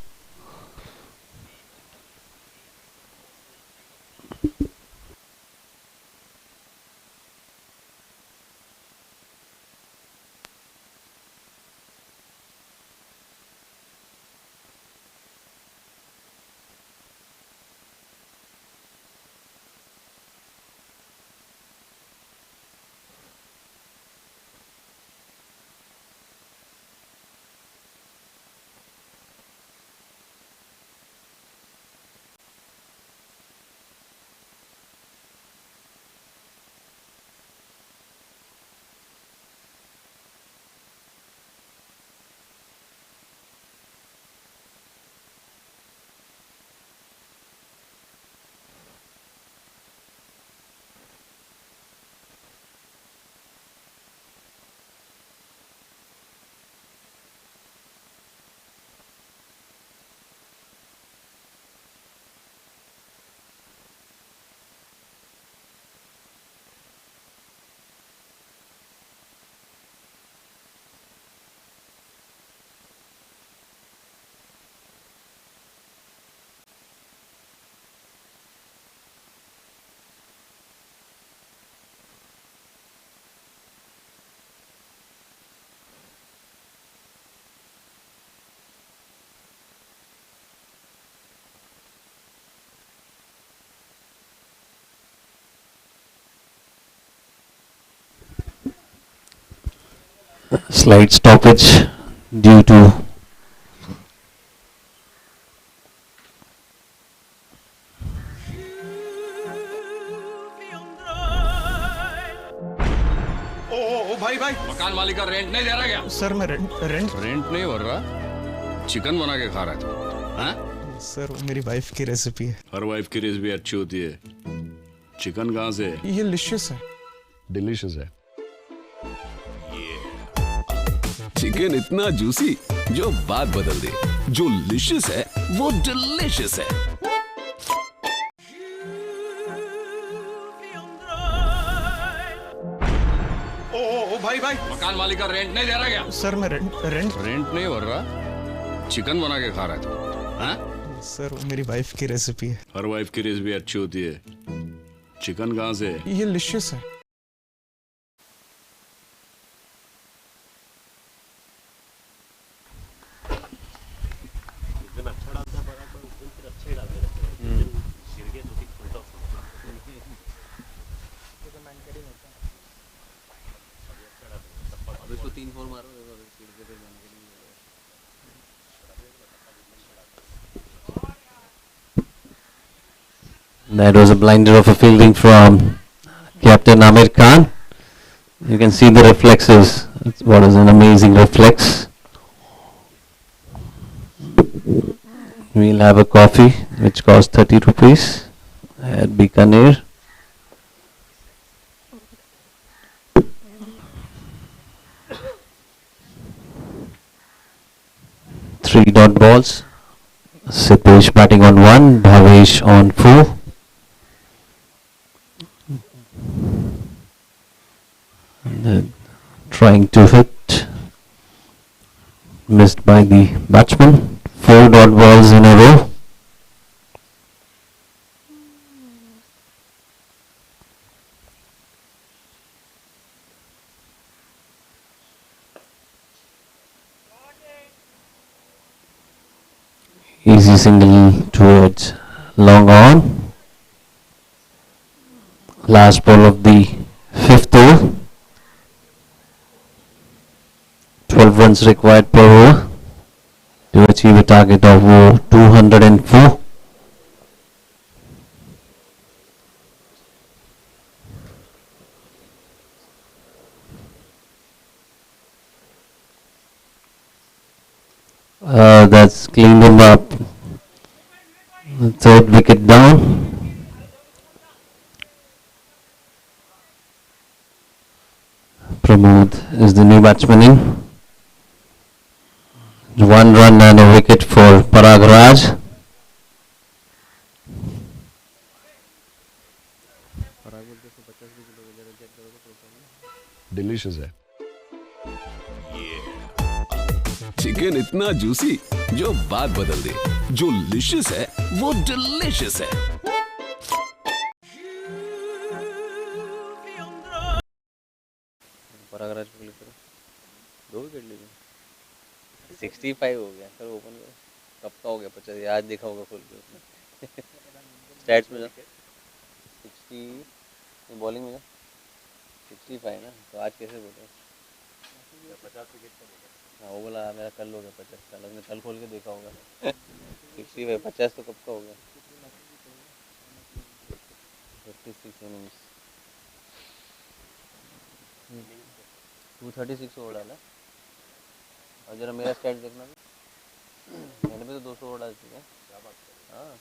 Slight stoppage due to ओ भाई भाई मकान मालिक का रेंट नहीं दे रहा क्या? सर मैं रेंट रेंट नहीं भर रहा, चिकन बना के खा रहा था। हाँ? सर वो मेरी वाइफ की रेसिपी है। हर वाइफ की रेसिपी अच्छी होती है। चिकन कहाँ से है? ये लिशियस है। डिलीशियस है। चिकन इतना जूसी जो बात बदल दे। जो लिशियस है वो डिलीशियस है। ओ भाई भाई मकान मालिक का रेंट नहीं दे रहा क्या? सर मैं रेंट रेंट नहीं भर रहा, चिकन बना के खा रहा था। हाँ? सर वो मेरी वाइफ की रेसिपी है। हर वाइफ की रेसिपी अच्छी होती है। चिकन कहाँ से है? ये लिशियस है। अच्छा डालता है पराठा उस दिन फिर अच्छे डालते रहते हैं। गिर गए तो फिर उल्टा अब इसको 3-4 मारो गिर के फिर मैंने that was a blinder of a fielding from Captain Amir Khan. You can see the reflexes. What is an amazing reflex. We'll have a coffee which costs 30 rupees at Bikaner. Three dot balls. Siddesh batting on 1, Bhavesh on 4. And trying to hit, missed by the batsman. 4 dot balls in a row. Easy single towards long on. Last ball of the 5th over. 12 runs required per over to achieve a target of 204. That's cleaned him up. The 3rd wicket down. Pramod is the new batsman in. 1 run and a wicket for Parag Raj. Delicious है। Chicken इतना juicy जो बात बदल दे। जो Licious है वो delicious है। परागराज को क्लिक करो 2 विकेट लीजिए 65 हो गया सर ओपन करो कब का हो गया 50 आज देखा होगा खोल के उसने स्टैट्स में जा 60 बॉलिंग में जा 65 ना तो आज कैसे बोले 50 विकेट का बोला हाँ वो बोला मेरा कल हो गया 50 साल ने कल खोल के देखा होगा 65 50 तो कब का हो गया 56 इनिंग्स 236 ओवर डाला और जरा मेरा स्टैट देखना भी मैंने भी तो 200 ओवर डाल चुका है हाँ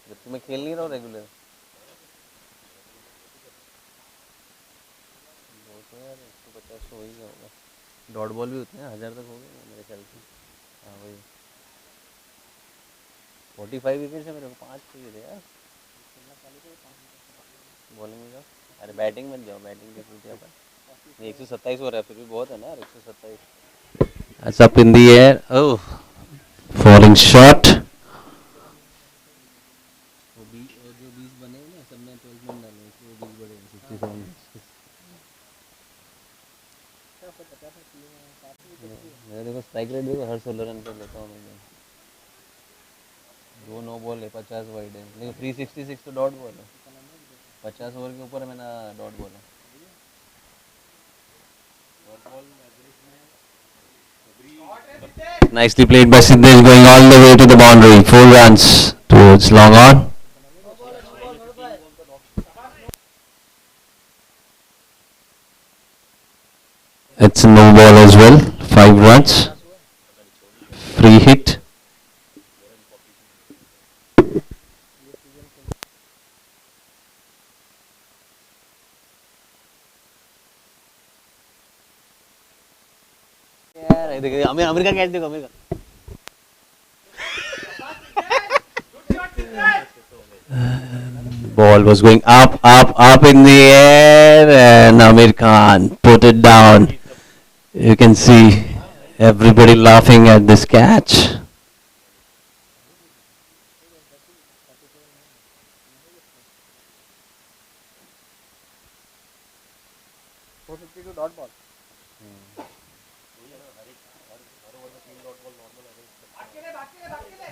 जब तुम्हें खेल नहीं रहा हूँ रेगुलर 200 यार 150 तो हो ही गया होगा डॉट बॉल भी उतने 1000 तक हो गए मेरे ख्याल से हाँ वही 45 विकेट है मेरे को 5 चाहिए थे यार बॉलिंग में जाओ अरे बैटिंग में जाओ बैटिंग के फुल पर 127 हो रहा है फिर भी बहुत है ना 127 That's up in the air. Oh, falling short. वो जो 20 बने हैं ना सब में 12 में डाले इसलिए 20 बड़े हैं 67 मेरा देखो स्ट्राइक रेट देखो हर 16 रन पे लेता हूँ मैं 2 नो बॉल है 50 वाइड है लेकिन 366 तो डॉट बॉल है 50 ओवर के ऊपर है मेरा डॉट बॉल है Nicely played by Siddesh, going all the way to the boundary. 4 runs towards long on. It's a no ball as well. 5 runs. Free hit. America catch देखो America Ball was going up, up, up in the air, and Amir Khan put it down. You can see everybody laughing at this catch. dot ball.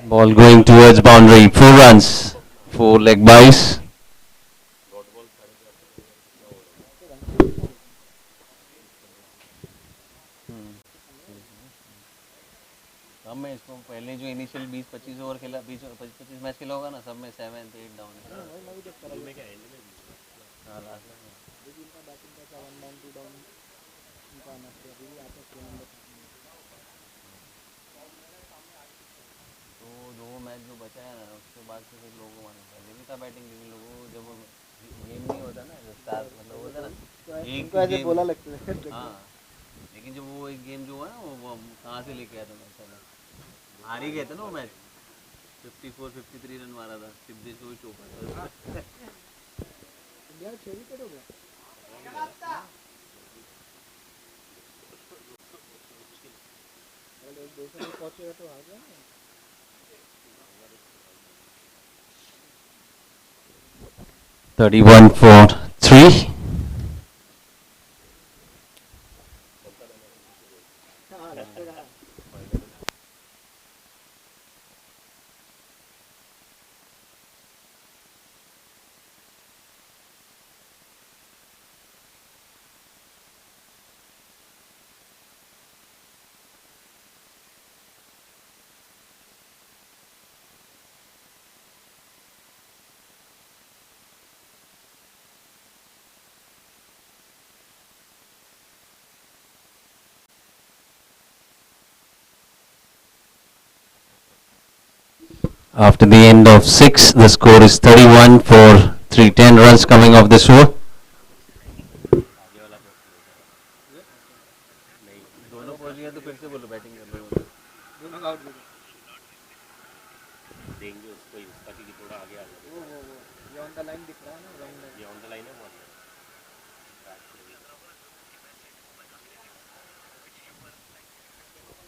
Ball going towards boundary. 4 runs. 4 leg byes. सब में इसको पहले जो initial 20-25 over खेला 20-25 match खेला होगा ना सब में 7th 8 डाउन है तो दो मैच जो बचा है ना उसके बाद से फिर लोगों माने पहले भी था बैटिंग लेकिन लोगों जब गेम नहीं होता ना जो स्टार मतलब होता ना एक ऐसे बोला लगता है हाँ लेकिन जब वो एक गेम जो हुआ ना वो कहाँ से लेके आया था मैं पहले हार ही गए थे ना वो मैच 54-53 रन मारा था सिद्धेश को चौका था इंडिया 6 विकेट हो गया 200 पहुंचेगा तो आ गया 31 for 3. After the end of 6, the score is 31 for 310 runs coming off this over. दोनों पहुंच गए तो फिर से बोलो बैटिंग कर लो दोनों आउट देंगे उसको इसका कि थोड़ा आगे आ जाए वो ये ऑन द लाइन दिख रहा है ना ये ऑन द लाइन है बहुत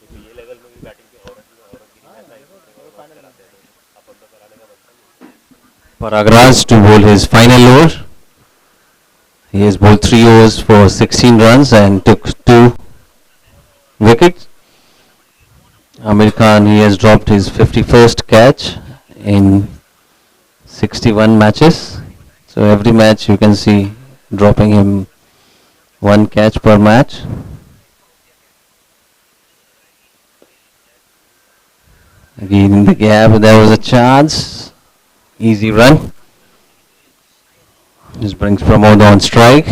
तो ये लेवल में भी बैटिंग की औरत की ऐसा ही फाइनल आते हैं अपन तो कराने का बनता नहीं Parag Raj to bowl his final over. He has bowled 3 overs for 16 runs and took 2 wickets. Amir Khan, he has dropped his 51st catch in 61 matches. So every match you can see dropping him 1 catch per match. Again in the gap there was a chance. Easy run. This brings Pramod on strike.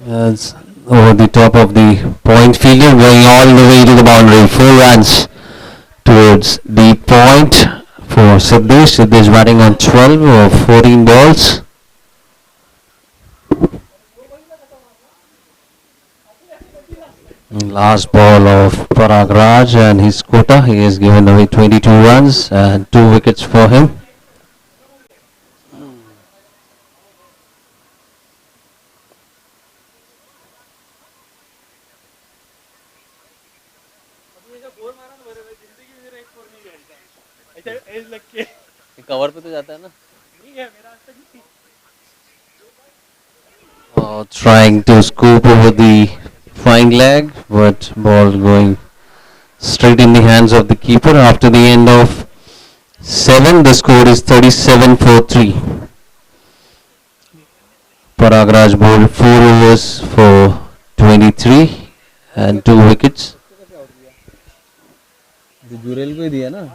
That's over the top of the point fielder, going all the way to the boundary. 4 runs towards the point for Siddesh. Siddesh batting on 12 or 14 balls. Last ball of Parag Raj and his quota. He has given away 22 runs and 2 wickets for him. As लग के cover पे तो जाता है ना. नहीं है मेरा आज तक नहीं. Trying to scoop over the flying leg, but ball going straight in the hands of the keeper. After the end of 7, the score is 37 for 3. Parag Raj bowled 4 overs for 23 and 2 wickets. Jurel को ही दिया ना.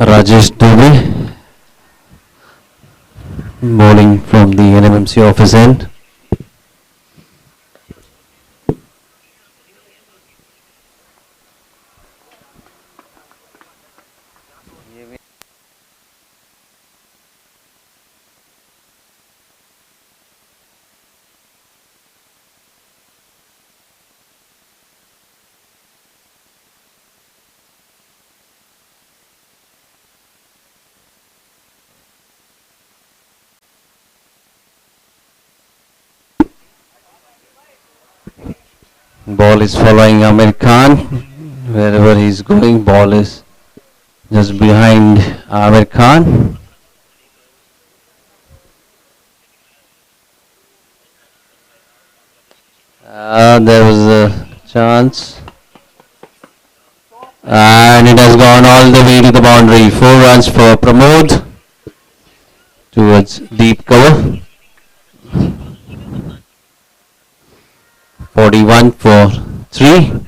Rajesh Dubey bowling from the NMMC office end. Ball is following Amir Khan. Wherever he's going, ball is just behind Amir Khan. There was a chance. And it has gone all the way to the boundary. 4 runs for Pramod towards deep cover. 41 for 3.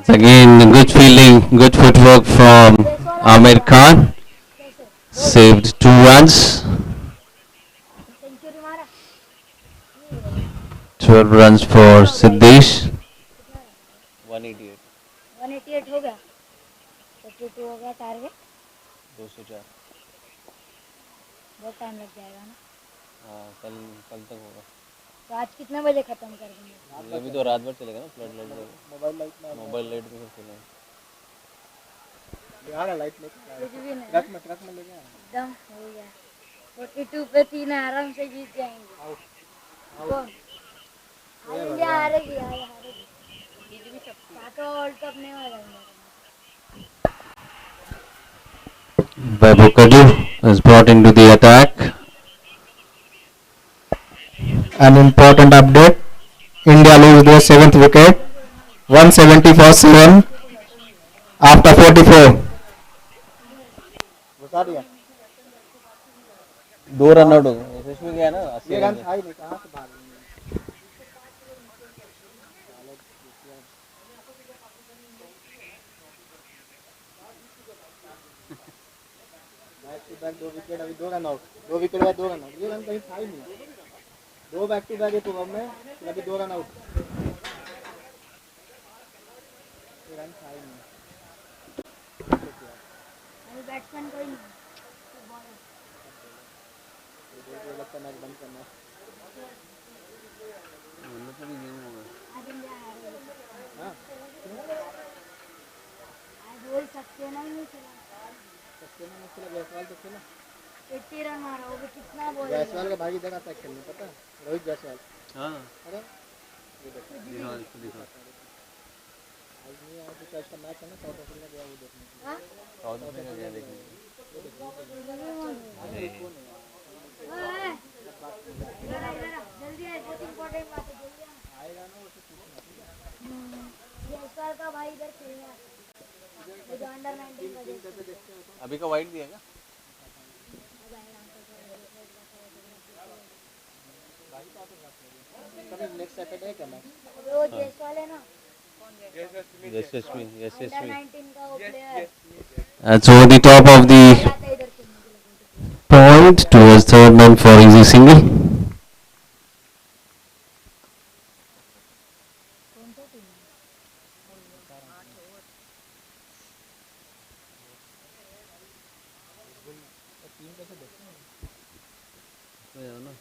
Once again, good fielding, good footwork from Amir Khan. Saved 2 runs. 12 runs for Siddesh. 188. 188 हो गया. 52 हो गया target. 204. बहुत time लग जाएगा ना. हाँ कल तक होगा. तो आज कितने बजे खत्म कर देंगे? अभी तो रात भर चलेगा ना. फ्लड लाइट मोबाइल लाइट भी चलेगा. यार लाइट लेके कुछ भी नहीं. ट्रक में लेके आया. एकदम हो गया. 42 पे 3 आराम से जीत जाएंगे. कौन? इंडिया हारेगी. जीत भी सकती है. तो वर्ल्ड कप नहीं हो जाएगा. Babu Kadu is brought into the attack. An important update. India lose their 7th wicket. 170 for 7 after 44. घुसा दिया 2 रन आउट हो गए यशस्वी गया ना 80 ये रन रन पे। था ही नहीं कहाँ से भाग रही है बैक टू बैक 2 विकेट अभी 2 रन आउट 2 विकेट बाद 2 रन आउट ये रन कहीं था ही नहीं 2 बैक टू बैक एक ओवर में फिर अभी 2 रन आउट ये रन था ही नहीं अभी बैट्समैन कोई नहीं ये लगता है मैच बंद करना आज इंडिया हारेगी हाँ आज वही सक्सेना ही नहीं चला सस्ते में मुझे लगा जायसवाल तो खेला 80 रन मारा वो भी कितना बोल जायसवाल का भागी जगह तक खेलने पता है रोहित जायसवाल हां अरे ये देखो दिखा इसको दिखा आज नहीं आया तो आज का मैच है ना साउथ अफ्रीका गया वो देखने हाँ साउथ अफ्रीका गया देखने इधर आ, जल्दी आ बहुत इंपॉर्टेंट बात है जल्दी आ आएगा ना उसे पूछना जयसवाल का भाई इधर खेलने आता है ये जो अंडर 19 का जयसवाल अभी का वाइट दिया क्या कभी नेक्स्ट सैटरडे है क्या मैच वो जयसवाल है ना यशस्वी अंडर 19 का वो player That's over the top of the आता है इधर खेलने point towards third man for easy single. कौन सा टीम ना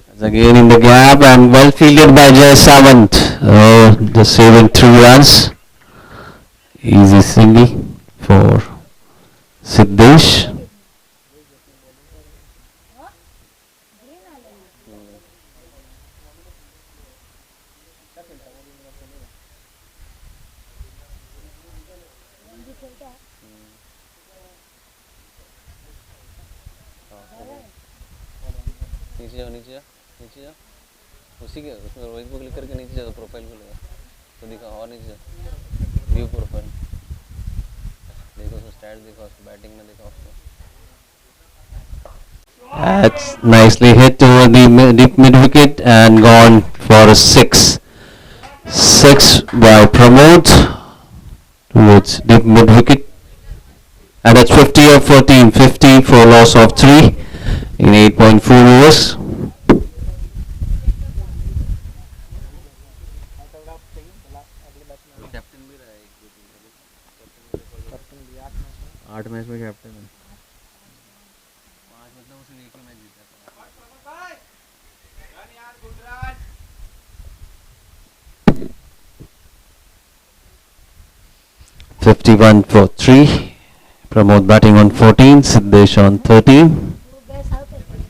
It's again in the gap and well fielded by Jay Savant. Just saving 3 runs. Easy single for Siddesh. नीचे जाओ नीचे जाओ नीचे जाओ उसी के उसमें रोहित को क्लिक करके नीचे जाओ प्रोफाइल को लगा तो दिखा और नीचे जाओ व्यू प्रोफाइल देखो उसमें स्टैट्स देखो उसको बैटिंग में देखो उसको That's nicely hit over the deep mid wicket and gone for a 6. 6 by Pramod towards deep mid wicket. And that's 50 of 14. 50 for loss of 3 in 8.4 overs. Captain भी रहा है एक दो तीन कैप्टन भी 8 मैच में 8 मैच में कैप्टन है 5 मतलब उसने एक ही मैच जीता है 51 for 3. Pramod batting on 14. Siddesh on 13. वो गए south Africa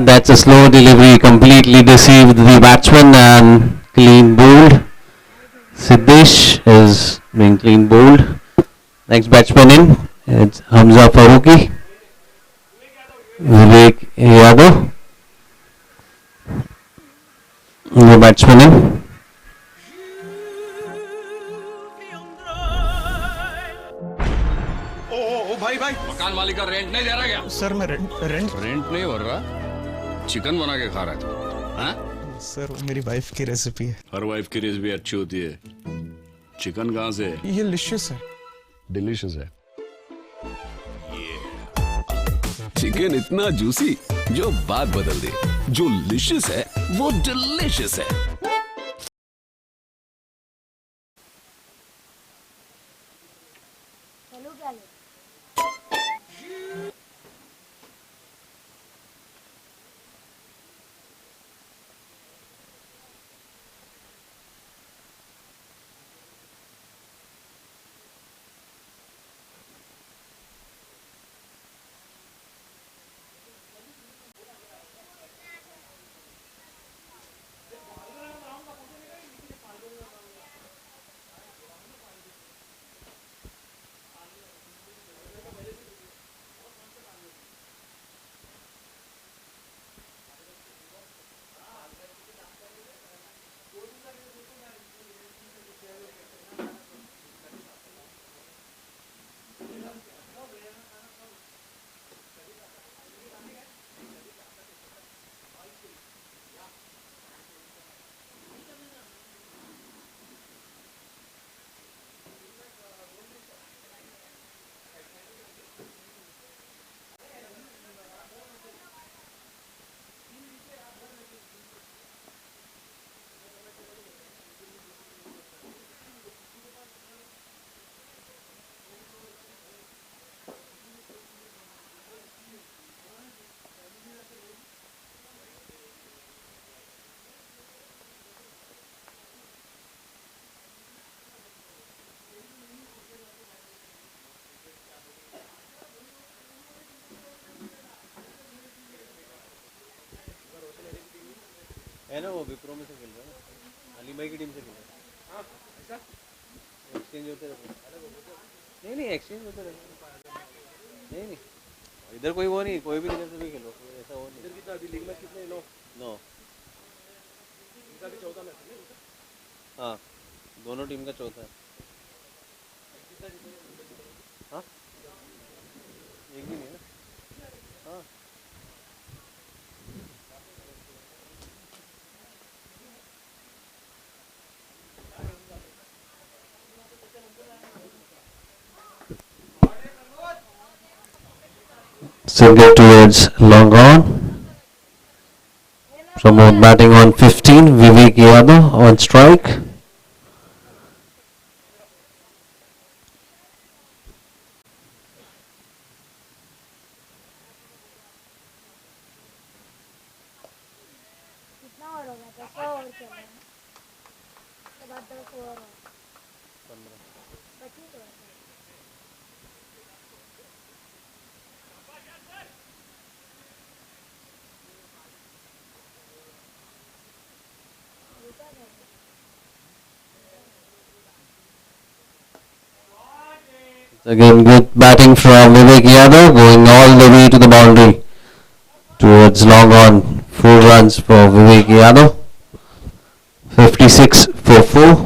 That's a slow delivery. Completely deceived the batsman and clean bowled. Siddesh is being clean bowled. Next batsman in, it's Hamza Farooqi. Vivek Yadav. The batsman in. ओ भाई भाई मकान मालिक का rent नहीं दे रहा क्या सर मैं rent rent नहीं भर रहा चिकन बना के खा रहा था हाँ? सर वो मेरी वाइफ की रेसिपी है हर वाइफ की रेसिपी अच्छी होती है चिकन कहाँ से है ये लिशियस है डिलीशियस है चिकन इतना जूसी जो बात बदल दे जो लिशियस है वो डिलीशियस है चलो क्या ले है ना, वो विप्रो में से खेल रहा है, अली भाई की टीम से खेल रहा है, एक्सचेंज होते रहते। नहीं एक्सचेंज होते रहते। नहीं इधर कोई वो नहीं, कोई भी इधर से भी खेलो, ऐसा वो नहीं। इधर अभी लीग में कितने? 9 इनका भी चौथा मैच है। हाँ दोनों टीम का चौथा है। हाँ एक भी नहीं है ना। हाँ Single towards long on. Pramod batting on 15. Vivek Yadav on strike. कितना ओवर हो गया? 10 ओवर चल रहा है ना, उसके बाद 10 ओवर हो 25 over. Again, good batting from Vivek Yadav, going all the way to the boundary towards long on. 4 runs for Vivek Yadav. 56 for 4.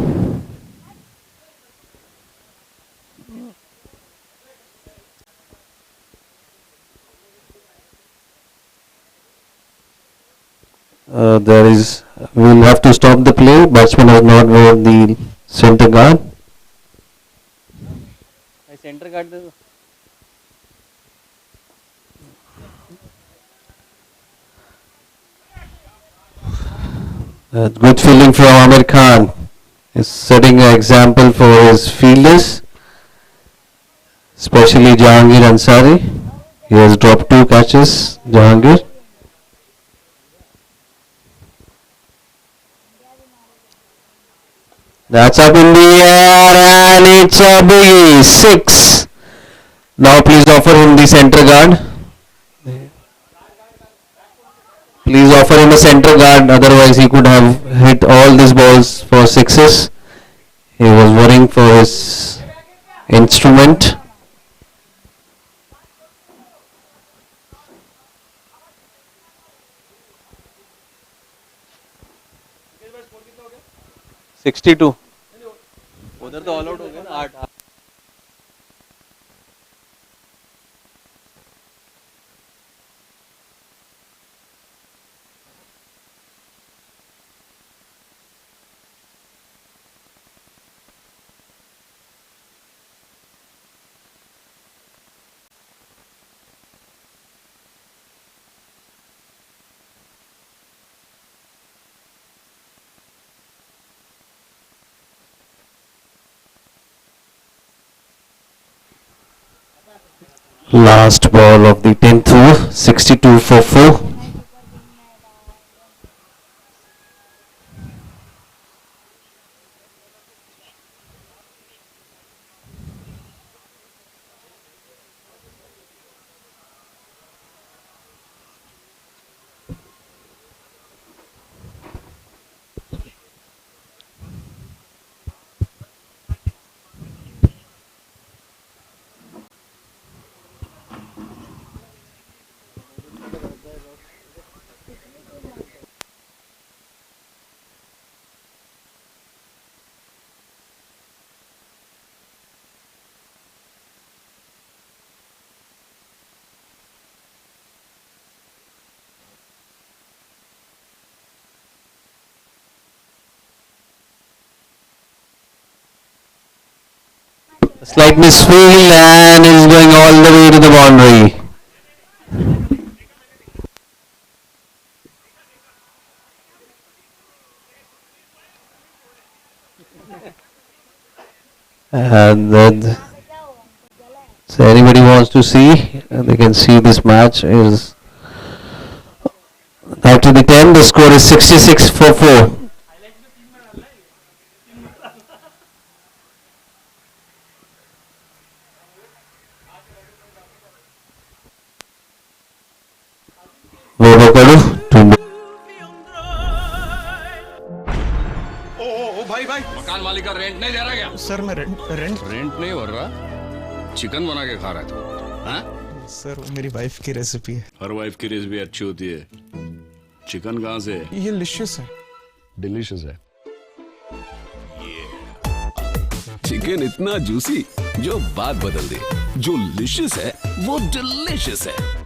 We'll have to stop the play. Batsman has not worn the center guard. Centre काट दे। Good fielding from Amir Khan. Is setting an example for his fielders, especially Jahangir Ansari. He has dropped 2 catches, Jahangir. That's up in the air and it's a biggie, 6. Now please offer him the center guard. Please offer him a center guard, otherwise he could have hit all these balls for 6s. He was worrying for his instrument. उधर तो all out हो गया ना 8। Last ball of the 10th over, 62 for 4. Slight misfield and is going all the way to the boundary. And then, so anybody wants to see, they can see this match is up to the 10. The score is 66 for 4. Vivek Yadav to ओ भाई भाई मकान मालिक का rent नहीं दे रहा क्या? Sir मैं rent rent नहीं भर रहा, चिकन बना के खा रहा था। हाँ? सर वो मेरी वाइफ की रेसिपी है। हर वाइफ की रेसिपी अच्छी होती है। चिकन कहाँ से है? ये लिशियस है। डिलीशियस है। चिकन इतना जूसी जो बात बदल दे। जो लिशियस है वो डिलीशियस है।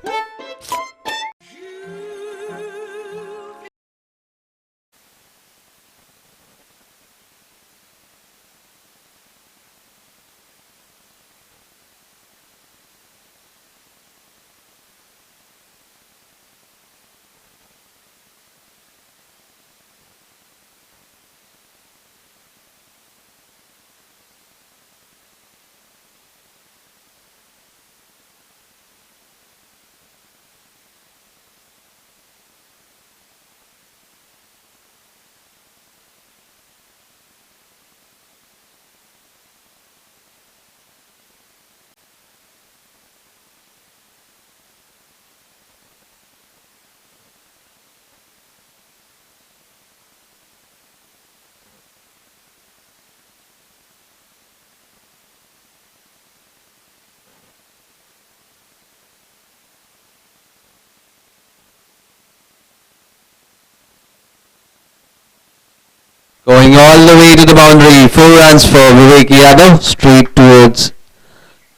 Going all the way to the boundary, 4 runs for Vivek Yadav, straight towards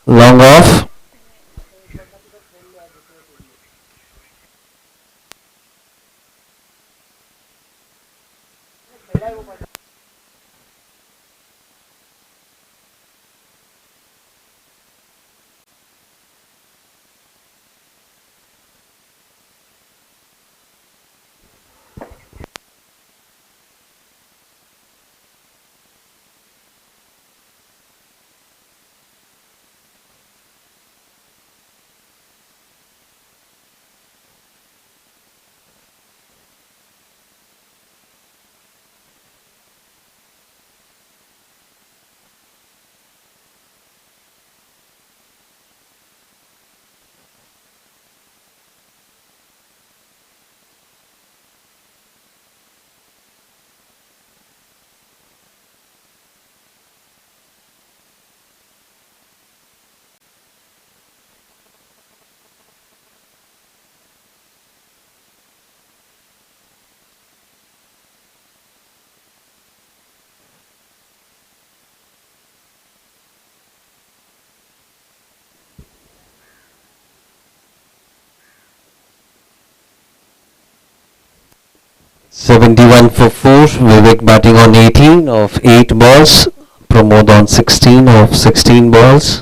long off. "71 for 4, Vivek batting on 18 of 8 balls, Pramod on 16 of 16 balls.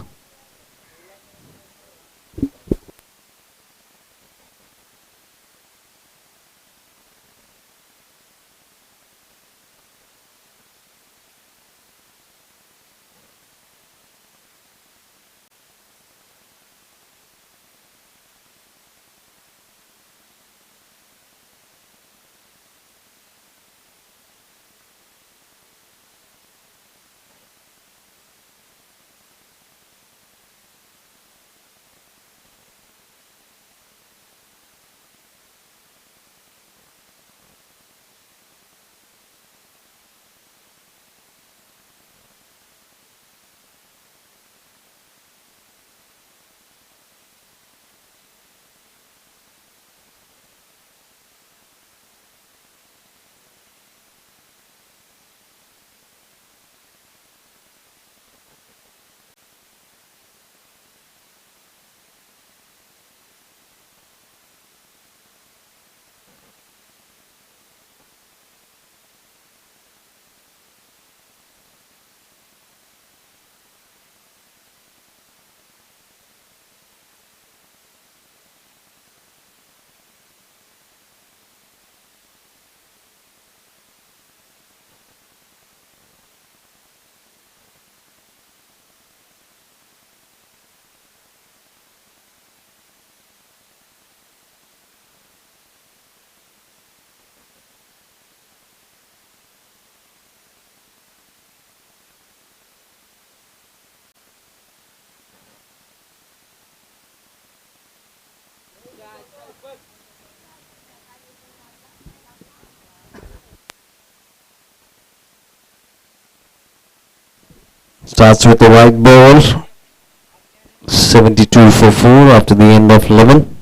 Starts with the white ball. 72 for 4 after the end of 11.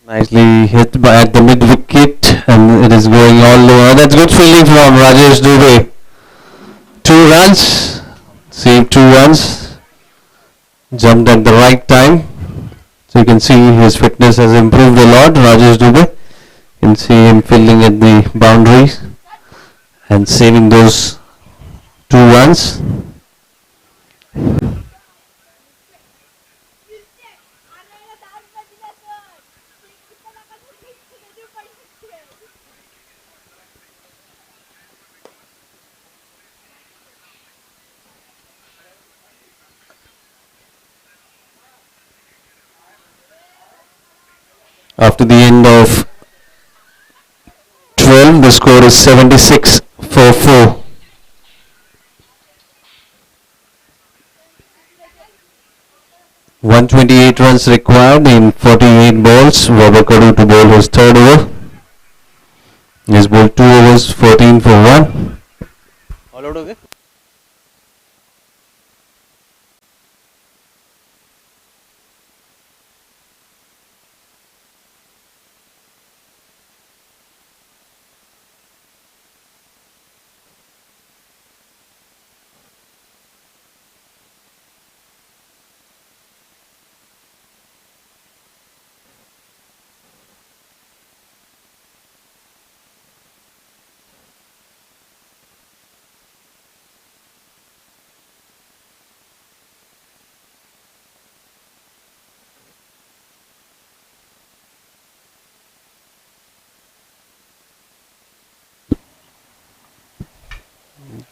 Nicely hit by at the mid wicket, and it is going all over. That's good fielding from Rajesh Dubey. 2 runs, saved 2 runs, jumped at the right time. So you can see his fitness has improved a lot. Rajesh Dubey, you can see him fielding at the boundaries and saving those 2 runs. After the end of 12, the score is 76 for 4. (128 runs required in 48 balls. Wabakadu to bowl his third over. He has bowled 2 overs, 14 for 1. All out हो गए.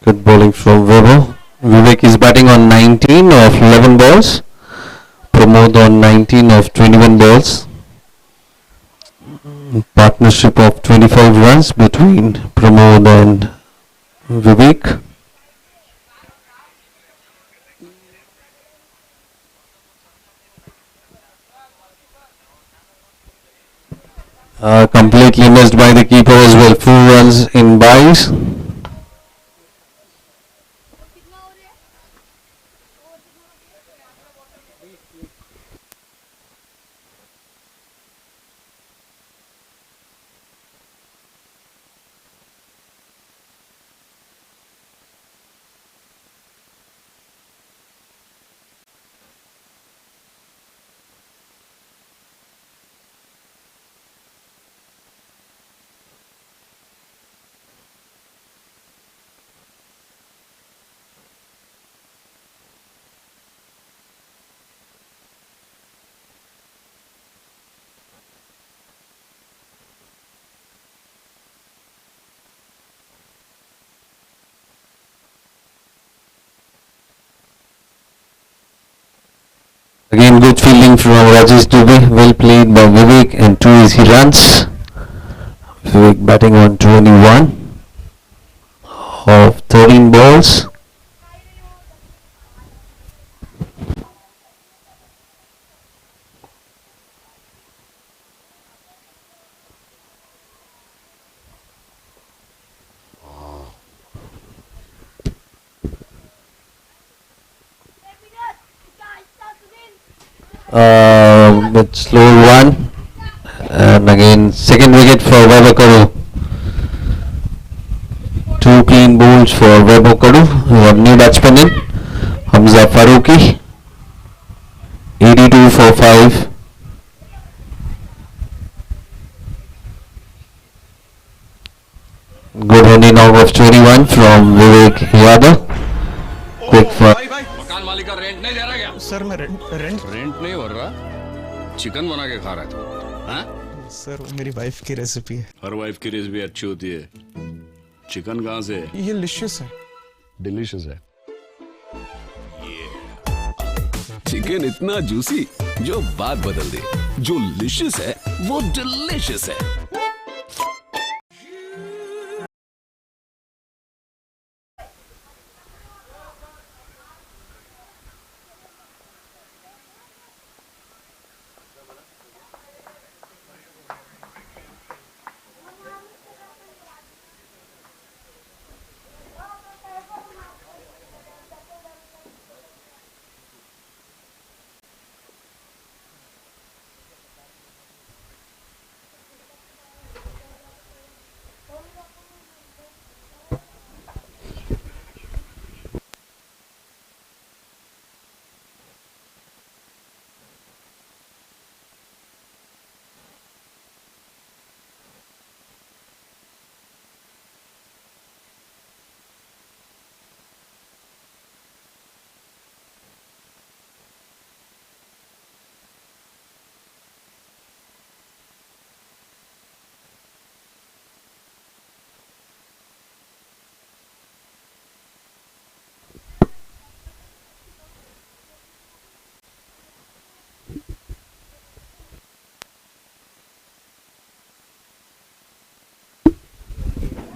Good bowling from Weber. Vivek is batting on 19 of 11 balls. Pramod on 19 of 21 balls. Partnership of 25 runs between Pramod and Vivek. Completely missed by the keeper as well. 4 runs in byes. Again, good fielding from Rajesh Dubey. Well played by Vivek and 2 easy runs. Vivek batting on 21 of 13 balls. Bit slow one, and again second wicket for Webber. 2 clean bowls for Webber. We have new batsman in Hamza Faruqi. 82 for 5. Good running out of 21 from Vivek Yadav. Quick for मकान मालिक का rent नहीं दे रहा क्या? Sir मैं rent rent नहीं भर रहा, चिकन बना के खा रहा है तू, हाँ? सर वो मेरी वाइफ की रेसिपी है। हर वाइफ की रेसिपी अच्छी होती है। चिकन कहाँ से है? ये लिशियस है। डिलीशियस है। चिकन इतना जूसी जो बात बदल दे। जो लिशियस है वो डिलीशियस है।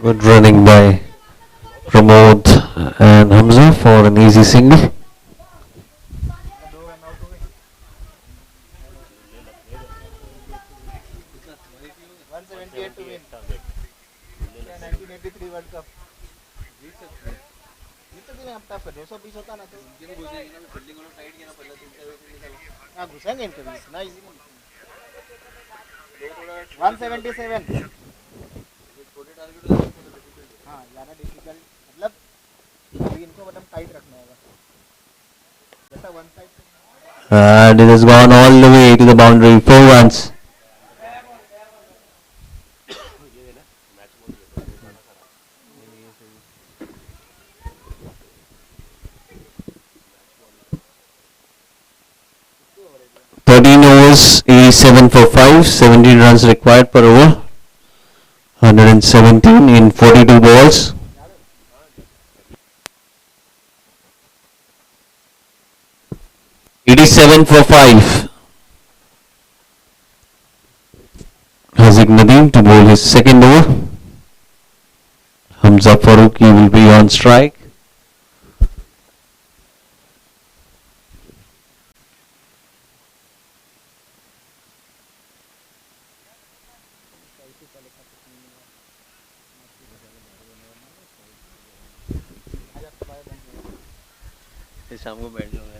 Good running by Pramod and Hamza for an easy single. घुसेंगे इनके बीच ना, इजी 177। हाँ ज़्यादा डिफिकल्ट, मतलब अभी इनको मतलब टाइट रखना होगा जैसा one side. And it has gone all the way to the boundary. 4 runs. Overs, 87 for 5, 17 runs required per over, 117 in 42 balls. Seven for 5. Haziq Nadeem to bowl his second over. Hamza Faruqi will be on strike. शाम को बैठ जाऊंगा।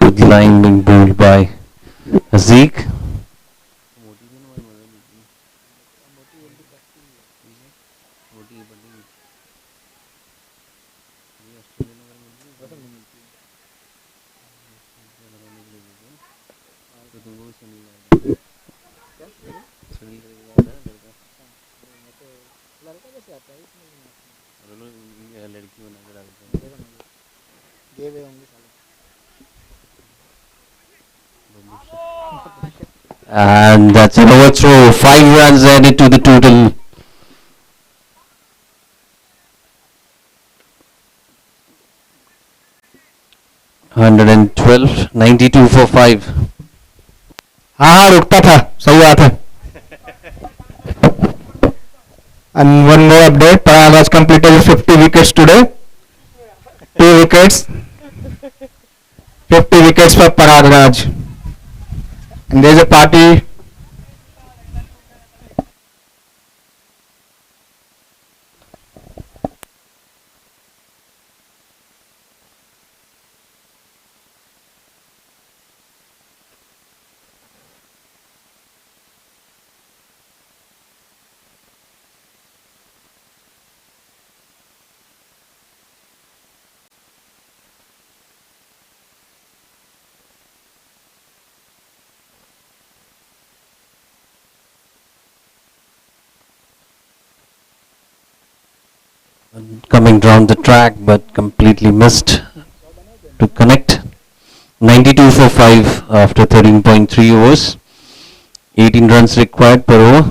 Good line being bowled by Haziq. लड़का कैसे आता है इसमें नहीं आता। लड़की बना के डालते हैं। देखो ना ये वे होंगे साले। And that's an overthrow. 5 runs added to the total. $112, 92 for 5. हाँ हाँ रुकता था, सही बात है. And one more update, Parag has completed 50 wickets today. 2 wickets. 50 wickets for Parag Raj. And there's a party. Coming down the track but completely missed to connect. 92 for 5 after 13.3 overs. 18 runs required per over.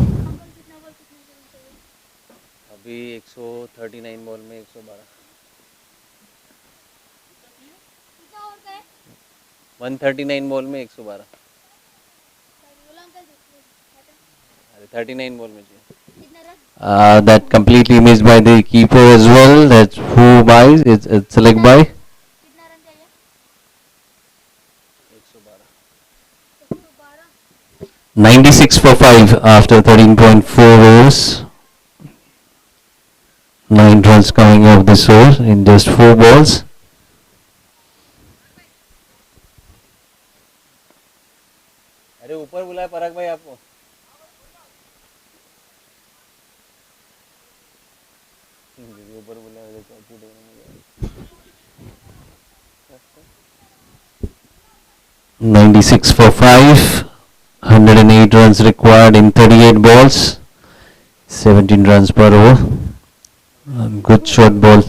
अभी 139 ball में 112. 139 ball में 112. अरे 39 ball में चाहिए. That completely missed by the keeper as well. That's who buys. It's a leg by. 96 for 5 after 13.4 overs. 9 runs coming off this over in just 4 balls. अरे ऊपर बुलाया पराग भाई आपको. ऊपर बुलाया. 96 for 5. 108 runs required in 38 balls. 17 runs per over. Good short ball.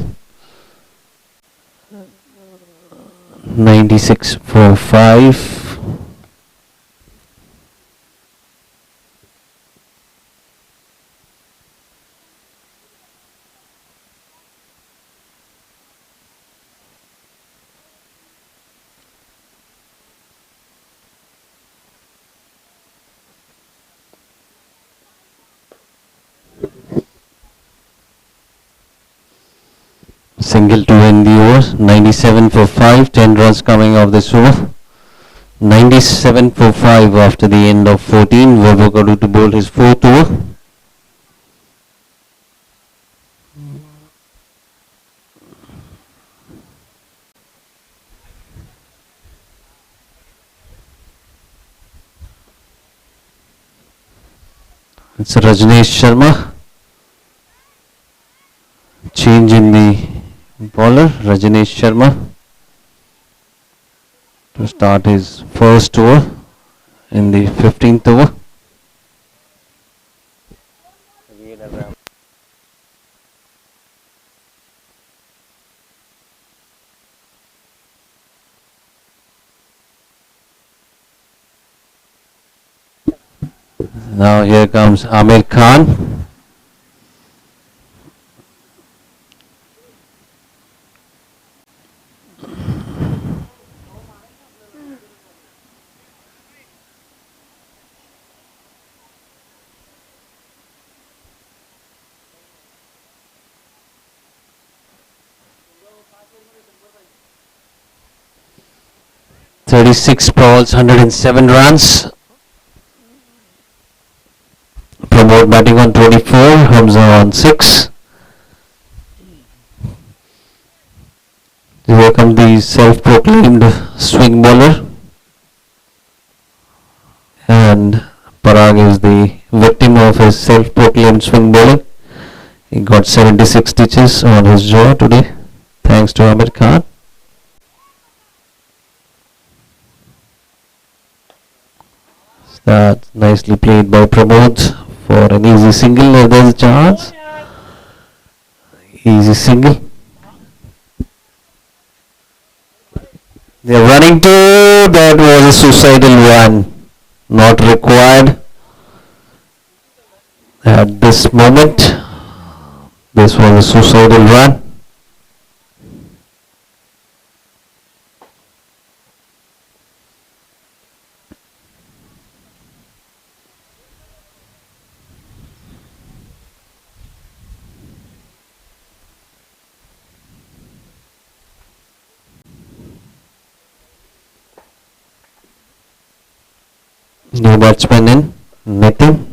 96 for 5. Single to end the over. 97 for 5. 10 runs coming off this over. 97 for 5 after the end of 14. Vivekadu to bowl his 4th over. It's Rajneesh Sharma. Change in the bowler, Rajneesh Sharma, to start his first over in the 15th over. Now here comes Amir Khan. "36 balls, 107 runs." Pramod batting on 24, Hamza on 6. Here comes the self-proclaimed swing bowler, and Parag is the victim of his self-proclaimed swing bowling. He got 76 stitches on his jaw today, thanks to Amir Khan. Nicely played by Pramod for an easy single. There's a chance. Easy single. They're running to. That was a suicidal run. Not required at this moment. This was a suicidal run. No batsman in. Nothing.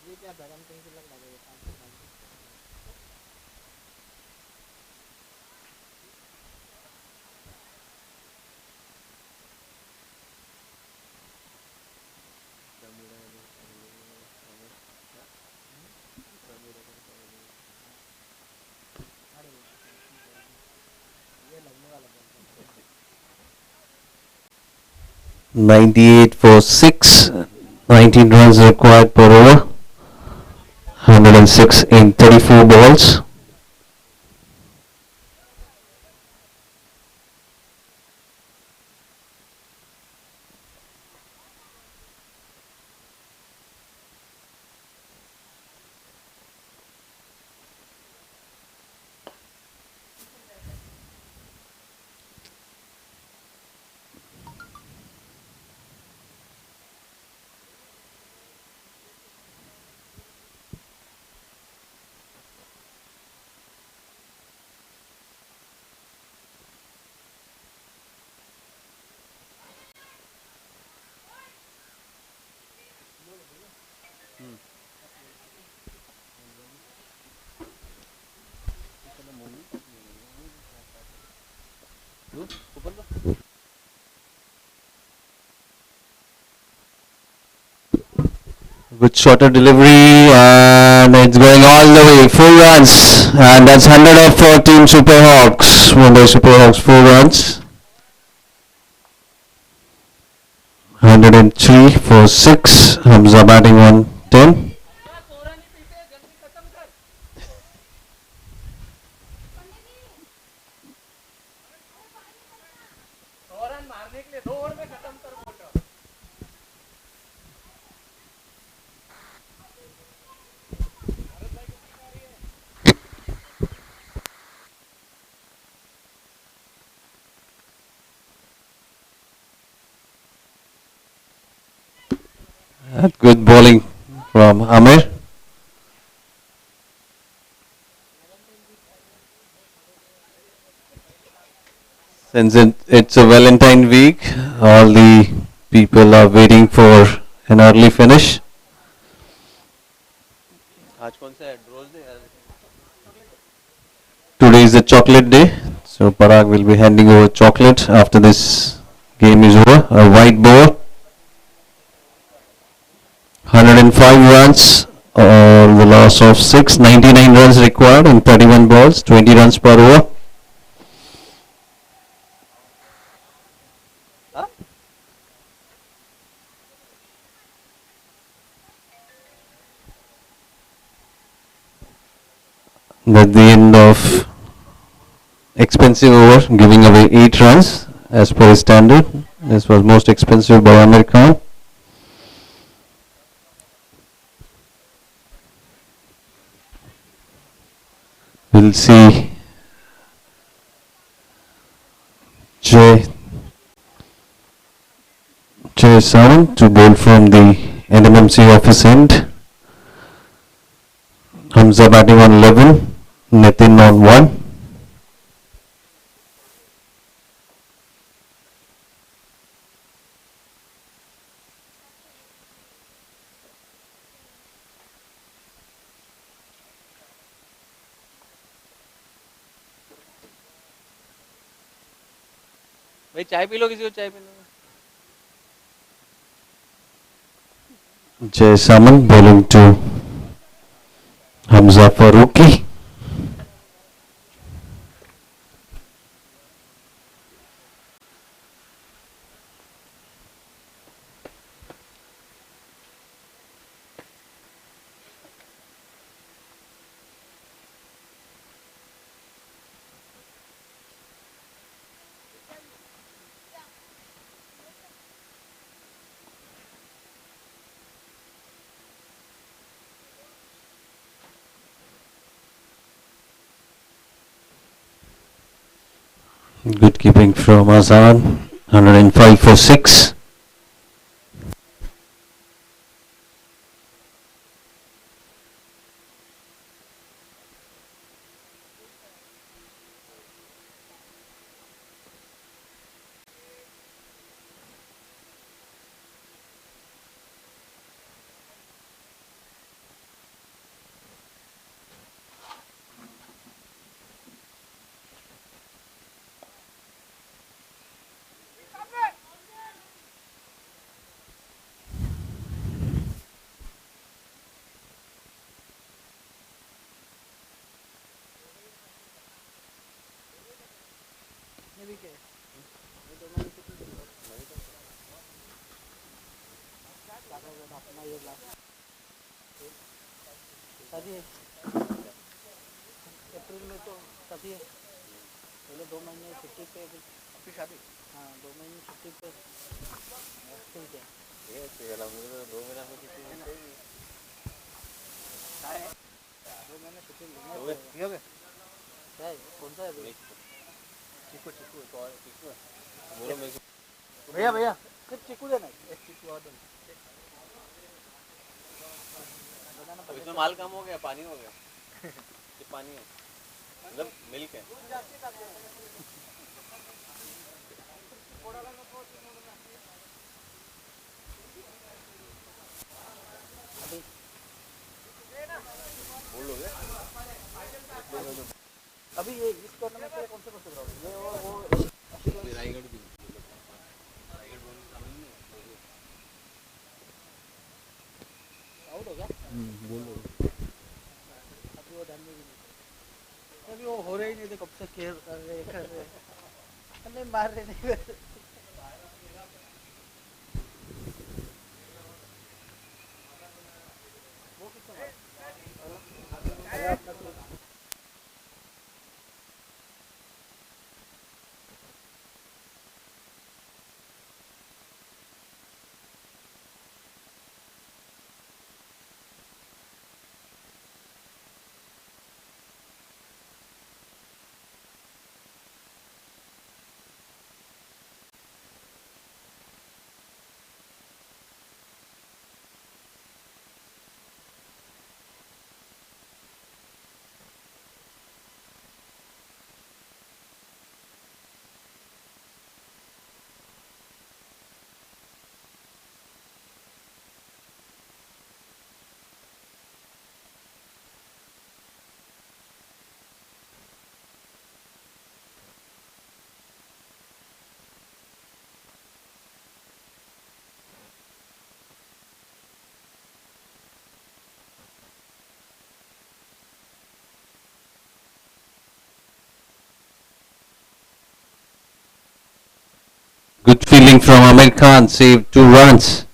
ये क्या था हम कहीं से लग लगे 5 ये लगने वाला ball 98 for 6. 19 runs required per over. 106 in 34 balls. Good shorter delivery and it's going all the way. 4 runs and that's 100 off for Team Super Hawks. Mumbai Super Hawks 4 runs. 103 for 6. Hamza batting on 10. Good bowling from Amir. Since it's a Valentine week, all the people are waiting for an early finish. आज कौन सा है rose day Today is the chocolate day, so Parag will be handing over chocolate after this game is over. A white ball. 105 runs or the loss of 6. 99 runs required in 31 balls. 20 runs per over. At the end of expensive over, giving away 8 runs as per his standard. This was most expensive by Amir Khan. We'll see Jay Sawant to bowl from the NMMC office end. Hamza batting on 11, Nitin on 1. भाई चाय P low किसी को चाय पीने Jay Saman bowling to Hamza Faruqi. Good keeping from Azan. 105 for 6. शादी है अप्रैल में तो शादी है पहले 2 महीने छुट्टी पे आपकी शादी हाँ 2 महीने छुट्टी पे ठीक है ये तेरा मुझे 2 महीना में छुट्टी मिल जाएगी 2 महीने छुट्टी लेंगे ये हो गया क्या है कौन सा है चिकू चिकू तो और चिकू बोलो मेरे को भैया भैया सिर्फ चिकू देना एक चिकू और देना इसमें माल कम हो गया पानी हो गया ये पानी है मतलब मिल्क है बोलोगे अभी ये इस टूर्नामेंट के कौन से ग्राउंड ये वो रायगढ़ की आउट हो गया बोलो अभी वो ध्यान में भी नहीं अभी वो हो रहे ही नहीं थे कब से केयर कर रहे नहीं मार रहे नहीं वो कितना Good fielding from Amir Khan, saved 2 runs.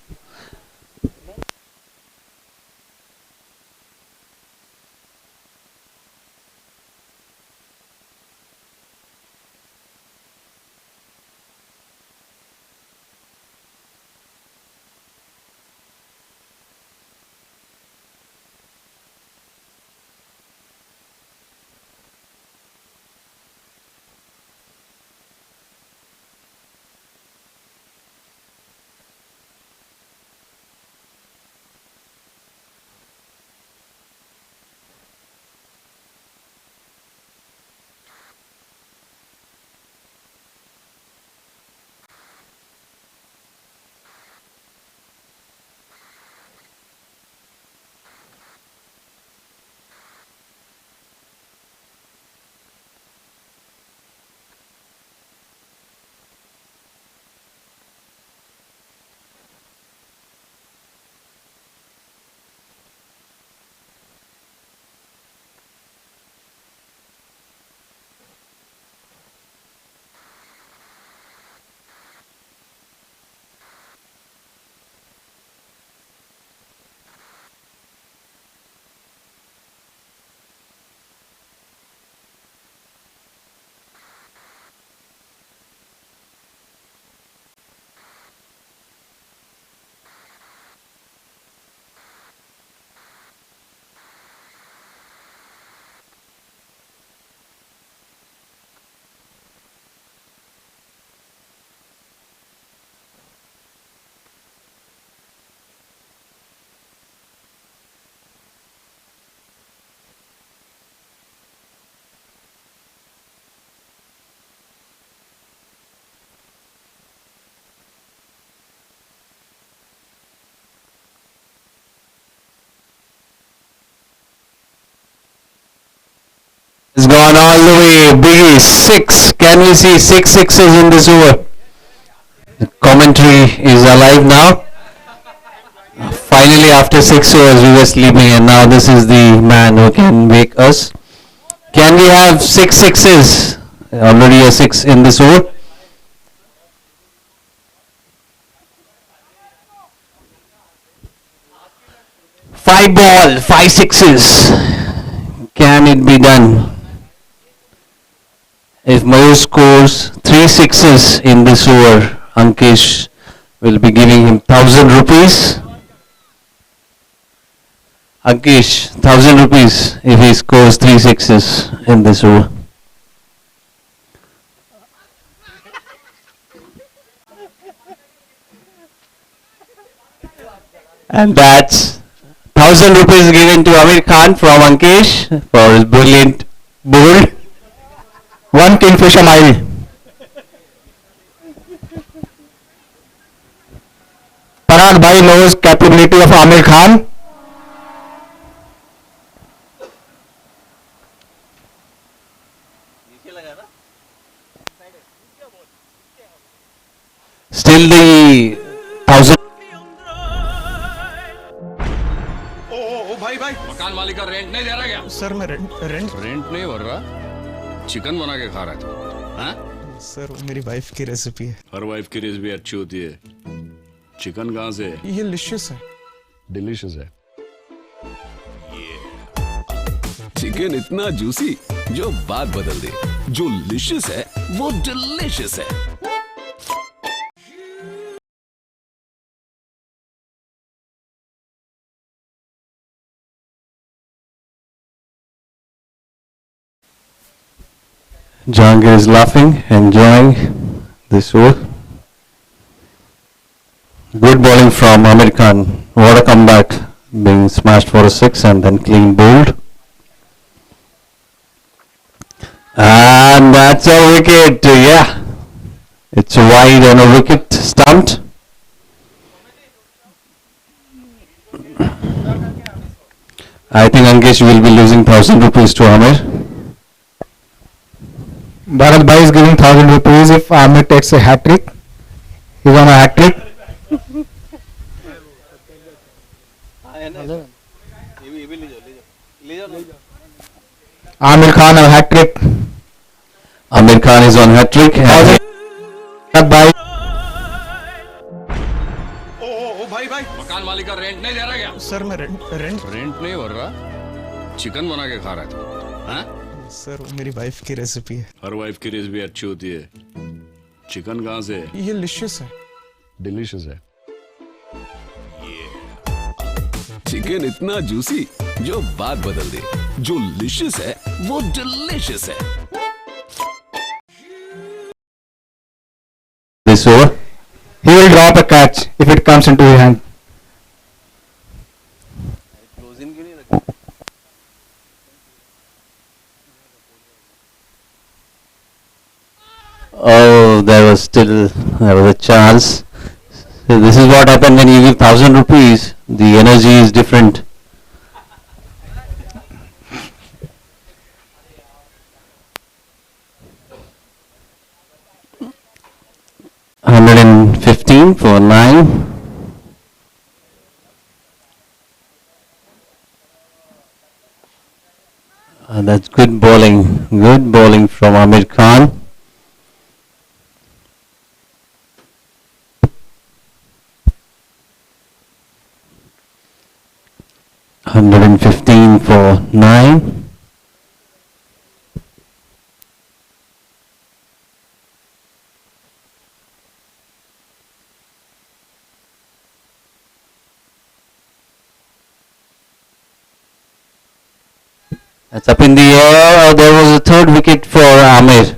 has gone all the way. Biggie, 6. Can we see 6 sixes in this over? The commentary is alive now. Finally, after 6 overs, we were sleeping, and now this is the man who can wake us. Can we have 6 sixes? Already a 6 in this over. Five ball, 5 sixes. Can it be done? If Mayur scores 3 sixes in this over, Ankesh will be giving him 1,000 rupees. Ankesh, 1,000 rupees if he scores 3 sixes in this over. And that's 1,000 rupees given to Amir Khan from Ankesh for his brilliant bold. One Kingfisher mile. Parag Bhai knows capability of Amir Khan. Still the 1,000. मकान मालिक का rent नहीं दे रहा क्या? Sir मैं rent rent नहीं भर रहा, चिकन बना के खा रहा था। हाँ? सर वो मेरी वाइफ की रेसिपी है। हर वाइफ की रेसिपी अच्छी होती है। चिकन कहाँ से? ये लिशियस है। डिलीशियस है। चिकन इतना जूसी जो बात बदल दे। जो लिशियस है वो डिलीशियस है। Jahangir is laughing, enjoying this over. Good bowling from Amir Khan. What a comeback, being smashed for a 6 and then clean bowled. And that's a wicket, yeah. It's wide and a wicket stumped. I think Ankesh will be losing 1,000 rupees to Amir. Bharat Bhai is giving 1,000 rupees if Amir takes a hat trick. He's on a hat trick. Amir Khan a hat trick. Amir Khan is on hat trick. Bharat Bhai. मकान मालिक का rent नहीं दे रहा क्या? Sir मैं rent नहीं भर रहा, चिकन बना के खा रहा था। हाँ? सर वो मेरी वाइफ की रेसिपी है। हर वाइफ की रेसिपी अच्छी होती है। चिकन कहाँ से? ये लिशियस है। डिलीशियस है। चिकन इतना जूसी जो बात बदल दे। जो लिशियस है वो डिलीशियस है। This over. He will drop a catch if it comes into his hand. Oh, there was a chance. So this is what happened when you give 1,000 rupees. The energy is different. $115 for 9. That's good bowling. Good bowling from Amir Khan. $115 for 9. That's up in the air. There was a third wicket for Amir.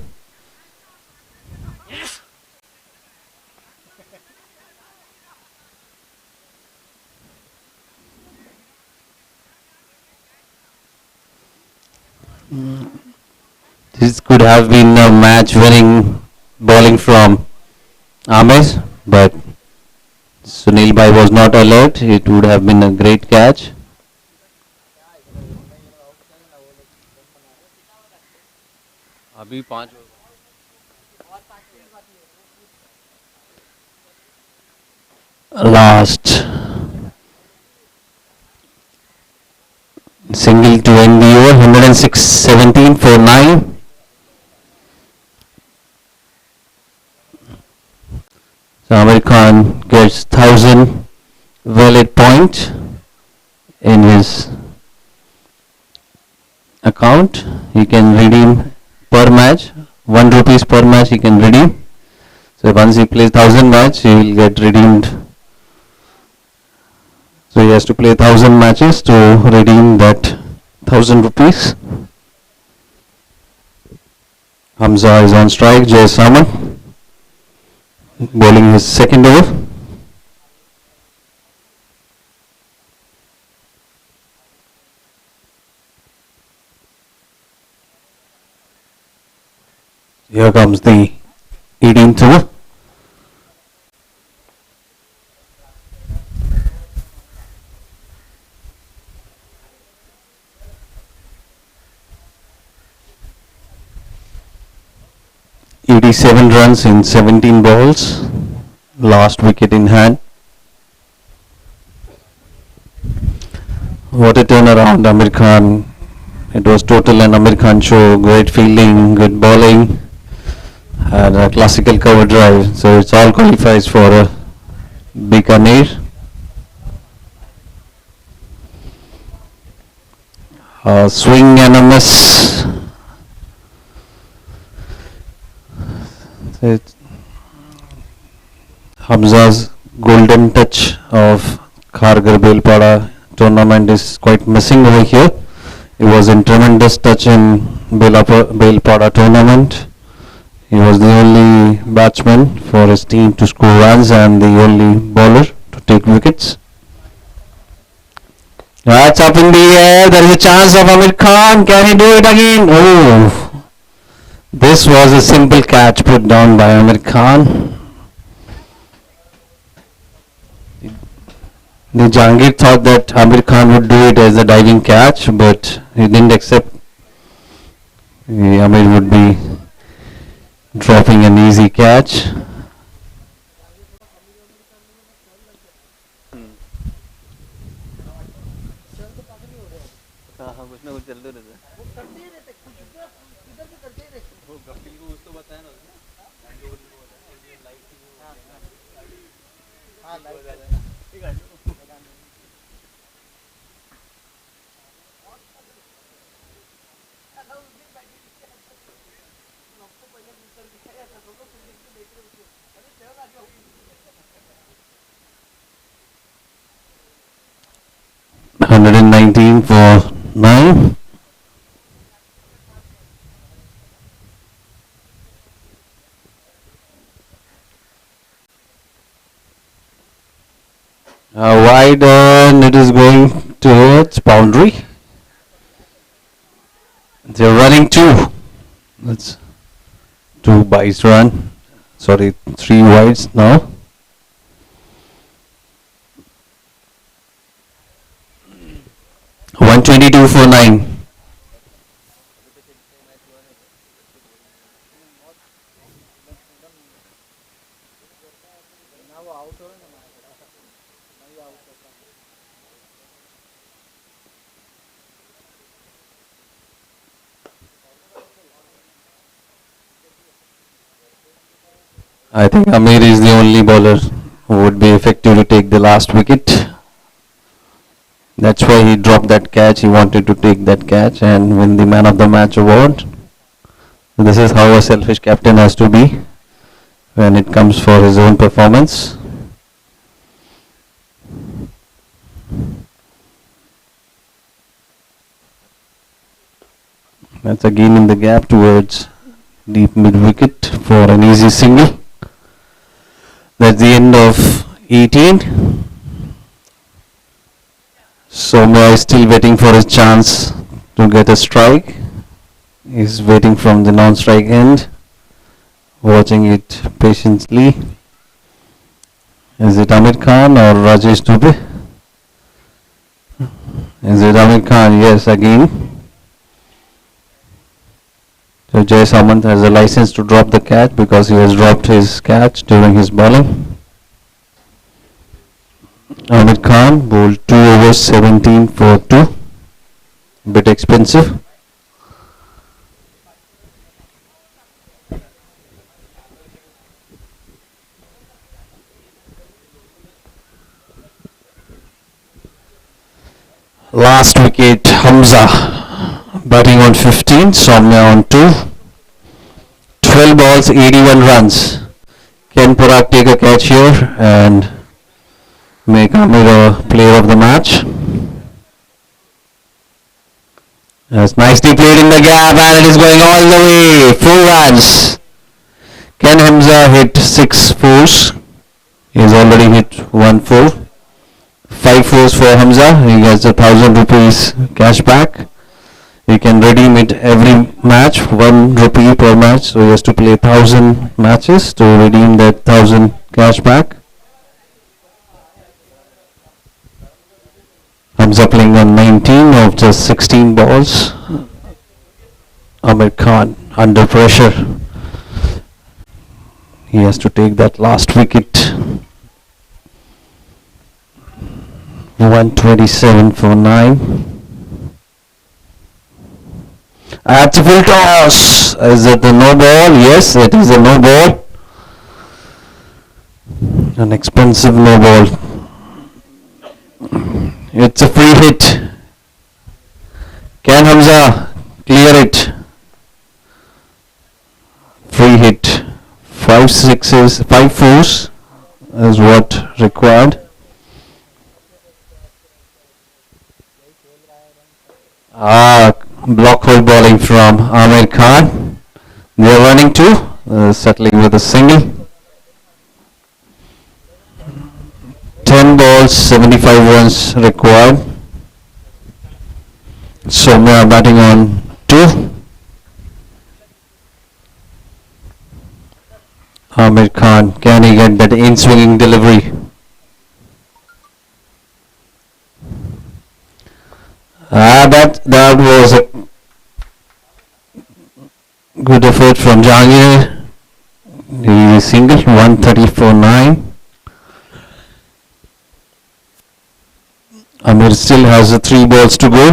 This could have been a match-winning bowling from Amir, but Sunil Bhai was not alert. It would have been a great catch. अभी 5 last single to end the over, 106-17 for 9. So Amir Khan gets 1000 valid point in his account. He can redeem per match, 1 rupees per match he can redeem. So once he plays 1000 match, he will get redeemed. So he has to play 1000 matches to redeem that 1000 rupees. Hamza is on strike. Jay Saman bowling his second over. Here comes the 18th over. Seven runs in 17 balls, last wicket in hand. What a turnaround, Amir Khan. It was total an Amir Khan show. Great fielding, good bowling, and a classical cover drive. So it's all qualifies for a Bikaner. Swing and a miss. Hamza's golden touch of Kharghar Belpada tournament is quite missing over here. He was in tremendous touch in Belpada tournament. He was the only batsman for his team to score runs and the only bowler to take wickets. That's up in the air. There is a chance of Amir Khan. Can he do it again? Oh. This was a simple catch put down by Amir Khan. The Jahangir thought that Amir Khan would do it as a diving catch, but he didn't accept. Amir would be dropping an easy catch. For 9. Wide and it is going towards boundary. They're running 2. That's 2 byes run. Sorry, 3 wides now. $122 for 9. I think Amir is the only bowler who would be effective to take the last wicket. That's why he dropped that catch. He wanted to take that catch and win the man of the match award. This is how a selfish captain has to be when it comes for his own performance. That's again in the gap towards deep mid wicket for an easy single. That's the end of 18. Soumya is still waiting for his chance to get a strike. He's waiting from the non-strike end, watching it patiently. Is it Amir Khan or Rajesh Dubey? Is it Amir Khan? Yes, again. So Jay Samant has a license to drop the catch because he has dropped his catch during his bowling. Ahmed Khan bowled 2 overs 17 for 2. Bit expensive. Last wicket, Hamza batting on 15, Soumya on 2. 12 balls, 81 runs. Can Parag take a catch here and make Amir a player of the match? That's nicely played in the gap and it is going all the way. 4 runs. Can Hamza hit 6 fours? He has already hit 1 4. 5 fours for Hamza. He gets ₹1,000 cash back. He can redeem it every match, ₹1 per match. So he has to play 1,000 matches to redeem that 1,000 cash back. Hamza playing on 19 of just 16 balls. Amir Khan under pressure. He has to take that last wicket. 127 for 9. That's a full toss. Is it a no ball? Yes, it is a no ball. An expensive no ball. It's a free hit. Can Hamza clear it? Free hit. 5 sixes, 5 fours is what required. Block hole bowling from Amir Khan. They are running 2, settling with a single. 10 balls, 75 runs required. Soumya batting on 2. Amir Khan, can he get that in-swinging delivery? That was a good effort from Jahangir. The single, 130 for 9. Amir still has 3 balls to go.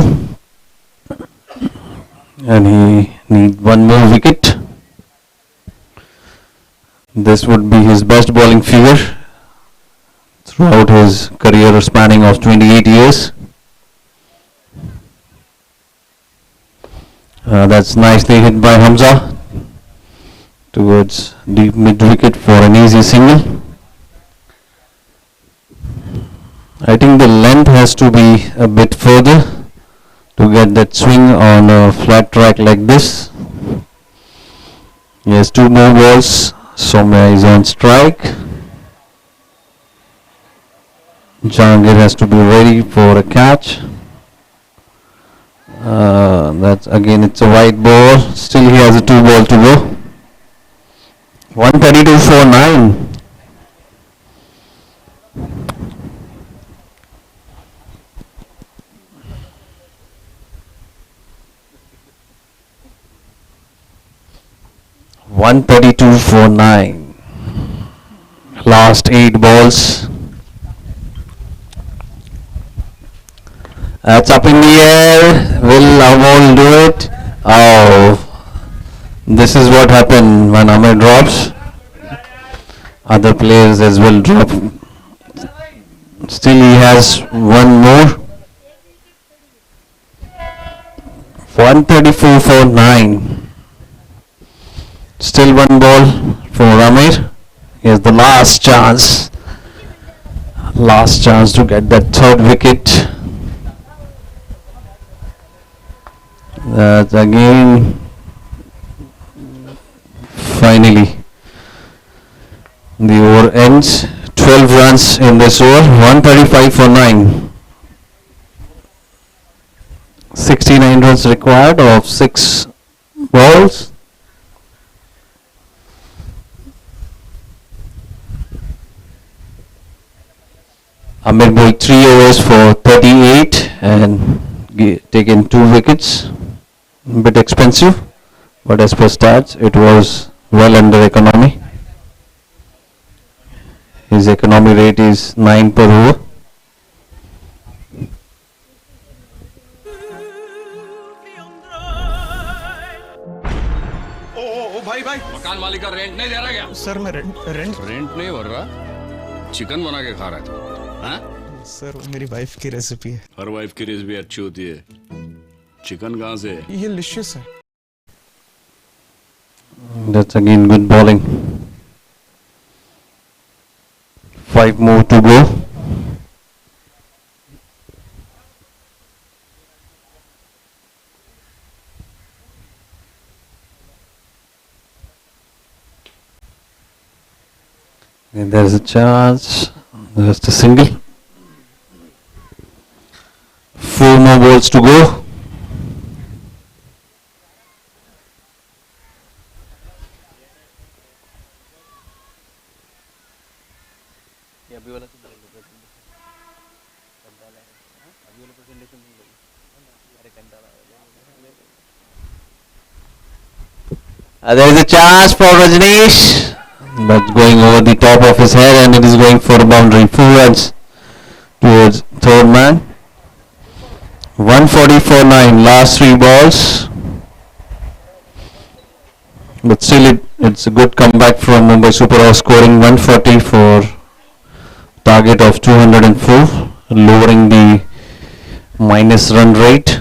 And he needs 1 more wicket. This would be his best bowling figure throughout his career spanning of 28 years. That's nicely hit by Hamza towards deep mid wicket for an easy single. I think the length has to be a bit further to get that swing on a flat track like this. Yes, 2 more balls. Soumya is on strike. Jahangir has to be ready for a catch. That's again, it's a wide ball. Still he has a 2 ball to go. 132 for 9. $132 for 9. Last 8 balls. That's up in the air. Will Amol do it? Oh, this is what happened when Amir drops. Other players as well drop. Still he has 1 more. 134 for 9. Still 1 ball for Amir. Here's the last chance. Last chance to get that 3rd wicket. That again, finally, the over ends. 12 runs in this over, 135 for 9. 69 runs required of 6 balls. Amir bowled 3 overs for 38 and taken 2 wickets. Bit expensive. but as per stats, it was well under economy. His economy rate is 9 per over. ओ भाई भाई मकान मालिक का rent नहीं दे रहा क्या? Sir मैं rent rent नहीं भर रहा, चिकन बना के खा रहा है तू, हाँ? सर वो मेरी वाइफ की रेसिपी है। हर वाइफ की रेसिपी अच्छी होती है, चिकन कहाँ से? ये लिशियस है। That's again good bowling. 5 more to go. And there's a chance. Just a single. 4 more balls to go. ये अभी वाला तो कंटाला है, अभी वाला प्रेजेंटेशन नहीं लगी, अरे कंटाला है। There is a chance for Rajneesh, but going over the top of his head, and it is going for a boundary. 4 runs towards third man. 140 for 9, last 3 balls. But still it's a good comeback from Mumbai Super House, scoring 140 for target of 204, lowering the minus run rate.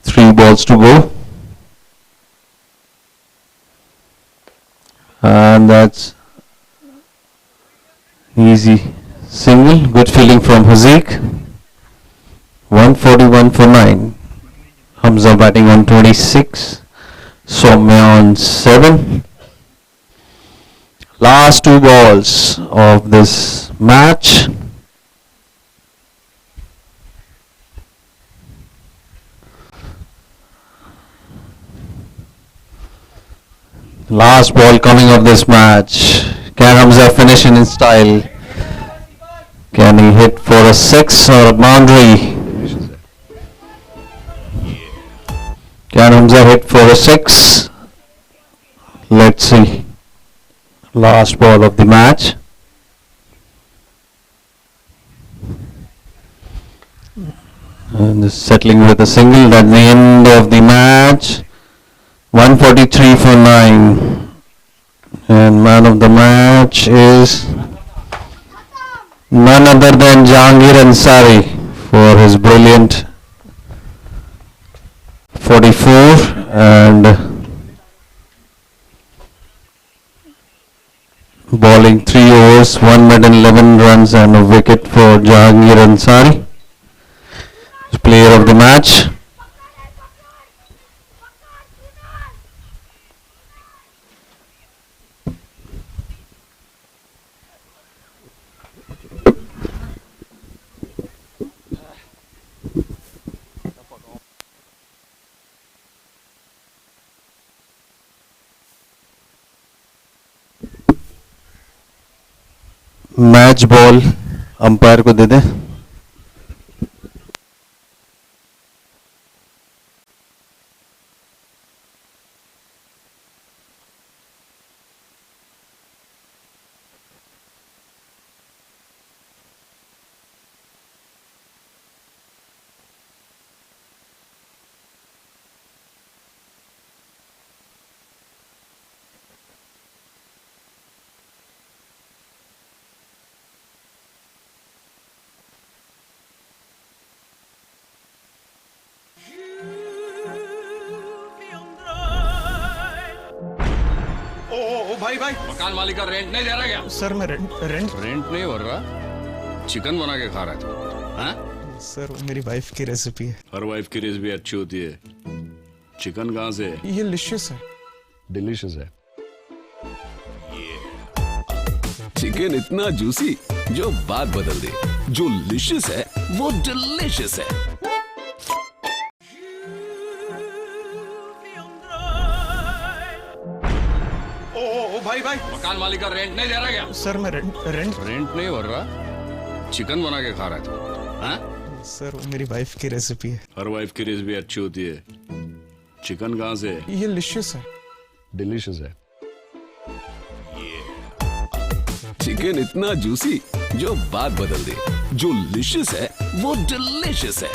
Three balls to go, and that's easy single. Good feeling from Haziq. 141 for 9. Hamza batting on 26. Soumya on 7. Last 2 balls of this match. Last ball coming of this match. Can Hamza finish in style? Can he hit for a 6 or a boundary? Can Hamza hit for a 6? Let's see. Last ball of the match. And this settling with a single. That's the end of the match. 143 for 9. And man of the match is none other than Jahangir Ansari for his brilliant 44 and bowling 3 overs, 111 runs and a wicket for Jahangir Ansari, player of the match. Match ball umpire को दे दें। ओ भाई भाई मकान मालिक का rent नहीं दे रहा क्या? सर मैं रेंट नहीं भर रहा, चिकन बना के खा रहा है तू, हाँ? सर वो मेरी वाइफ की रेसिपी है। हर वाइफ की रेसिपी अच्छी होती है, चिकन कहाँ से? ये लिशियस है। डिलीशियस है। चिकन इतना जूसी जो बात बदल दे, जो लिशियस है वो डिलीशियस है। ओ भाई भाई मकान मालिक का रेंट नहीं दे रहा क्या? सर मैं रेंट नहीं भर रहा, चिकन बना के खा रहा है तू, हाँ? सर वो मेरी वाइफ की रेसिपी है. हर वाइफ की रेसिपी अच्छी होती है. चिकन कहाँ से है? ये लिशियस है. डिलीशियस है. चिकन इतना जूसी जो बात बदल दे. जो लिशियस है वो डिलीशियस है.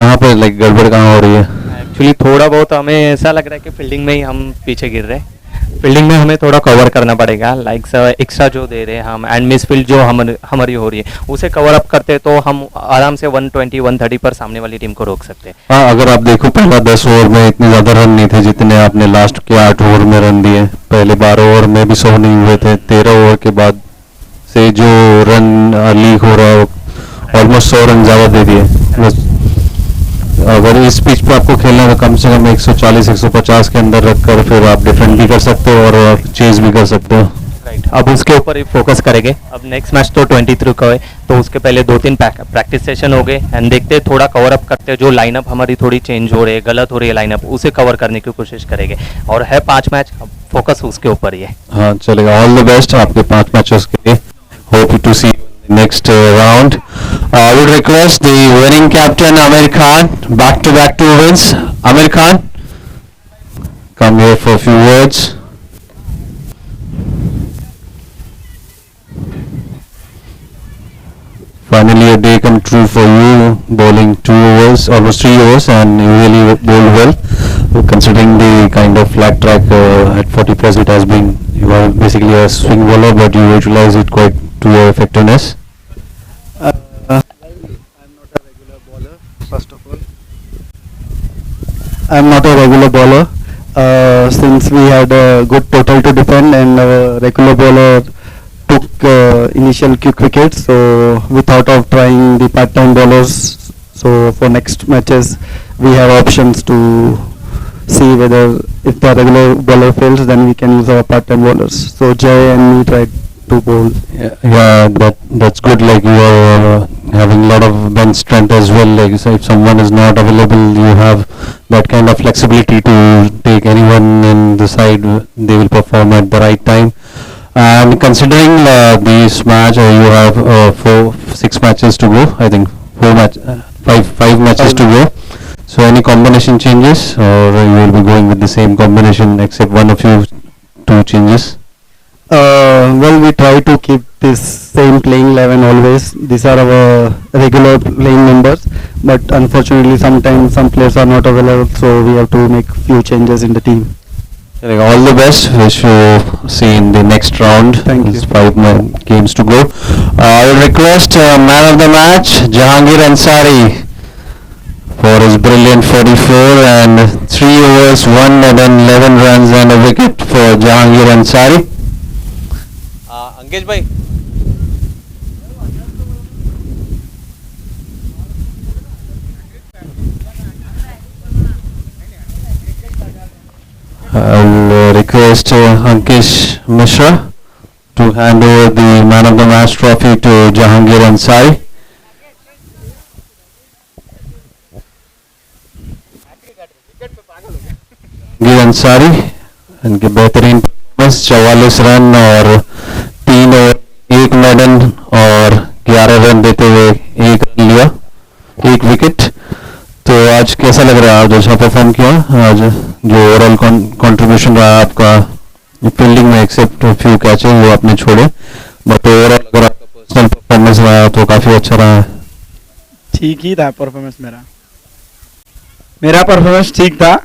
यहाँ पे लाइक गड़बड़ कहाँ हो रही है? एक्चुअली थोड़ा बहुत हमें ऐसा लग रहा है कि फील्डिंग में ही हम पीछे गिर रहे हैं. फील्डिंग में हमें थोड़ा कवर करना पड़ेगा. लाइक एक्स्ट्रा जो दे रहे हैं हम एंड मिस फील्ड जो हमारी हो रही है उसे कवर अप करते तो हम आराम से 120-130 पर सामने वाली टीम को रोक सकते हैं. हाँ, अगर आप देखो पहला 10 ओवर में इतने ज्यादा रन नहीं थे जितने आपने लास्ट के 8 ओवर में रन दिए. पहले 12 ओवर में भी 100 नहीं हुए थे. 13 ओवर के बाद से जो रन लीक हो रहा है ऑलमोस्ट 100 रन ज्यादा दे दिए. बस अगर इस पिच पे आपको खेलना है तो कम से कम 140-150 के अंदर रखकर फिर आप डिफेंड भी कर सकते हो और चेज भी कर सकते हो. राइट, अब उसके ऊपर ही फोकस करेंगे. अब नेक्स्ट मैच तो 23 का है तो उसके पहले 2-3 प्रैक्टिस सेशन हो गए एंड देखते हैं थोड़ा कवर अप करते हैं. जो लाइनअप हमारी थोड़ी चेंज हो रही है, गलत हो रही है लाइनअप, उसे कवर करने की कोशिश करेंगे. और है 5 मैच, फोकस उसके ऊपर ही है. हाँ चलेगा. ऑल द बेस्ट आपके 5 मैचेस के लिए. Hope to see next round. I would request the winning captain Amir Khan, back-to-back 2 wins. Amir Khan, come here for a few words. Finally a day come true for you, bowling 2 overs, almost 3 overs, and you really bowled well. Considering the kind of flat track at 40 plus it has been, you are basically a swing bowler, but you utilize it quite to your effectiveness. First of all, I'm not a regular bowler. Since we had a good total to defend and our regular bowler took initial quick wickets, so we thought of trying the part-time bowlers. So for next matches, we have options to see whether if the regular bowler fails, then we can use our part-time bowlers. So Jay and me tried to bowl. Yeah, that's good. Like you are having a lot of bench strength as well. Like so if someone is not available, you have that kind of flexibility to take anyone in the side. They will perform at the right time. And considering this match, you have 6 matches to go. I think 5 matches to go. So any combination changes, or you will be going with the same combination except one of you 2 changes? Well, we try to keep this same playing 11 always. These are our regular playing members, but unfortunately sometimes some players are not available, so we have to make few changes in the team. All the best. Wish you see in the next round. Thank you. There's 5 more games to go. I will request man of the match Jahangir Ansari for his brilliant 44 and 3 overs, 111 runs and a wicket for Jahangir Ansari. Ankesh भाई I will request Ankesh Mishra to hand over the man of the match trophy to Jahangir Ansari. Jahangir Ansari इनके बेहतरीन performance 44 run और 3 over 1 maiden और 11 run देते हुए 1 run लिया, 1 wicket. तो आज कैसा लग रहा है? आज अच्छा परफॉर्म किया. आज जो ओवरऑल कंट्रीब्यूशन रहा आपका फील्डिंग में एक्सेप्ट फ्यू कैचेस वो आपने छोड़े, बट ओवरऑल अगर आपका पर्सनल परफॉर्मेंस रहा तो काफी अच्छा रहा है. ठीक ही था परफॉर्मेंस मेरा परफॉर्मेंस ठीक था.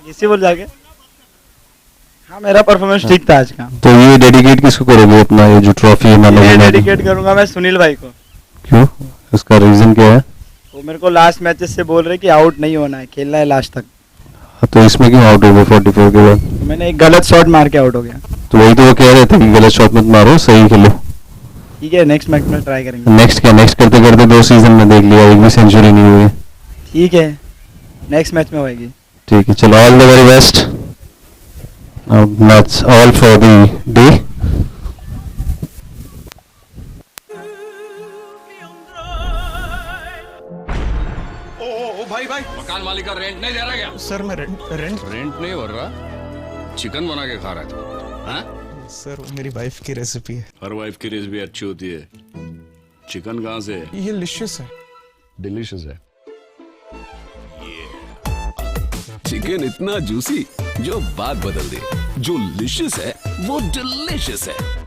इसी बोल जाके हाँ मेरा परफॉर्मेंस ठीक था आज का. तो ये डेडिकेट किसको करोगे अपना ये जो ट्रॉफी है? डेडिकेट करूंगा मैं सुनील भाई को. क्यों? उसका रीजन क्या है? वो मेरे को लास्ट मैचेस से बोल रहे कि आउट नहीं होना है, खेलना है लास्ट तक. तो इसमें क्यों आउट हो गए 44 के बाद? तो मैंने एक गलत शॉट मार के आउट हो गया. तो वही तो वो कह रहे थे कि गलत शॉट मत मारो, सही खेलो. ठीक है, नेक्स्ट मैच में ट्राई करेंगे. नेक्स्ट करते करते 2 सीजन में देख लिया, एक भी सेंचुरी नहीं हुई. ठीक है, नेक्स्ट मैच में होएगी. ठीक है, चलो all the very best. That's all for the day. भाई मकान मालिक का रेंट नहीं दे रहा क्या? सर मैं रेंट नहीं भर रहा, चिकन बना के खा रहा था. हाँ? सर वो मेरी वाइफ की रेसिपी है. हर वाइफ की रेसिपी अच्छी होती है. चिकन कहाँ से है? ये लिशियस है. डिलीशियस है. चिकन इतना जूसी जो बात बदल दे. जो लिशियस है वो डिलीशियस है.